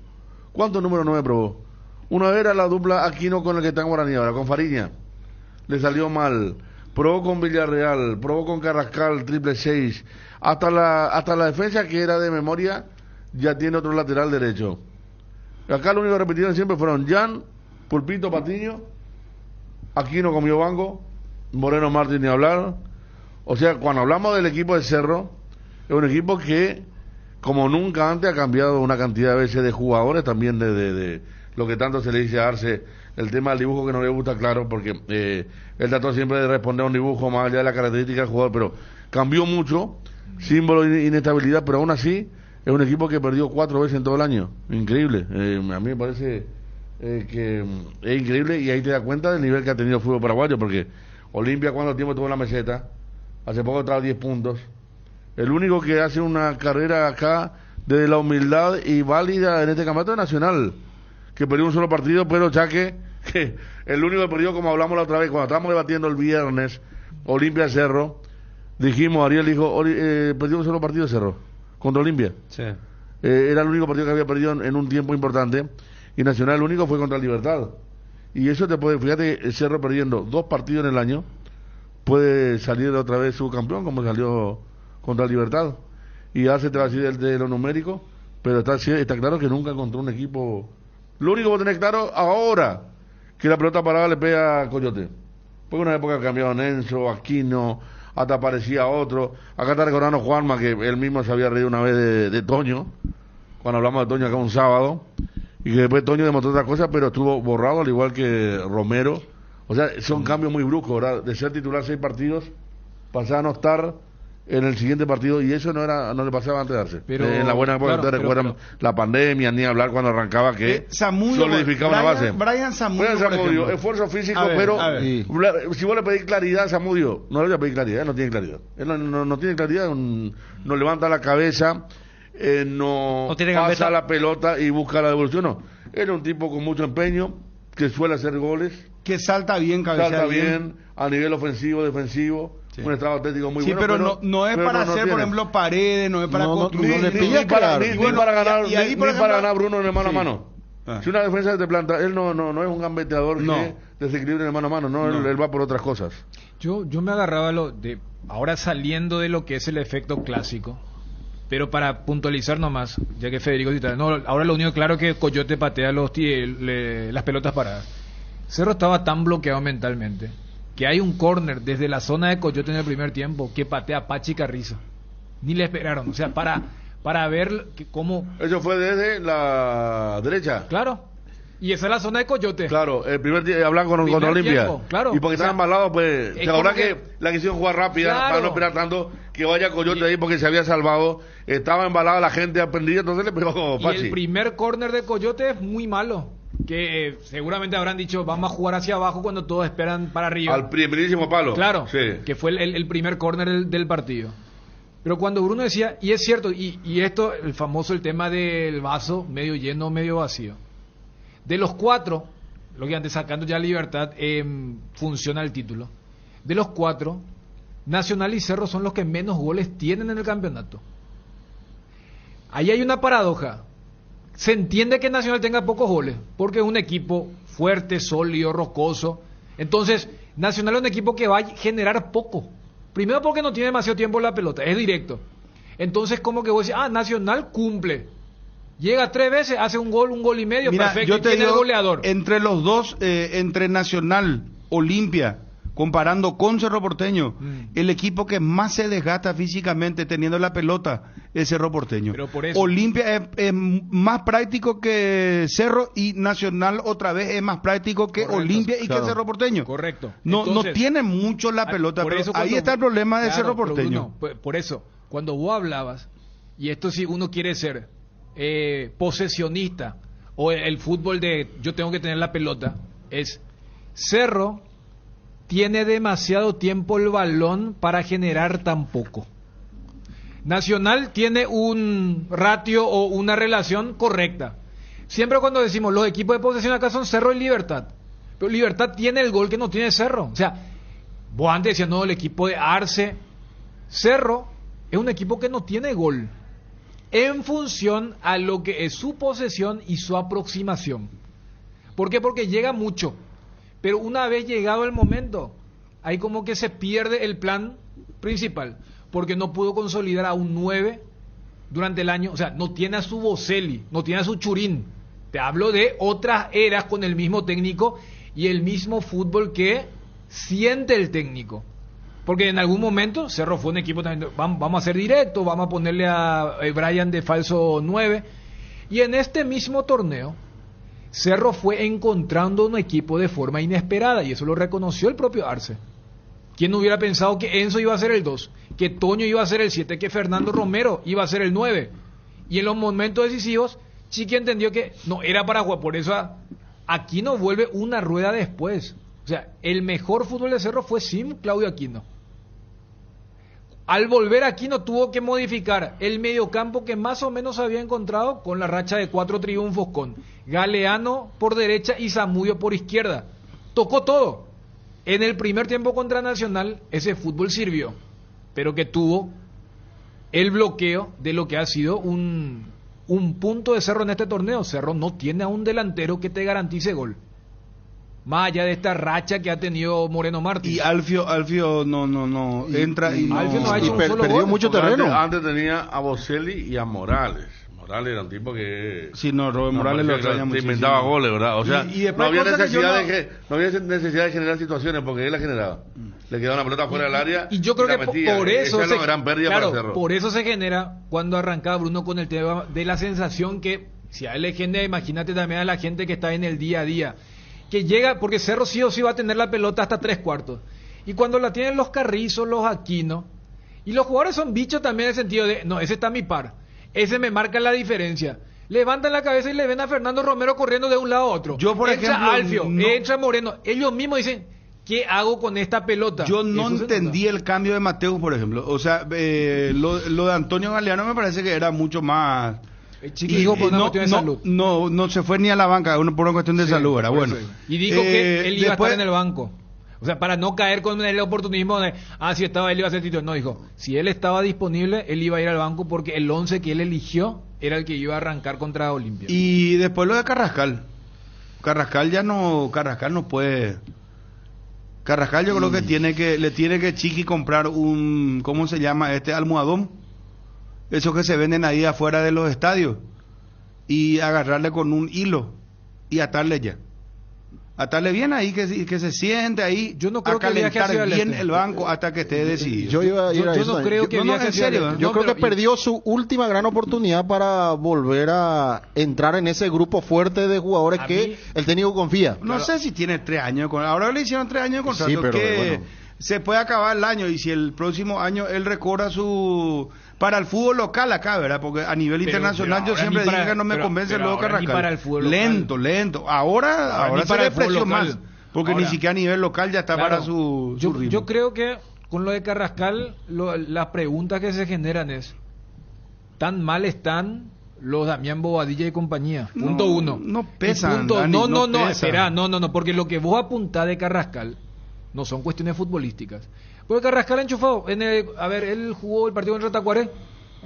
¿Cuántos números 9 probó? Una vez era la dupla Aquino con el que está en Guaraní ahora, con Fariña. Le salió mal. Probó con Villarreal, probó con Carrascal, 666. Hasta la defensa que era de memoria ya tiene otro lateral derecho. Acá lo único que repitieron siempre fueron Jan, Pulpito, Patiño, Aquino comió banco, Moreno Martín ni hablar. O sea, cuando hablamos del equipo de Cerro, es un equipo que como nunca antes ha cambiado una cantidad de veces de jugadores, también de lo que tanto se le dice a Arce, el tema del dibujo que no le gusta, claro, porque él trató siempre de responder a un dibujo más allá de la característica del jugador, pero cambió mucho, símbolo de inestabilidad, pero aún así es un equipo que perdió 4 veces en todo el año, increíble. A mí me parece que es increíble y ahí te das cuenta del nivel que ha tenido el fútbol paraguayo, porque Olimpia cuánto tiempo tuvo en la meseta, hace poco trajo 10 puntos, el único que hace una carrera acá desde la humildad y válida en este campeonato nacional, que perdió un solo partido, pero ya que el único que perdió, como hablamos la otra vez, cuando estábamos debatiendo el viernes, Olimpia Cerro, dijimos, Ariel dijo, perdió un solo partido Cerro, contra Olimpia. Sí. Era el único partido que había perdido en un tiempo importante, y Nacional el único fue contra el Libertad. Y eso te puede, fíjate, el Cerro perdiendo 2 partidos en el año, puede salir otra vez subcampeón, como salió contra el Libertad. Y hace te va a decir de lo numérico, pero está claro que nunca encontró un equipo. Lo único que tenés claro ahora, que la pelota parada le pega a Coyote. Porque una época cambiaron Enzo, Aquino, hasta aparecía otro. Acá está recordando Juanma, que él mismo se había reído una vez de Toño, cuando hablamos de Toño acá un sábado, y que después Toño demostró otra cosa, pero estuvo borrado, al igual que Romero. O sea, son cambios muy bruscos, ¿verdad? De ser titular 6 partidos, pasar a no estar en el siguiente partido, y eso no le pasaba antes de darse. Pero, en la buena época, ustedes recuerdan la pandemia, ni hablar cuando arrancaba que Zamudio, solidificaba una base. Brian Zamudio, esfuerzo físico, A ver, pero sí. si vos le pedís claridad a Zamudio, no le voy a pedir claridad, él no tiene claridad. Él no tiene claridad, no levanta la cabeza, no tiene pasa gambeta. la pelota y busca la devolución, no. Él es un tipo con mucho empeño, que suele hacer goles, que salta bien, cabecea salta bien a nivel ofensivo, defensivo, un estado atlético muy sí, bueno. pero no es para hacer, por ejemplo, paredes, no es para construir. Ni para ganar Bruno en el mano a Sí. mano. Si una defensa te planta, él no es un gambeteador que desequilibra en el mano a mano, él va por otras cosas. Yo me agarraba ahora saliendo de lo que es el efecto clásico, pero para puntualizar nomás, ya que Federico cita, ahora lo único claro que Coyote patea las pelotas paradas. Cerro estaba tan bloqueado mentalmente que hay un córner desde la zona de Coyote en el primer tiempo que patea Pachi Carrizo. Ni le esperaron, o sea, para ver cómo... Eso fue desde la derecha. Claro. Y esa es la zona de Coyote. Claro, el primer tiempo hablan con Olimpia. Claro. Y porque estaban embalados, pues. es Ahora como que la quisieron jugar rápida, Claro. para no esperar tanto que vaya Coyote ahí porque se había salvado. Estaba embalada la gente aprendida, entonces le pegó Y Pachi. el primer córner de Coyote es muy malo. Que seguramente habrán dicho, vamos a jugar hacia abajo cuando todos esperan para arriba. Al primerísimo palo. Claro, Sí. que fue el primer córner del partido. Pero cuando Bruno decía, y es cierto, y esto, el tema del vaso, medio lleno, medio vacío. De los 4, lo que antes sacando ya Libertad, funciona el título. De los 4, Nacional y Cerro son los que menos goles tienen en el campeonato. Ahí hay una paradoja. Se entiende que Nacional tenga pocos goles, porque es un equipo fuerte, sólido, rocoso. Entonces, Nacional es un equipo que va a generar poco. Primero porque no tiene demasiado tiempo en la pelota, es directo. Entonces, como que vos decís, Nacional cumple. Llega 3 veces, hace un gol y medio, Mira, perfecto, yo y te tiene digo, el goleador. entre los dos, entre Nacional, Olimpia, comparando con Cerro Porteño, el equipo que más se desgasta físicamente teniendo la pelota es Cerro Porteño. Pero por eso. Olimpia es más práctico que Cerro y Nacional otra vez es más práctico que Correcto, Olimpia y claro. que Cerro Porteño. Correcto. No Entonces, tiene mucho la pelota, por pero eso ahí cuando- está el problema de Claro, Cerro pero Porteño. Bruno, por eso, cuando vos hablabas, y esto si uno quiere ser posesionista, o el fútbol de yo tengo que tener la pelota, es Cerro tiene demasiado tiempo el balón para generar tan poco. Nacional tiene un ratio o una relación correcta. Siempre cuando decimos los equipos de posesión acá son Cerro y Libertad, pero Libertad tiene el gol que no tiene Cerro. O sea, vos antes decías, no, el equipo de Arce. Cerro es un equipo que no tiene gol en función a lo que es su posesión y su aproximación. ¿Por qué? Porque llega mucho, pero una vez llegado el momento, ahí como que se pierde el plan principal, porque no pudo consolidar a un 9 durante el año, o sea, no tiene a su Boselli, no tiene a su Churín. Te hablo de otras eras con el mismo técnico y el mismo fútbol que siente el técnico. Porque en algún momento Cerro fue un equipo también, vamos a ser directos, vamos a ponerle a Brian de falso 9. Y en este mismo torneo, Cerro fue encontrando un equipo de forma inesperada, y eso lo reconoció el propio Arce. ¿Quién hubiera pensado que Enzo iba a ser el 2, que Toño iba a ser el 7, que Fernando Romero iba a ser el 9? Y en los momentos decisivos, Chiqui entendió que no era para jugar, por eso Aquino vuelve una rueda después. O sea, el mejor fútbol de Cerro fue sin Claudio Aquino. Al volver Aquino tuvo que modificar el mediocampo que más o menos había encontrado con la racha de 4 triunfos con Galeano por derecha y Zamudio por izquierda. Tocó todo. En el primer tiempo contra Nacional ese fútbol sirvió, pero que tuvo el bloqueo de lo que ha sido un punto de Cerro en este torneo. Cerro no tiene a un delantero que te garantice gol. Más allá de esta racha que ha tenido Moreno Martins. Y Alfio no entra y Alfio no ha hecho un solo perdió gol. mucho terreno. Antes tenía a Boselli y a Morales. Morales era un tipo que... Sí, no, Robert Morales lo extraña te muchísimo. inventaba goles, ¿verdad? O sea, Y después no había cosas que yo necesidad de generar situaciones porque él la generaba. Le quedaba una pelota fuera del área y yo creo la que metía. por eso Esa es una gran pérdida para Cerro. por eso se genera cuando arrancaba Bruno con el tema de la sensación que si a él le genera, imagínate también a la gente que está en el día a día, que llega, porque Cerro sí o sí va a tener la pelota hasta 3/4, y cuando la tienen los Carrizos, los Aquino, Y los jugadores son bichos también en el sentido de, no, ese está a mi par, ese me marca la diferencia. Levantan la cabeza y le ven a Fernando Romero corriendo de un lado a otro. Yo, por entra ejemplo, Alfio, no- entra Moreno. Ellos mismos dicen, ¿qué hago con esta pelota? Yo no Eso se entendí el cambio de Mateus, por ejemplo. O sea, lo de Antonio Galeano me parece que era mucho más... Chiqui dijo por una cuestión de salud. No se fue ni a la banca, por una cuestión de salud, era por bueno. eso. Y dijo que él iba después- a estar en el banco. O sea, para no caer con el oportunismo de, si estaba él iba a ser titular. No, dijo, si él estaba disponible, él iba a ir al banco porque el 11 que él eligió era el que iba a arrancar contra Olimpia. Y después lo de Carrascal. Carrascal no puede. Carrascal yo creo que le tiene que Chiqui comprar un, ¿cómo se llama? Almohadón. Esos que se venden ahí afuera de los estadios. Y agarrarle con un hilo y atarle ya. Atarle bien ahí, que se siente ahí. Yo no creo a que viaje calentar hacia el bien este. el banco hasta que esté decidido. Yo iba a ir a Yo eso. no creo que no, viaje en hacia el serio, este. Yo No, creo que pero- perdió su última gran oportunidad para volver a entrar en ese grupo fuerte de jugadores A que mí- el técnico confía. No sé si tiene 3 años de contrato. Ahora le hicieron 3 años de contrato. Sí, pero que bueno. se puede acabar el año y si el próximo año él recobra su... Para el fútbol local acá, ¿verdad? Porque a nivel Pero internacional yo ahora siempre ni para- dije que no me pero- convence pero luego ahora ni Carrascal. para el fútbol local. Lento. Ahora ni se para le el fútbol preció local. más. Porque Ahora, ni siquiera a nivel local ya está claro, para su ritmo. yo creo que con lo de Carrascal, las preguntas que se generan es, ¿tan mal están los Damián Bobadilla y compañía? Punto No, uno. no Y pesan, punto, Dani, no, no pesan. espera, no, porque lo que vos apuntás de Carrascal no son cuestiones futbolísticas. Porque Carrascal ha enchufado, él jugó el partido contra Tacuaré,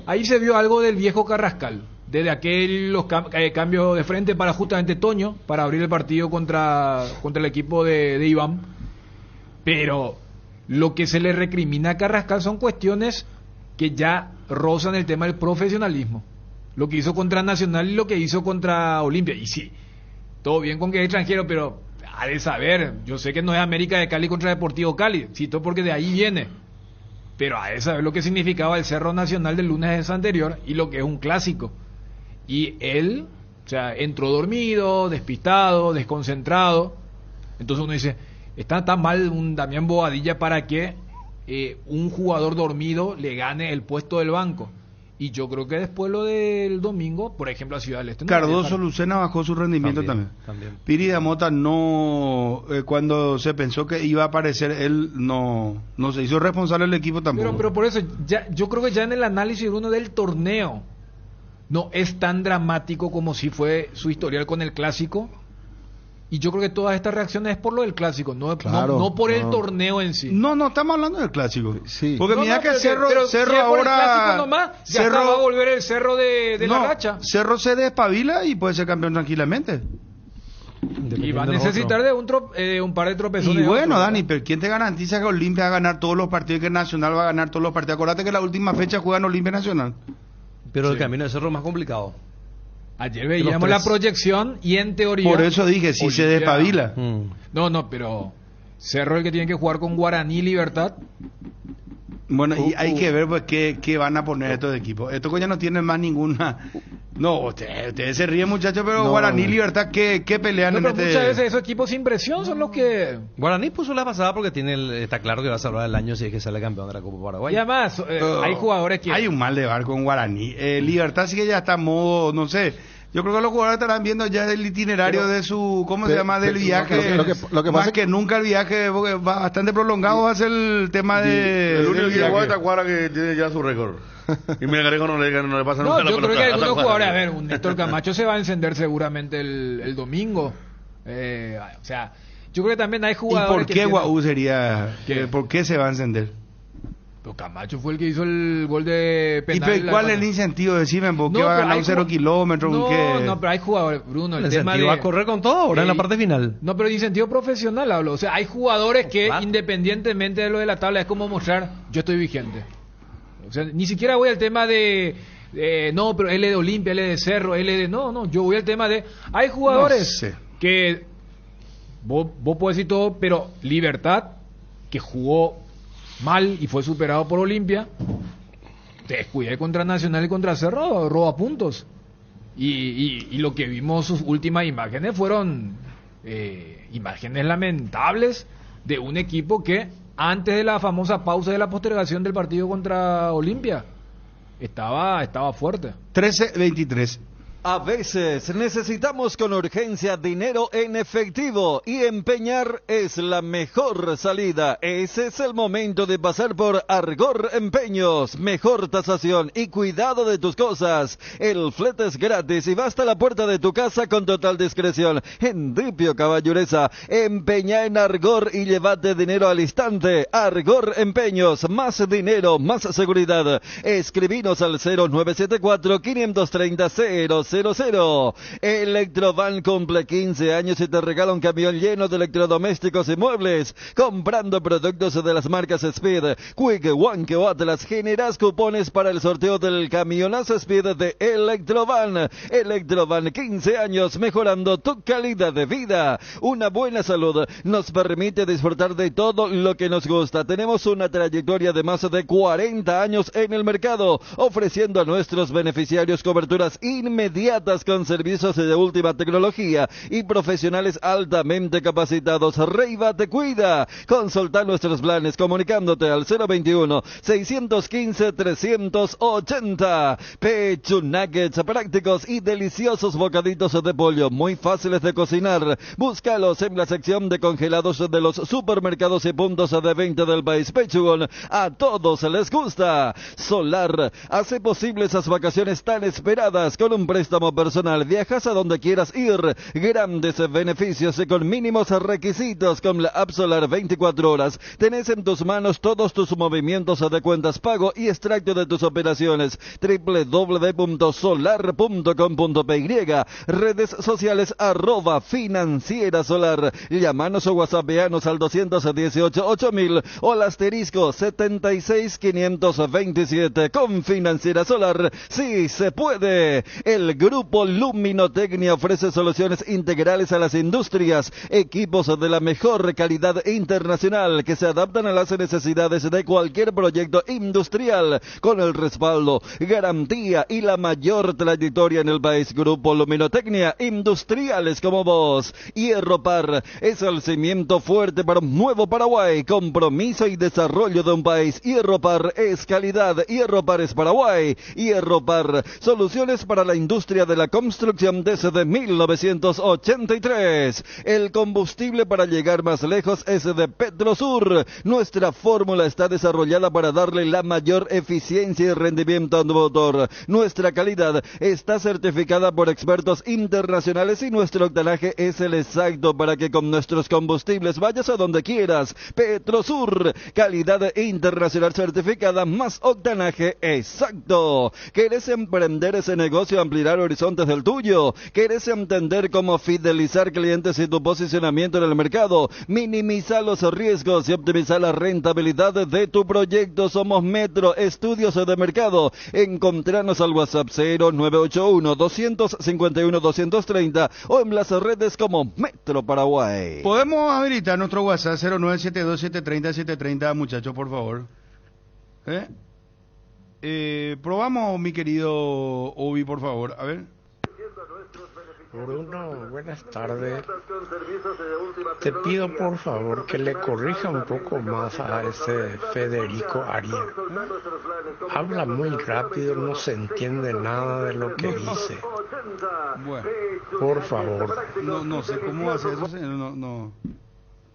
ahí se vio algo del viejo Carrascal, desde aquellos cambios de frente para justamente Toño, para abrir el partido contra el equipo de Iván. Pero lo que se le recrimina a Carrascal son cuestiones que ya rozan el tema del profesionalismo. Lo que hizo contra Nacional y lo que hizo contra Olimpia. Y sí, todo bien con que es extranjero, pero ha de saber. Yo sé que no es América de Cali contra Deportivo Cali, cito porque de ahí viene. Pero ha de saber lo que significaba el Cerro Nacional del lunes anterior y lo que es un clásico. Y él, o sea, entró dormido, despistado, desconcentrado. Entonces uno dice, está tan mal un Damián Bobadilla para que un jugador dormido le gane el puesto del banco. Y yo creo que después lo del domingo, por ejemplo, a Ciudad del Este. Cardoso Lucena bajó su rendimiento también. Piri Damota no, cuando se pensó que iba a aparecer él, no se hizo responsable del equipo tampoco. Pero por eso, yo creo que ya en el análisis uno del torneo no es tan dramático como si fue su historial con el clásico. Y yo creo que todas estas reacciones es por lo del clásico, no por el torneo en sí. No, estamos hablando del clásico. Sí. Porque mira que Cerro si es por ahora... el clásico nomás, ya Cerro va a volver el Cerro de la racha. Cerro se despabila y puede ser campeón tranquilamente. Y va a necesitar de un par de tropezones. Y bueno, otros, Dani, pero ¿quién te garantiza que Olimpia va a ganar todos los partidos, que Nacional va a ganar todos los partidos? Acuérdate que la última fecha juegan Olimpia Nacional. Pero el camino de Cerro es más complicado. Ayer veíamos la proyección y en teoría... Por eso dije, si se Olimpia- despabila. No, pero Cerro es el que tiene que jugar con Guaraní Libertad. Bueno, y hay que ver pues qué van a poner estos equipos. Estos ya no tienen más ninguna... No, ustedes se ríen, muchachos, pero No, Guaraní no. Libertad, ¿qué pelean No, en pero este...? muchas veces esos equipos sin presión son los que... Guaraní puso la pasada porque está claro que va a salvar el año si es que sale campeón de la Copa Paraguay. Y además, hay jugadores que... Hay un mal de bar con Guaraní. Libertad sí que ya está a modo, no sé. Yo creo que los jugadores estarán viendo ya el itinerario Pero- de su, ¿cómo se pero- llama? Del pero- viaje. lo que Más pasa que nunca el viaje, porque va bastante prolongado va a ser el tema de... El único del que llegó a viaje. Tacuara que tiene ya su récord. Y mira, Garejo no le pasa No, nunca la yo creo pelota que a algunos Tacuara. jugadores, a ver, un Néstor Camacho se va a encender seguramente el domingo. O sea, yo creo que también hay ¿Y jugadores por que qué tienen- Guaú sería? ¿Qué? ¿Por qué se va a encender? Pero Camacho fue el que hizo el gol de ¿Y penal. pero cuál es el incentivo? Decime, ¿por qué No, va a pero ganar hay un 0 ju- kilómetros? No, ¿Un qué? no, pero hay jugadores, Bruno, el El tema incentivo de... va a correr con todo ahora en la parte final. No, pero de incentivo profesional hablo. O sea, hay jugadores que independientemente de lo de la tabla es como mostrar, yo estoy vigente. O sea, ni siquiera voy al tema de... no, pero él es de Olimpia, él es de Cerro, él es de... No, yo voy al tema de... Hay jugadores No sé. que... Vos podés decir todo, pero Libertad, que jugó mal y fue superado por Olimpia, te descuidé contra Nacional y contra Cerro, roba puntos. Y lo que vimos, sus últimas imágenes fueron imágenes lamentables de un equipo que antes de la famosa pausa de la postergación del partido contra Olimpia. Estaba fuerte. 13-23. A veces necesitamos con urgencia dinero en efectivo y empeñar es la mejor salida. Ese es el momento de pasar por Argor Empeños. Mejor tasación y cuidado de tus cosas. El flete es gratis y va hasta la puerta de tu casa con total discreción. En Ripio Caballureza, empeña en Argor y llévate dinero al instante. Argor Empeños, más dinero, más seguridad. Escribinos al 0974-530-000. Electrovan cumple 15 años y te regala un camión lleno de electrodomésticos y muebles. Comprando productos de las marcas Speed, Quick, Wanke o Atlas, generas cupones para el sorteo del camionazo Speed de Electrovan. Electrovan, 15 años mejorando tu calidad de vida. Una buena salud nos permite disfrutar de todo lo que nos gusta. Tenemos una trayectoria de más de 40 años en el mercado, ofreciendo a nuestros beneficiarios coberturas inmediatas con servicios de última tecnología y profesionales altamente capacitados. Reiva te cuida. Consulta nuestros planes comunicándote al 021-615-380. Pechu Nuggets, prácticos y deliciosos bocaditos de pollo, muy fáciles de cocinar. Búscalos en la sección de congelados de los supermercados y puntos de venta del país. Pechugón, a todos les gusta. Solar hace posible esas vacaciones tan esperadas con un préstamo personal. Viajas a donde quieras ir. Grandes beneficios y con mínimos requisitos con la App Solar 24 horas. Tenés en tus manos todos tus movimientos de cuentas pago y extracto de tus operaciones. www.solar.com.py. Redes sociales @Financiera Solar. Llámanos o whatsappeanos al 218-8000 o al asterisco 76527. Con Financiera Solar, sí se puede. El Grupo Luminotecnia ofrece soluciones integrales a las industrias, equipos de la mejor calidad internacional que se adaptan a las necesidades de cualquier proyecto industrial, con el respaldo, garantía y la mayor trayectoria en el país. Grupo Luminotecnia, industriales como vos. Hierropar es el cimiento fuerte para un nuevo Paraguay, compromiso y desarrollo de un país. Hierropar es calidad, Hierropar es Paraguay. Hierropar, soluciones para la industria de la construcción desde 1983. El combustible para llegar más lejos es de Petrosur. Nuestra fórmula está desarrollada para darle la mayor eficiencia y rendimiento al motor. Nuestra calidad está certificada por expertos internacionales y nuestro octanaje es el exacto para que con nuestros combustibles vayas a donde quieras. Petrosur, calidad internacional certificada más octanaje exacto. ¿Querés emprender ese negocio, ampliar horizontes del tuyo? ¿Quieres entender cómo fidelizar clientes y tu posicionamiento en el mercado? Minimizar los riesgos y optimizar la rentabilidad de tu proyecto. Somos Metro Estudios de Mercado. Encontranos al WhatsApp 0981-251-230 o en las redes como Metro Paraguay. Podemos habilitar nuestro WhatsApp 0972-730-730, muchachos, por favor. Probamos, mi querido Obi, por favor. A ver. Bruno, buenas tardes. Te pido por favor que le corrija un poco más a ese Federico Ariel. Habla muy rápido, no se entiende nada de lo que dice. Bueno, por favor. No sé cómo hace eso, no.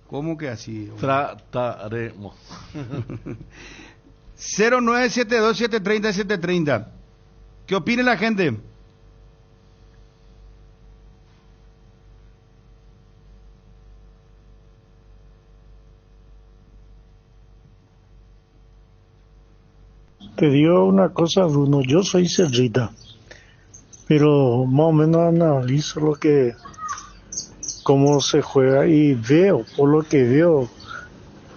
¿Cómo que así? Trataremos. 0972-730-730. ¿Qué opina la gente? Te digo una cosa, Bruno, yo soy cerrita, pero más o menos analizo cómo se juega y veo, por lo que veo,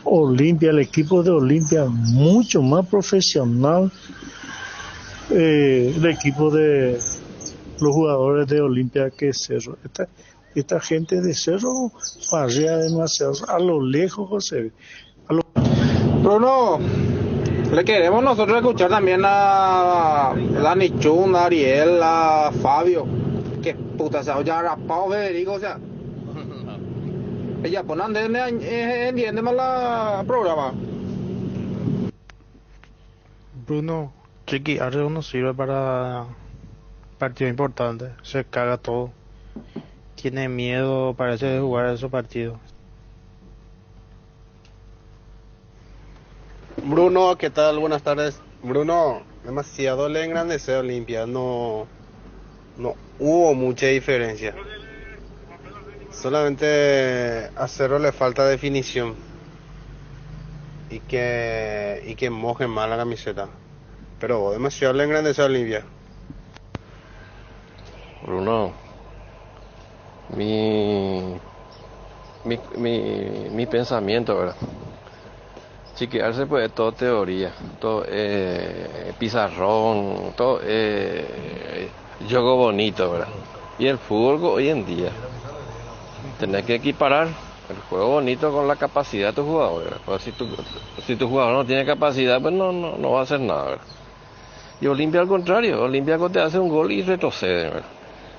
Olimpia, el equipo de Olimpia mucho más profesional, el equipo de los jugadores de Olimpia que Cerro. Esta gente de Cerro farrea demasiado, a lo lejos, José. Bruno, le queremos nosotros escuchar también a Dani Chun, a Ariel, a Fabio. Que puta, se ha rapado Federico, o sea. Ella ponen entiende más la programa. Bruno, Chiqui Arce no sirve para partido importante, se caga todo. Tiene miedo, parece, de jugar esos partidos. Bruno, ¿qué tal? Buenas tardes. Bruno, demasiado le engrandeció a Olimpia, no hubo mucha diferencia. Solamente a Cerro le falta definición y que moje más la camiseta. Pero demasiado le engrandeció a Olimpia. Bruno, mi pensamiento, ¿verdad? Chiqui Arce pues es todo teoría, todo pizarrón, todo juego bonito, ¿verdad? Y el fútbol hoy en día, tenés que equiparar el juego bonito con la capacidad de tu jugador, ¿verdad? Pues si tu jugador no tiene capacidad, pues no va a hacer nada, ¿verdad? Y Olimpia al contrario, Olimpia te hace un gol y retrocede, ¿verdad?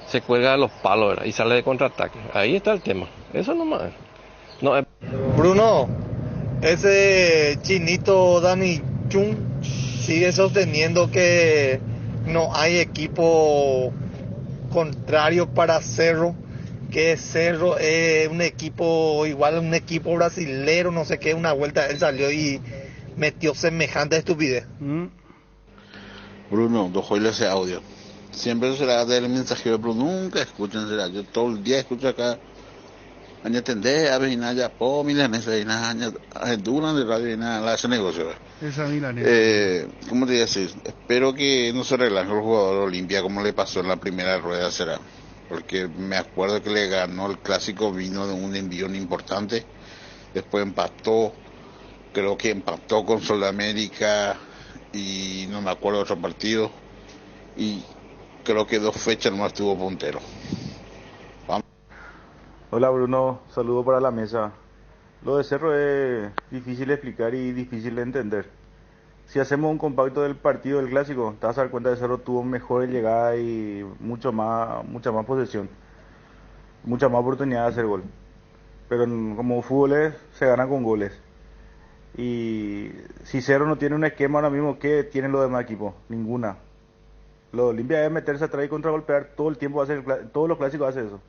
Se cuelga de los palos, ¿verdad? Y sale de contraataque. Ahí está el tema, eso nomás. No es... Bruno, ese chinito Dani Chun sigue sosteniendo que no hay equipo contrario para Cerro, que Cerro es un equipo igual a un equipo brasilero, no sé qué, una vuelta él salió y metió semejante estupidez. Bruno, dojoile ese audio. Siempre será del mensajero, pero nunca escuchan, será. Yo todo el día escucho acá. Aña tendé, a venir ya po, milanesa, aña duran de radio, la hace negocio. Esa milanesa. ¿Cómo te voy a decir? Espero que no se relaje el jugador de Olimpia como le pasó en la primera rueda, será. Porque me acuerdo que le ganó el clásico, vino de un envión importante. Después empató, creo que empató con Sudamérica y no me acuerdo de otro partido. Y creo que 2 fechas nomás estuvo puntero. Hola Bruno, saludo para la mesa. Lo de Cerro es difícil de explicar y difícil de entender. Si hacemos un compacto del partido del clásico, te vas a dar cuenta que Cerro tuvo mejor llegada y mucha más posesión, mucha más oportunidad de hacer gol. Pero como fútbol se gana con goles. Y si Cerro no tiene un esquema ahora mismo, ¿qué tienen los demás equipos? Ninguna. Lo de Olimpia es meterse atrás y contragolpear todo el tiempo, todos los clásicos hace eso.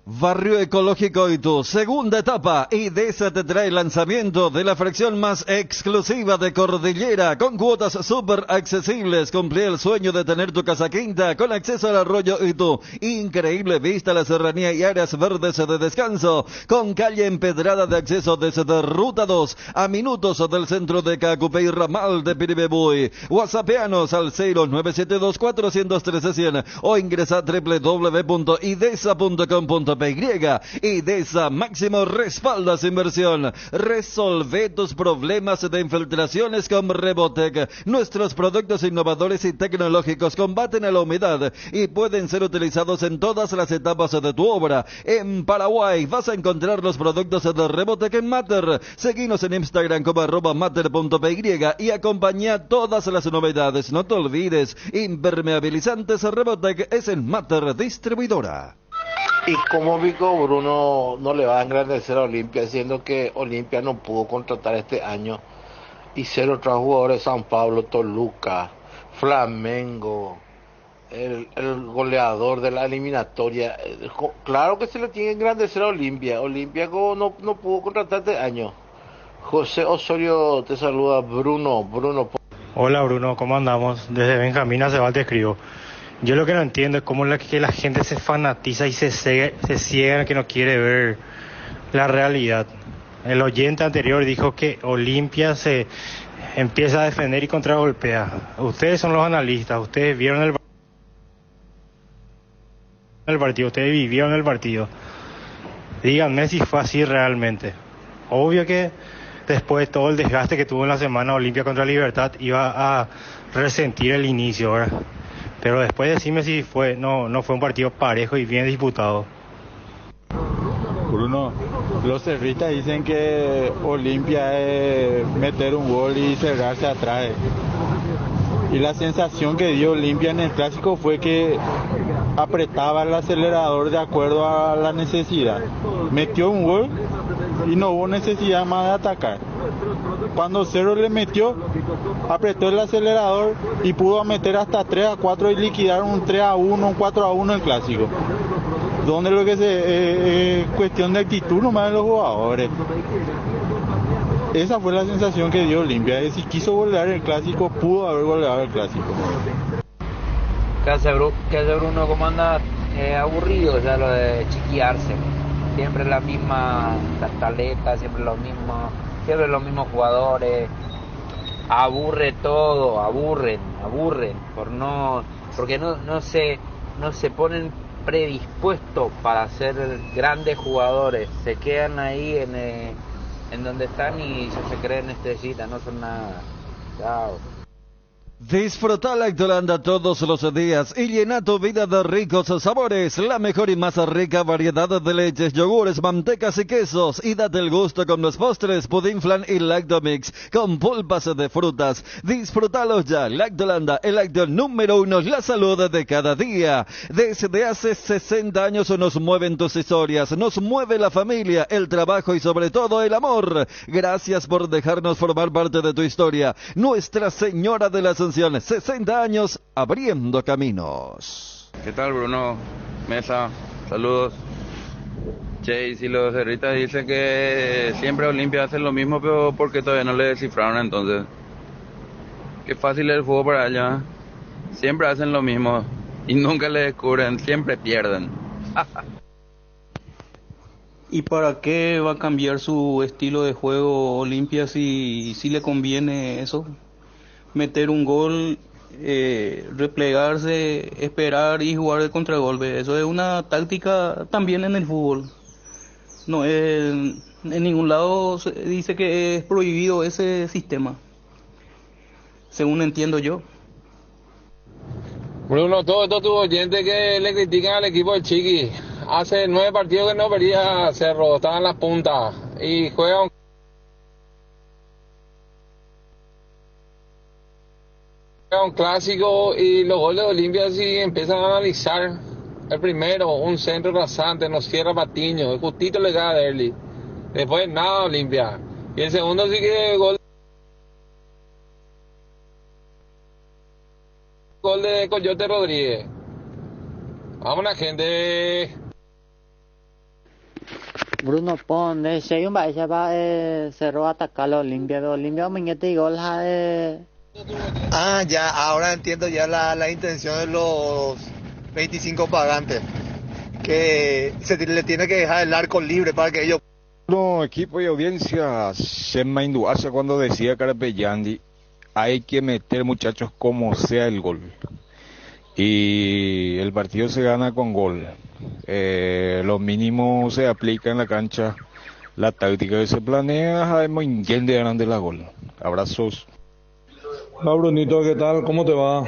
Barrio Ecológico y tu segunda etapa. IDESA te trae el lanzamiento de la fracción más exclusiva de Cordillera con cuotas súper accesibles. Cumplí el sueño de tener tu casa quinta con acceso al arroyo y tu increíble vista a la serranía y áreas verdes de descanso con calle empedrada de acceso desde Ruta 2 a minutos del centro de Cacupé y ramal de Piribebuy. WhatsAppeanos al 0972-413-100 o ingresa a www.idesa.com.p. IDESA máximo respalda su inversión. Resolve tus problemas de infiltraciones con Rebotec. Nuestros productos innovadores y tecnológicos combaten a la humedad y pueden ser utilizados en todas las etapas de tu obra. En Paraguay vas a encontrar los productos de Rebotec en Mater. Seguinos en Instagram como @mater.py y acompaña todas las novedades. No te olvides, impermeabilizantes Rebotec es en Mater Distribuidora. ¿Y cómo Vico Bruno no le va a engrandecer a Olimpia, siendo que Olimpia no pudo contratar este año y ser otros jugadores, San Pablo, Toluca, Flamengo, el goleador de la eliminatoria? Claro que se le tiene que engrandecer a Olimpia. Olimpia no pudo contratar este año. José Osorio te saluda. Bruno. Hola Bruno, ¿cómo andamos? Desde Benjamín Acebal te escribo. Yo lo que no entiendo es cómo que la gente se fanatiza y se ciega, que no quiere ver la realidad. El oyente anterior dijo que Olimpia se empieza a defender y contragolpea. Ustedes son los analistas, ustedes vieron el partido, ustedes vivieron el partido. Díganme si fue así realmente. Obvio que después de todo el desgaste que tuvo en la semana Olimpia contra Libertad iba a resentir el inicio, ¿verdad? Pero después decime si no fue un partido parejo y bien disputado. Bruno, los cerristas dicen que Olimpia es meter un gol y cerrarse atrás. Y la sensación que dio Olimpia en el clásico fue que apretaba el acelerador de acuerdo a la necesidad. Metió un gol y no hubo necesidad más de atacar. Cuando Cerro le metió, apretó el acelerador y pudo meter hasta 3-4 y liquidar un 3-1, un 4-1 en clásico. Donde lo que es cuestión de actitud nomás de los jugadores. Esa fue la sensación que dio Olimpia. Si quiso golear el clásico, pudo haber goleado el clásico. ¿Qué hace Bruno? ¿Cómo anda? Aburrido ya lo de chiquiarse. Siempre la misma tartaleta, siempre los mismos jugadores. Aburre todo, aburren. Porque no se ponen predispuestos para ser grandes jugadores. Se quedan ahí en donde están y se creen estrellitas, no son nada. Chao. Disfruta Lactolanda todos los días y llena tu vida de ricos sabores. La mejor y más rica variedad de leches, yogures, mantecas y quesos. Y date el gusto con los postres, pudín flan y Lactomix con pulpas de frutas. Disfrútalos ya. Lactolanda, el lácteo número 1, la salud de cada día. Desde hace 60 años nos mueven tus historias, nos mueve la familia, el trabajo y sobre todo el amor. Gracias por dejarnos formar parte de tu historia. Nuestra Señora de la Asunción, 60 años abriendo caminos. ¿Qué tal, Bruno? Mesa, saludos. Che, y si los cerristas dicen que siempre Olimpia hace lo mismo, pero ¿por qué todavía no le descifraron entonces? Qué fácil es el fútbol para allá. Siempre hacen lo mismo y nunca le descubren, siempre pierden. ¿Y para qué va a cambiar su estilo de juego Olimpia si le conviene eso? Meter un gol, replegarse, esperar y jugar de contragolpe. Eso es una táctica también en el fútbol. No es, en ningún lado se dice que es prohibido ese sistema, según entiendo yo. Bruno, todos estos tus oyentes que le critican al equipo del Chiqui. Hace 9 partidos que no vería Cerro, estaba en la punta y juega un clásico y los goles de Olimpia si empiezan a analizar. El primero, un centro rasante, nos cierra Patiño, el justito le da a Derli. Después nada Olimpia. Y el segundo sí que gol de Coyote Rodríguez. Vámonos, gente. Bruno Pon, si hay un país que va Cerro a atacar a Olimpia, pero Olimpia mañana y gol ya, ahora entiendo ya la intención de los 25 pagantes, que le tiene que dejar el arco libre para que ellos... No, equipo y audiencia, se me induce cuando decía Carpellandi, hay que meter, muchachos, como sea el gol. Y el partido se gana con gol. Lo mínimo se aplica en la cancha, la táctica que se planea, es muy grande la gol. Abrazos. Hola Brunito, ¿qué tal? ¿Cómo te va?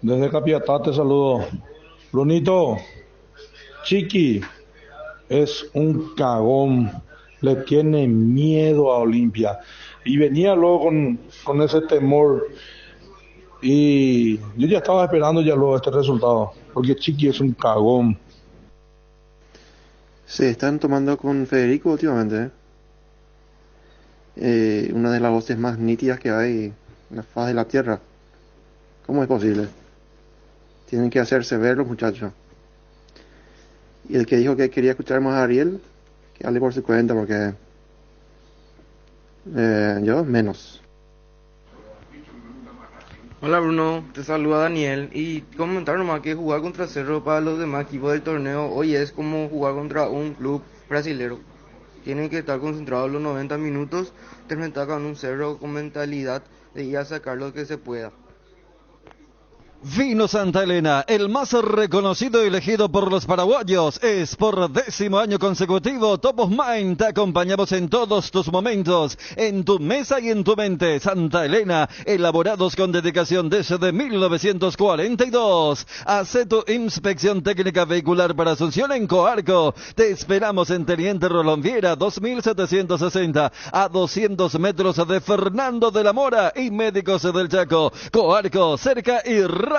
Desde Capiatá te saludo. Brunito, Chiqui es un cagón, le tiene miedo a Olimpia y venía luego con ese temor y yo ya estaba esperando ya luego este resultado, porque Chiqui es un cagón. Se están tomando con Federico últimamente, una de las voces más nítidas que hay en la faz de la tierra. ¿Cómo es posible? Tienen que hacerse ver los muchachos. Y el que dijo que quería escuchar más a Ariel, que hable por su cuenta, porque yo menos. Hola Bruno, te saluda Daniel y comentar nomás que jugar contra Cerro para los demás equipos del torneo hoy es como jugar contra un club brasilero. Tienen que estar concentrados los 90 minutos, terminar con un Cerro con mentalidad de ir a sacar lo que se pueda. Vino Santa Elena, el más reconocido y elegido por los paraguayos, es por 10º año consecutivo Top of Mind. Te acompañamos en todos tus momentos, en tu mesa y en tu mente. Santa Elena, elaborados con dedicación desde 1942. Hace tu inspección técnica vehicular para Asunción en Coarco. Te esperamos en Teniente Rolón Viera, 2760, a 200 metros de Fernando de la Mora y Médicos del Chaco. Coarco, cerca y rápido.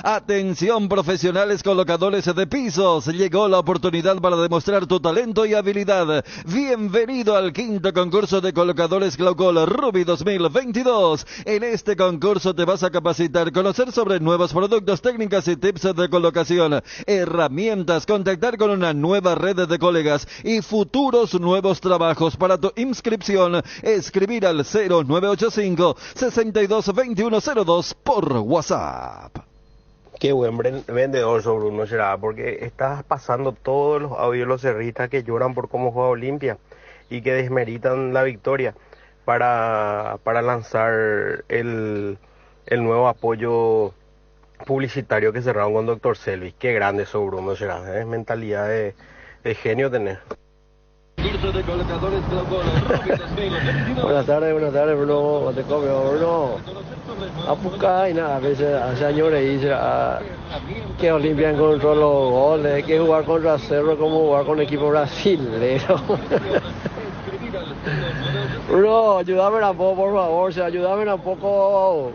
Atención, profesionales colocadores de pisos. Llegó la oportunidad para demostrar tu talento y habilidad. Bienvenido al 5º concurso de colocadores Glaucol Ruby 2022. En este concurso te vas a capacitar, conocer sobre nuevos productos, técnicas y tips de colocación, herramientas, contactar con una nueva red de colegas y futuros nuevos trabajos. Para tu inscripción, escribir al 0985 622102 por WhatsApp. Qué buen vendedor sos, Bruno, será, porque estás pasando todos los audios de los cerristas que lloran por cómo juega Olimpia y que desmeritan la victoria para lanzar el nuevo apoyo publicitario que cerraron con Dr. Selvis. Qué grande sos, Bruno, será, mentalidad de genio tener. Buenas tardes, Bruno. Te come, Bruno. Apuca y nada, a veces hace años le dice que Olimpia encontró los goles, hay que jugar contra Cerro como jugar con equipo brasilero. Bruno, ayúdame un poco, por favor, ayúdame un poco.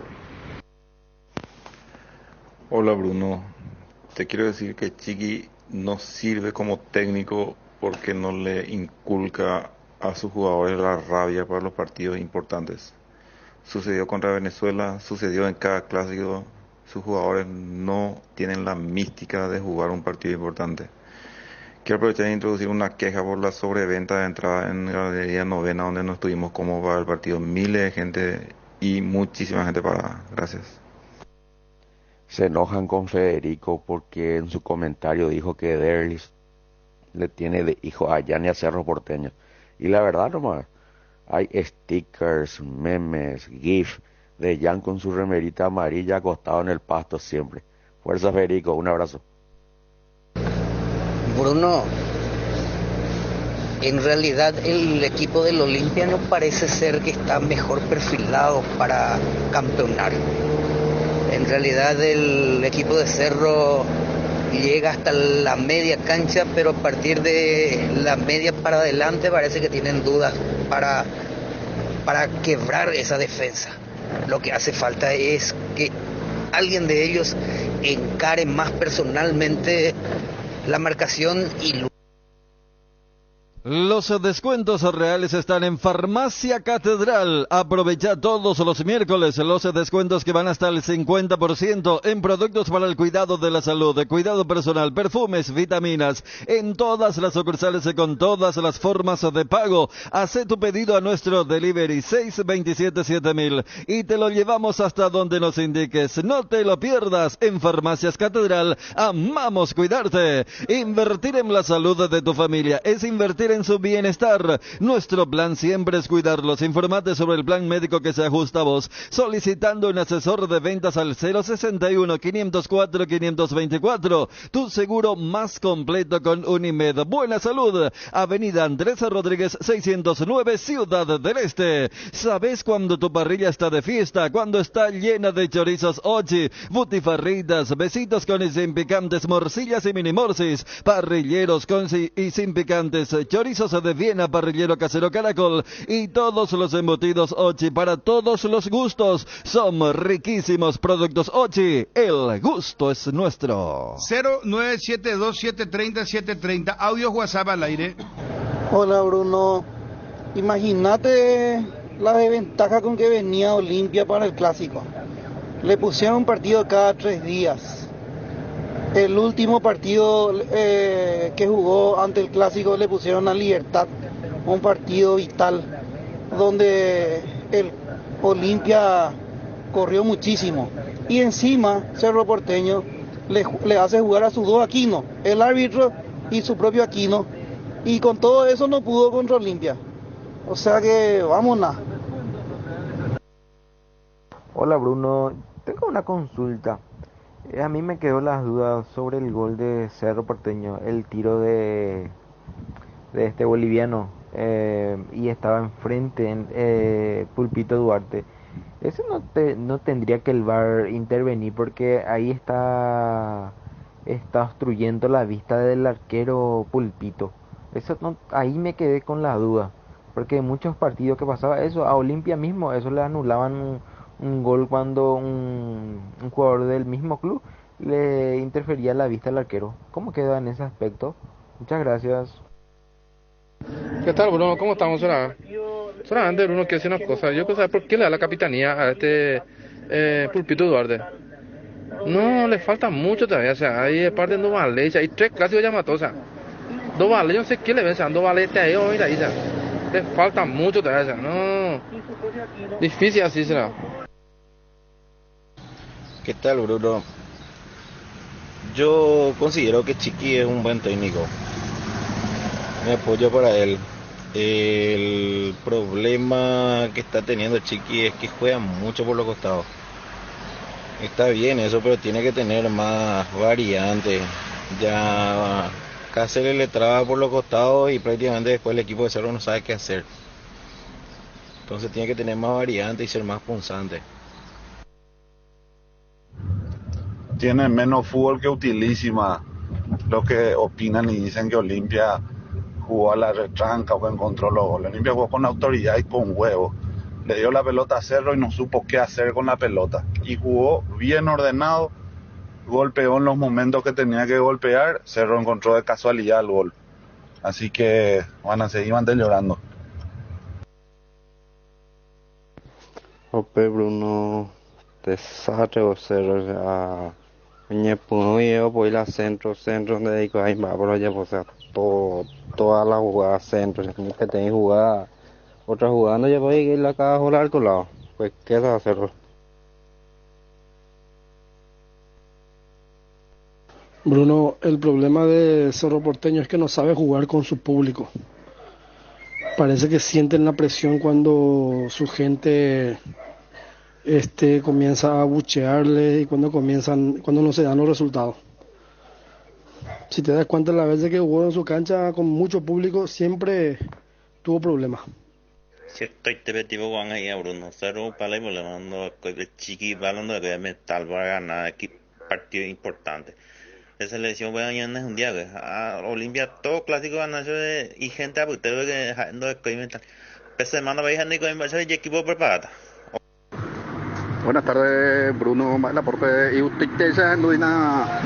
Hola Bruno, te quiero decir que Chiqui no sirve como técnico porque no le inculca a sus jugadores la rabia para los partidos importantes. Sucedió contra Venezuela, sucedió en cada clásico. Sus jugadores no tienen la mística de jugar un partido importante. Quiero aprovechar e introducir una queja por la sobreventa de entrada en Galería Novena, donde no estuvimos cómodos para el partido. Miles de gente y muchísima gente parada. Gracias. Se enojan con Federico porque en su comentario dijo que Derlis le tiene de hijo a Yanni a Cerro Porteño. Y la verdad nomás, hay stickers, memes, gif de Jan con su remerita amarilla acostado en el pasto siempre. Fuerza Federico, un abrazo. Bruno, en realidad el equipo del Olimpia no parece ser que está mejor perfilado para campeonar. En realidad el equipo de Cerro llega hasta la media cancha, pero a partir de la media para adelante parece que tienen dudas para quebrar esa defensa. Lo que hace falta es que alguien de ellos encare más personalmente la marcación y los descuentos reales están en Farmacia Catedral. Aprovecha todos los miércoles los descuentos que van hasta el 50% en productos para el cuidado de la salud, cuidado personal, perfumes, vitaminas, en todas las sucursales y con todas las formas de pago. Haz tu pedido a nuestro delivery 627-7000 y te lo llevamos hasta donde nos indiques. No te lo pierdas. En Farmacias Catedral amamos cuidarte. Invertir en la salud de tu familia es invertir en su bienestar. Nuestro plan siempre es cuidarlos. Informate sobre el plan médico que se ajusta a vos, solicitando un asesor de ventas al 061-504-524. Tu seguro más completo con Unimed. Buena salud. Avenida Andrés Rodríguez 609, Ciudad del Este. ¿Sabes cuando tu parrilla está de fiesta? Cuando está llena de chorizos Ochi, butifarritas, besitos con y sin picantes, morcillas y mini morcis, parrilleros con y sin picantes, chorizos de Viena, parrillero casero Caracol y todos los embutidos Ochi para todos los gustos. Son riquísimos productos Ochi. El gusto es nuestro. 0972730730. Audio WhatsApp al aire. Hola Bruno. Imagínate la desventaja con que venía Olimpia para el clásico. Le pusieron un partido cada 3 días. El último partido que jugó ante el clásico le pusieron a Libertad, un partido vital, donde el Olimpia corrió muchísimo. Y encima Cerro Porteño le hace jugar a sus dos Aquino, el árbitro y su propio Aquino. Y con todo eso no pudo contra Olimpia. O sea que vámonos. Hola Bruno, tengo una consulta. A mí me quedó las dudas sobre el gol de Cerro Porteño, el tiro de este boliviano, y estaba enfrente Pulpito Duarte. Eso no tendría que el VAR intervenir porque ahí está obstruyendo la vista del arquero Pulpito. Eso ahí me quedé con la duda, porque en muchos partidos que pasaba eso, a Olimpia mismo, eso le anulaban un gol cuando un jugador del mismo club le interfería la vista al arquero. ¿Cómo queda en ese aspecto? Muchas gracias. ¿Qué tal, Bruno? ¿Cómo estamos? Solamente, Bruno, quiero decir una cosa. Yo quiero saber por qué le da la capitanía a este Pulpito Duarte. No, le falta mucho todavía. O sea, hay parte de dos vales, hay 3 clásicos llamados. O sea, 2 vales, yo no sé qué le ven, o sea, 2 vales ahí o mira ahí, o sea, le falta mucho todavía. O sea, no, difícil así será. ¿Qué tal, Bruno? Yo considero que Chiqui es un buen técnico. Me apoyo para él. El problema que está teniendo Chiqui es que juega mucho por los costados. Está bien eso, pero tiene que tener más variantes. Ya Cáceres le traba por los costados y prácticamente después el equipo de Cerro no sabe qué hacer. Entonces tiene que tener más variantes y ser más punzante. Tiene menos fútbol que Utilísima. Los que opinan y dicen que Olimpia jugó a la retranca o que encontró los goles. Olimpia jugó con autoridad y con huevo. Le dio la pelota a Cerro y no supo qué hacer con la pelota. Y jugó bien ordenado, golpeó en los momentos que tenía que golpear. Cerro encontró de casualidad el gol. Así que van a seguir llorando. Ope Bruno, desastre o Cerro, ya me puno y yo voy a centro donde digo ahí va por allá, o sea, toda la jugada centro, que tenés jugada, otra jugada no llevo ahí la cada jola al otro lado, pues qué va a hacer. Bruno, el problema de Cerro Porteño es que no sabe jugar con su público. Parece que sienten la presión cuando su gente comienza a buchearle y cuando no se dan los resultados. Si te das cuenta, la vez de que jugó en su cancha con mucho público siempre tuvo problemas. Si estoy tipo Juan ahí a Bruno, Cerro para le mando Chiqui hablando de que mental para ganar partido importante. La selección voy a ganar un día, Olimpia todo clásico ganarse y gente a usted que no es mental. Esta semana vais a ir y equipo preparado. Buenas tardes, Bruno, el aporte y usted no hay nada.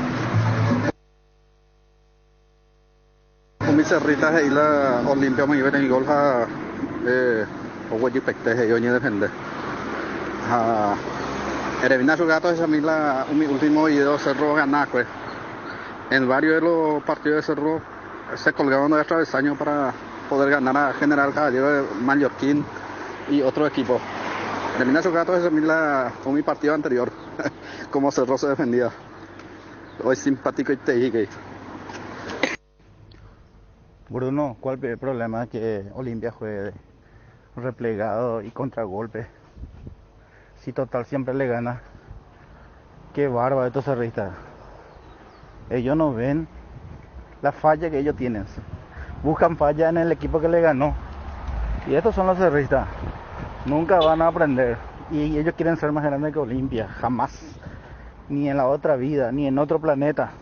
Con mis cerritas y la Olimpia me iba en el gol o voy a pecteje yo ni defender. Erevina su gato es a mí mi último video Cerro ganar pues. En varios de los partidos de Cerro se colgaban de travesaño para poder ganar a General Caballero de Mallorquín y otro equipo. Termina su gato es fue mi partido anterior, como Cerro se defendía. Hoy simpático y te dije. Bruno, ¿cuál es el problema? Que Olimpia juegue replegado y contragolpe. Si total siempre le gana. Qué bárbaro estos cerristas. Ellos no ven la falla que ellos tienen. Buscan falla en el equipo que le ganó. Y estos son los cerristas. Nunca van a aprender. Y ellos quieren ser más grandes que Olimpia. Jamás. Ni en la otra vida, ni en otro planeta.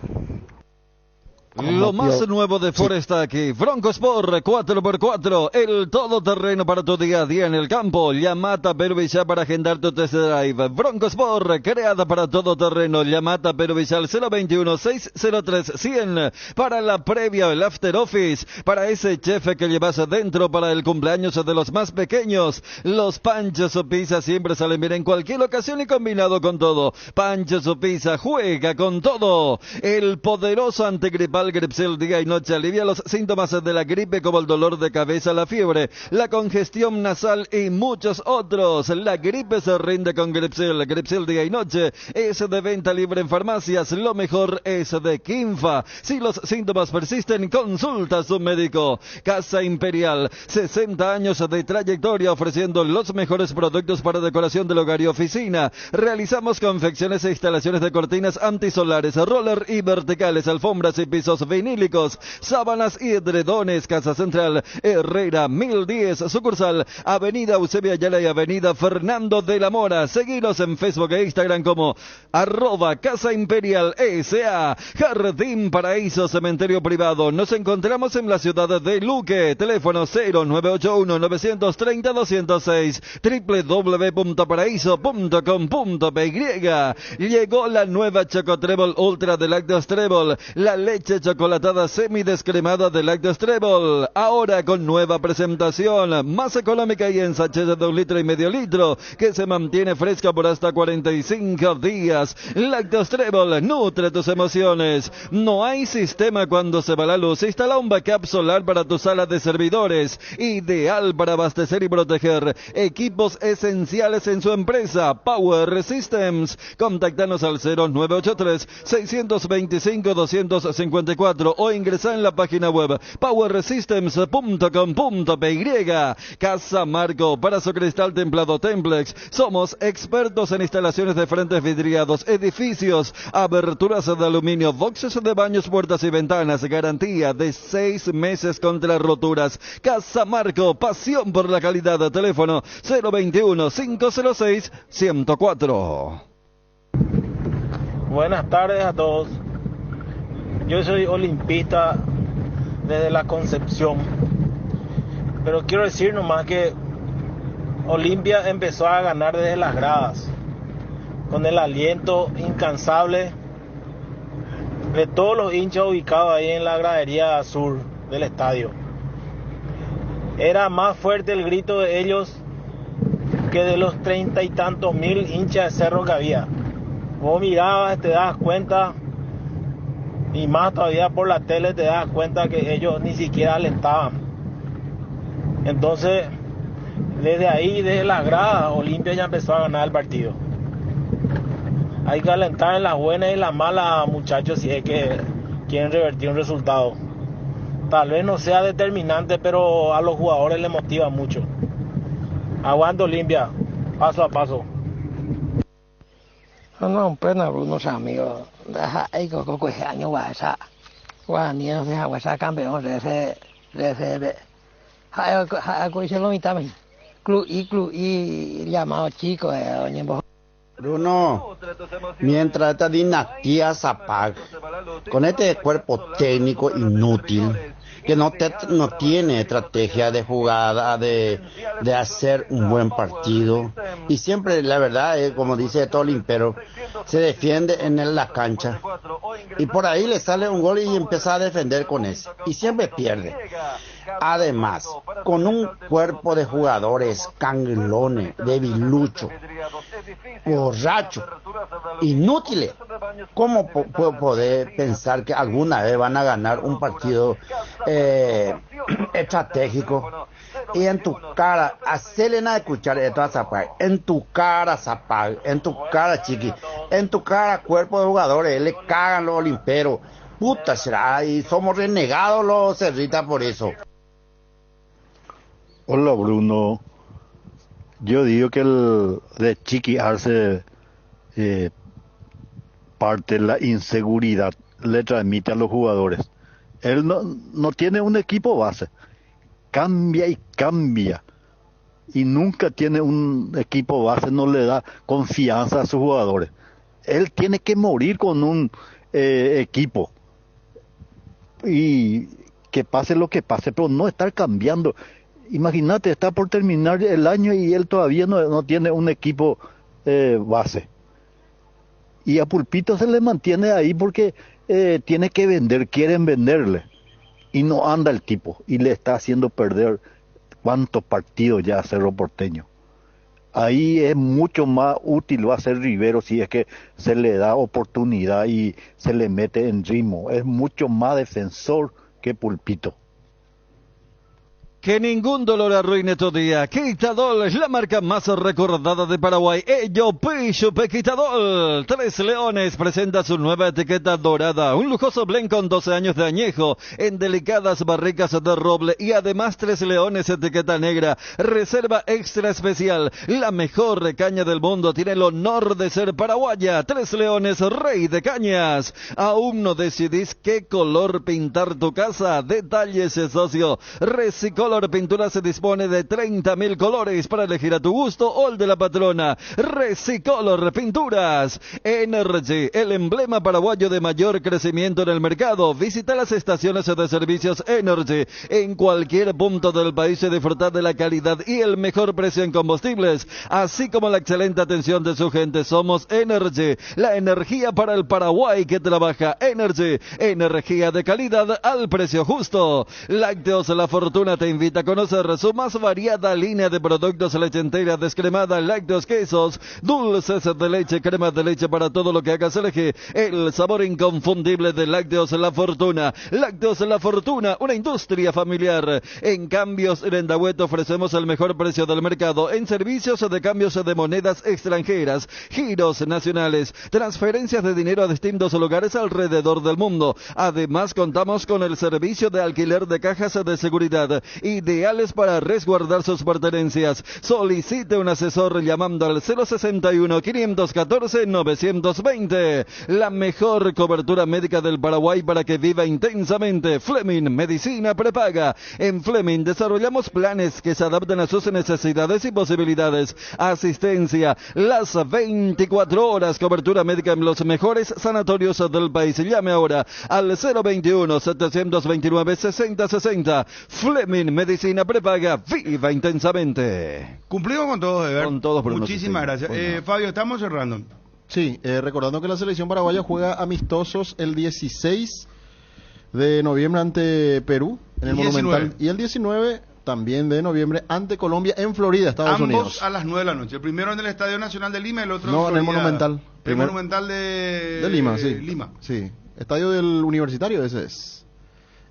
Lo más nuevo de Foresta aquí, Bronco Sport 4x4, el todoterreno para tu día a día en el campo. Llamata Peruvilla para agendar tu test drive. Bronco Sport, creada para todoterreno. Llamata Peruvilla al 021-603-100 para la previa, el after office, para ese chef que llevas adentro para el cumpleaños de los más pequeños. Los Panchos o Pizza siempre salen bien en cualquier ocasión y combinado con todo. Panchos o Pizza juega con todo. El poderoso antigripal Gripal Gripsil día y noche alivia los síntomas de la gripe como el dolor de cabeza, la fiebre, la congestión nasal y muchos otros. La gripe se rinde con Gripsil. Gripsil día y noche es de venta libre en farmacias. Lo mejor es de Kinfa. Si los síntomas persisten, consulta a su médico. Casa Imperial, 60 años de trayectoria ofreciendo los mejores productos para decoración del hogar y oficina. Realizamos confecciones e instalaciones de cortinas antisolares, roller y verticales, alfombras y pisos vinílicos, sábanas y edredones. Casa Central, Herrera 1010, sucursal Avenida Eusebio Ayala y Avenida Fernando de la Mora. Seguinos en Facebook e Instagram como @Casa Imperial S.A. Jardín Paraíso Cementerio Privado. Nos encontramos en la ciudad de Luque. Teléfono 0981-930-206, www.paraíso.com.py. Llegó la nueva Choco Trébol Ultra de Lácteos Trébol, la leche chocolatada semidescremada de Lácteos Trébol, ahora con nueva presentación, más económica y en sachet de 1,5 litros, que se mantiene fresca por hasta 45 días. Lácteos Trébol, nutre tus emociones. No hay sistema cuando se va la luz. Instala un backup solar para tu sala de servidores, ideal para abastecer y proteger equipos esenciales en su empresa. Power Systems. Contáctanos al 0983-625-254 o ingresa en la página web powersystems.com.py. Casa Marco, para su cristal templado Templex. Somos expertos en instalaciones de frentes vidriados, edificios, aberturas de aluminio, boxes de baños, puertas y ventanas. Garantía de 6 meses contra roturas. Casa Marco, pasión por la calidad. Teléfono 021-506-104. Buenas tardes a todos. Yo soy olimpista desde la Concepción, pero quiero decir nomás que Olimpia empezó a ganar desde las gradas, con el aliento incansable de todos los hinchas ubicados ahí en la gradería sur del estadio. Era más fuerte el grito de ellos que de los 30 y tantos mil hinchas de Cerro que había. Vos mirabas, te das cuenta, y más todavía por la tele te das cuenta que ellos ni siquiera alentaban. Entonces, desde ahí, desde las gradas, Olimpia ya empezó a ganar el partido. Hay que alentar en las buenas y las malas, muchachos, si es que quieren revertir un resultado. Tal vez no sea determinante, pero a los jugadores les motiva mucho. Aguanta Olimpia, paso a paso. No, pena, unos amigos. Hay que año WhatsApp. Guanía, WhatsApp campeón de CB. Hay que lo también. Club y llamado chico, Bruno, mientras esta dinastía se apaga, con este cuerpo técnico inútil, que no tiene estrategia de jugada, de hacer un buen partido, y siempre, la verdad, como dice Tolín, pero se defiende en la cancha, y por ahí le sale un gol y empieza a defender con eso, y siempre pierde. Además, con un cuerpo de jugadores canguelones, debiluchos, borrachos, inútiles, ¿cómo puedo poder pensar que alguna vez van a ganar un partido estratégico? Y en tu cara, hacerle nada de escuchar esto a Zapag, en tu cara Zapag, en tu cara Chiqui, en tu cara cuerpo de jugadores, le cagan los olimperos, puta será, y somos renegados los cerritas por eso. Hola Bruno, yo digo que el de Chiqui Arce parte de la inseguridad le transmite a los jugadores. Él no tiene un equipo base, cambia y cambia, y nunca tiene un equipo base, no le da confianza a sus jugadores. Él tiene que morir con un equipo, y que pase lo que pase, pero no estar cambiando. Imagínate, está por terminar el año y él todavía no tiene un equipo base. Y a Pulpito se le mantiene ahí porque tiene que vender, quieren venderle. Y no anda el tipo. Y le está haciendo perder cuántos partidos ya a Cerro Porteño. Ahí es mucho más útil va a ser Rivero si es que se le da oportunidad y se le mete en ritmo. Es mucho más defensor que Pulpito. Que ningún dolor arruine tu día. Quitadol es la marca más recordada de Paraguay. Ello Chupe Quitadol. Tres Leones presenta su nueva etiqueta dorada. Un lujoso blend con 12 años de añejo en delicadas barricas de roble. Y además Tres Leones etiqueta negra. Reserva extra especial. La mejor caña del mundo. Tiene el honor de ser paraguaya. Tres Leones, rey de cañas. ¿Aún no decidís qué color pintar tu casa? Detalles, socio. Recicolor Pintura se dispone de 30.000 colores para elegir a tu gusto o el de la patrona. Recicolor Pinturas. Energy, el emblema paraguayo de mayor crecimiento en el mercado. Visita las estaciones de servicios Energy en cualquier punto del país y disfrutar de la calidad y el mejor precio en combustibles, así como la excelente atención de su gente. Somos Energy, la energía para el Paraguay que trabaja. Energy, energía de calidad al precio justo. Lácteos La Fortuna te invita a conocer su más variada línea de productos: leche entera, descremada, lácteos, quesos, dulces de leche, crema de leche, para todo lo que hagas elegir el sabor inconfundible de Lácteos La Fortuna. Lácteos La Fortuna, una industria familiar. En Cambios Rendahuet ofrecemos el mejor precio del mercado en servicios de cambios de monedas extranjeras, giros nacionales, transferencias de dinero a distintos lugares alrededor del mundo. Además contamos con el servicio de alquiler de cajas de seguridad, ideales para resguardar sus pertenencias. Solicite un asesor llamando al 061-514-920. La mejor cobertura médica del Paraguay para que viva intensamente. Fleming Medicina Prepaga. En Fleming desarrollamos planes que se adaptan a sus necesidades y posibilidades. Asistencia las 24 horas. Cobertura médica en los mejores sanatorios del país. Llame ahora al 021-729-6060. Fleming Medicina Prepaga, viva intensamente. Cumplimos con todos, Ever. Con todos, Bruno. Muchísimas gracias. Fabio, estamos cerrando. Sí, recordando que la selección paraguaya juega amistosos el 16 de noviembre ante Perú en el 19. Monumental, y el 19 también de noviembre ante Colombia en Florida, Estados Unidos. Ambos a las 9 de la noche. El primero en el Estadio Nacional de Lima, el otro no, en el Monumental. El Monumental de Lima, sí. Lima. Sí, estadio del Universitario ese es.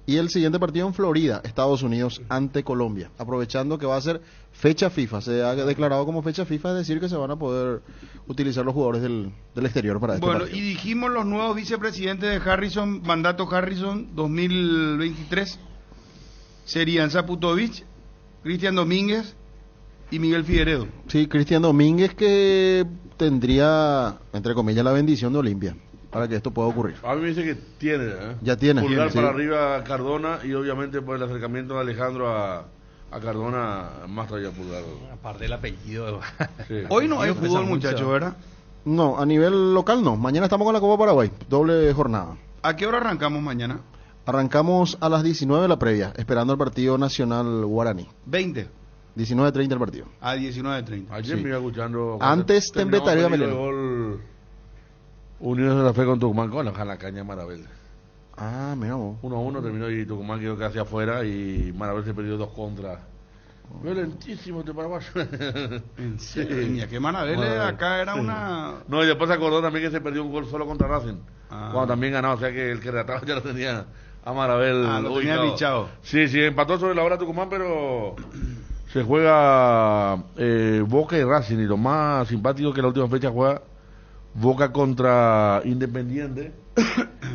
Y el siguiente partido en Florida, Estados Unidos ante Colombia, aprovechando que va a ser fecha FIFA. Se ha declarado como fecha FIFA, es decir que se van a poder utilizar los jugadores del exterior para este partido. Y dijimos los nuevos vicepresidentes de Harrison, mandato Harrison 2023, serían Zaputovich, Cristian Domínguez y Miguel Figueredo. Sí, Cristian Domínguez, que tendría, entre comillas, la bendición de Olimpia para que esto pueda ocurrir. A mí me dice que tiene, ya tiene. Pulgar sí. para arriba a Cardona, y obviamente por el acercamiento de Alejandro a Cardona, más todavía Pulgar. Aparte del apellido. Sí. Hoy no hay fútbol, muchachos, ¿verdad? No, a nivel local no. Mañana estamos con la Copa Paraguay, doble jornada. ¿A qué hora arrancamos mañana? Arrancamos a las 19 la previa, esperando el partido nacional guaraní. 20. 19:30 el partido. A 19:30. Ayer me iba escuchando. Antes Templetario Meleno. Gol Unión de la Fe con Tucumán, con la caña Marabel. Ah, mira vos. 1-1 terminó y Tucumán quedó casi afuera y Marabel se perdió 2 contra. Violentísimo este paraguayo. ¿En serio? ¿Qué Marabel acá era una...? No, y después se acordó también que se perdió un gol solo contra Racing. Cuando también ganaba, o sea que el que retaba ya lo tenía a Marabel. Lo tenía bichado. Sí, empató sobre la hora Tucumán, pero se juega Boca y Racing, y lo más simpático que la última fecha juega Boca contra Independiente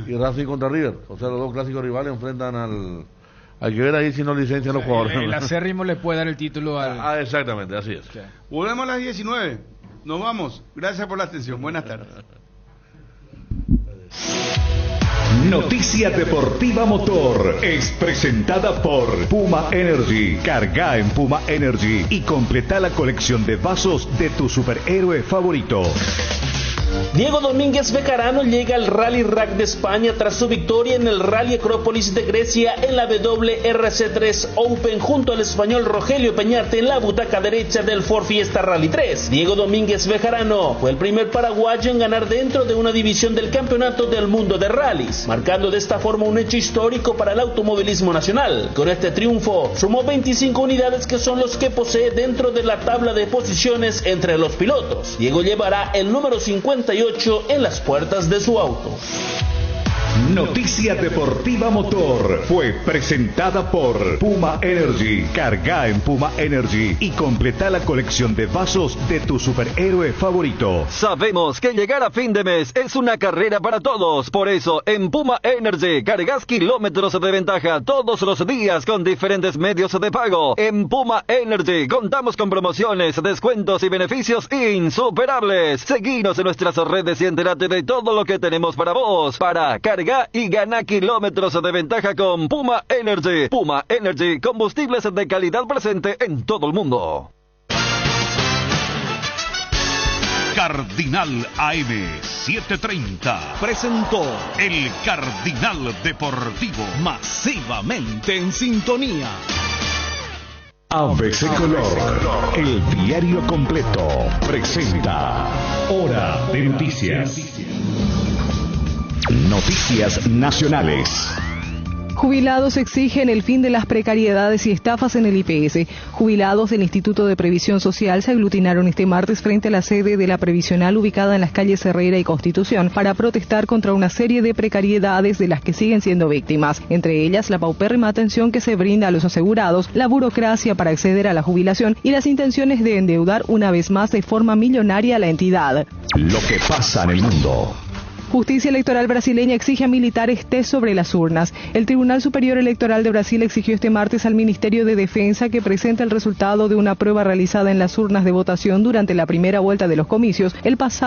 y Racing contra River. O sea, los dos clásicos rivales enfrentan al... Hay que ver ahí si no licencian los jugadores. El acérrimo le puede dar el título al... exactamente, así es. Sí. Volvemos a las 19. Nos vamos. Gracias por la atención. Buenas tardes. Noticia Deportiva Motor es presentada por Puma Energy. Carga en Puma Energy y completa la colección de vasos de tu superhéroe favorito. Diego Domínguez Bejarano llega al Rally Rack de España tras su victoria en el Rally Acrópolis de Grecia en la WRC3 Open junto al español Rogelio Peñate en la butaca derecha del Ford Fiesta Rally 3. Diego Domínguez Bejarano fue el primer paraguayo en ganar dentro de una división del Campeonato del Mundo de Rallys, marcando de esta forma un hecho histórico para el automovilismo nacional. Con este triunfo sumó 25 unidades que son los que posee dentro de la tabla de posiciones entre los pilotos. Diego llevará el número 58 en las puertas de su auto. Noticia Deportiva Motor fue presentada por Puma Energy. Carga en Puma Energy y completa la colección de vasos de tu superhéroe favorito. Sabemos que llegar a fin de mes es una carrera para todos. Por eso, en Puma Energy cargas kilómetros de ventaja todos los días con diferentes medios de pago. En Puma Energy contamos con promociones, descuentos y beneficios insuperables. Seguinos en nuestras redes y entérate de todo lo que tenemos para vos. Para cargar y gana kilómetros de ventaja con Puma Energy. Puma Energy, combustibles de calidad presente en todo el mundo. Cardinal AM 730 presentó el Cardinal Deportivo, masivamente en sintonía. ABC Color, el diario completo, presenta Hora de Noticias. Noticias nacionales. Jubilados exigen el fin de las precariedades y estafas en el IPS. Jubilados del Instituto de Previsión Social se aglutinaron este martes frente a la sede de la previsional ubicada en las calles Herrera y Constitución para protestar contra una serie de precariedades de las que siguen siendo víctimas, entre ellas la paupérrima atención que se brinda a los asegurados, la burocracia para acceder a la jubilación y las intenciones de endeudar una vez más de forma millonaria a la entidad. Lo que pasa en el mundo. Justicia electoral brasileña exige a militares test sobre las urnas. El Tribunal Superior Electoral de Brasil exigió este martes al Ministerio de Defensa que presente el resultado de una prueba realizada en las urnas de votación durante la primera vuelta de los comicios el pasado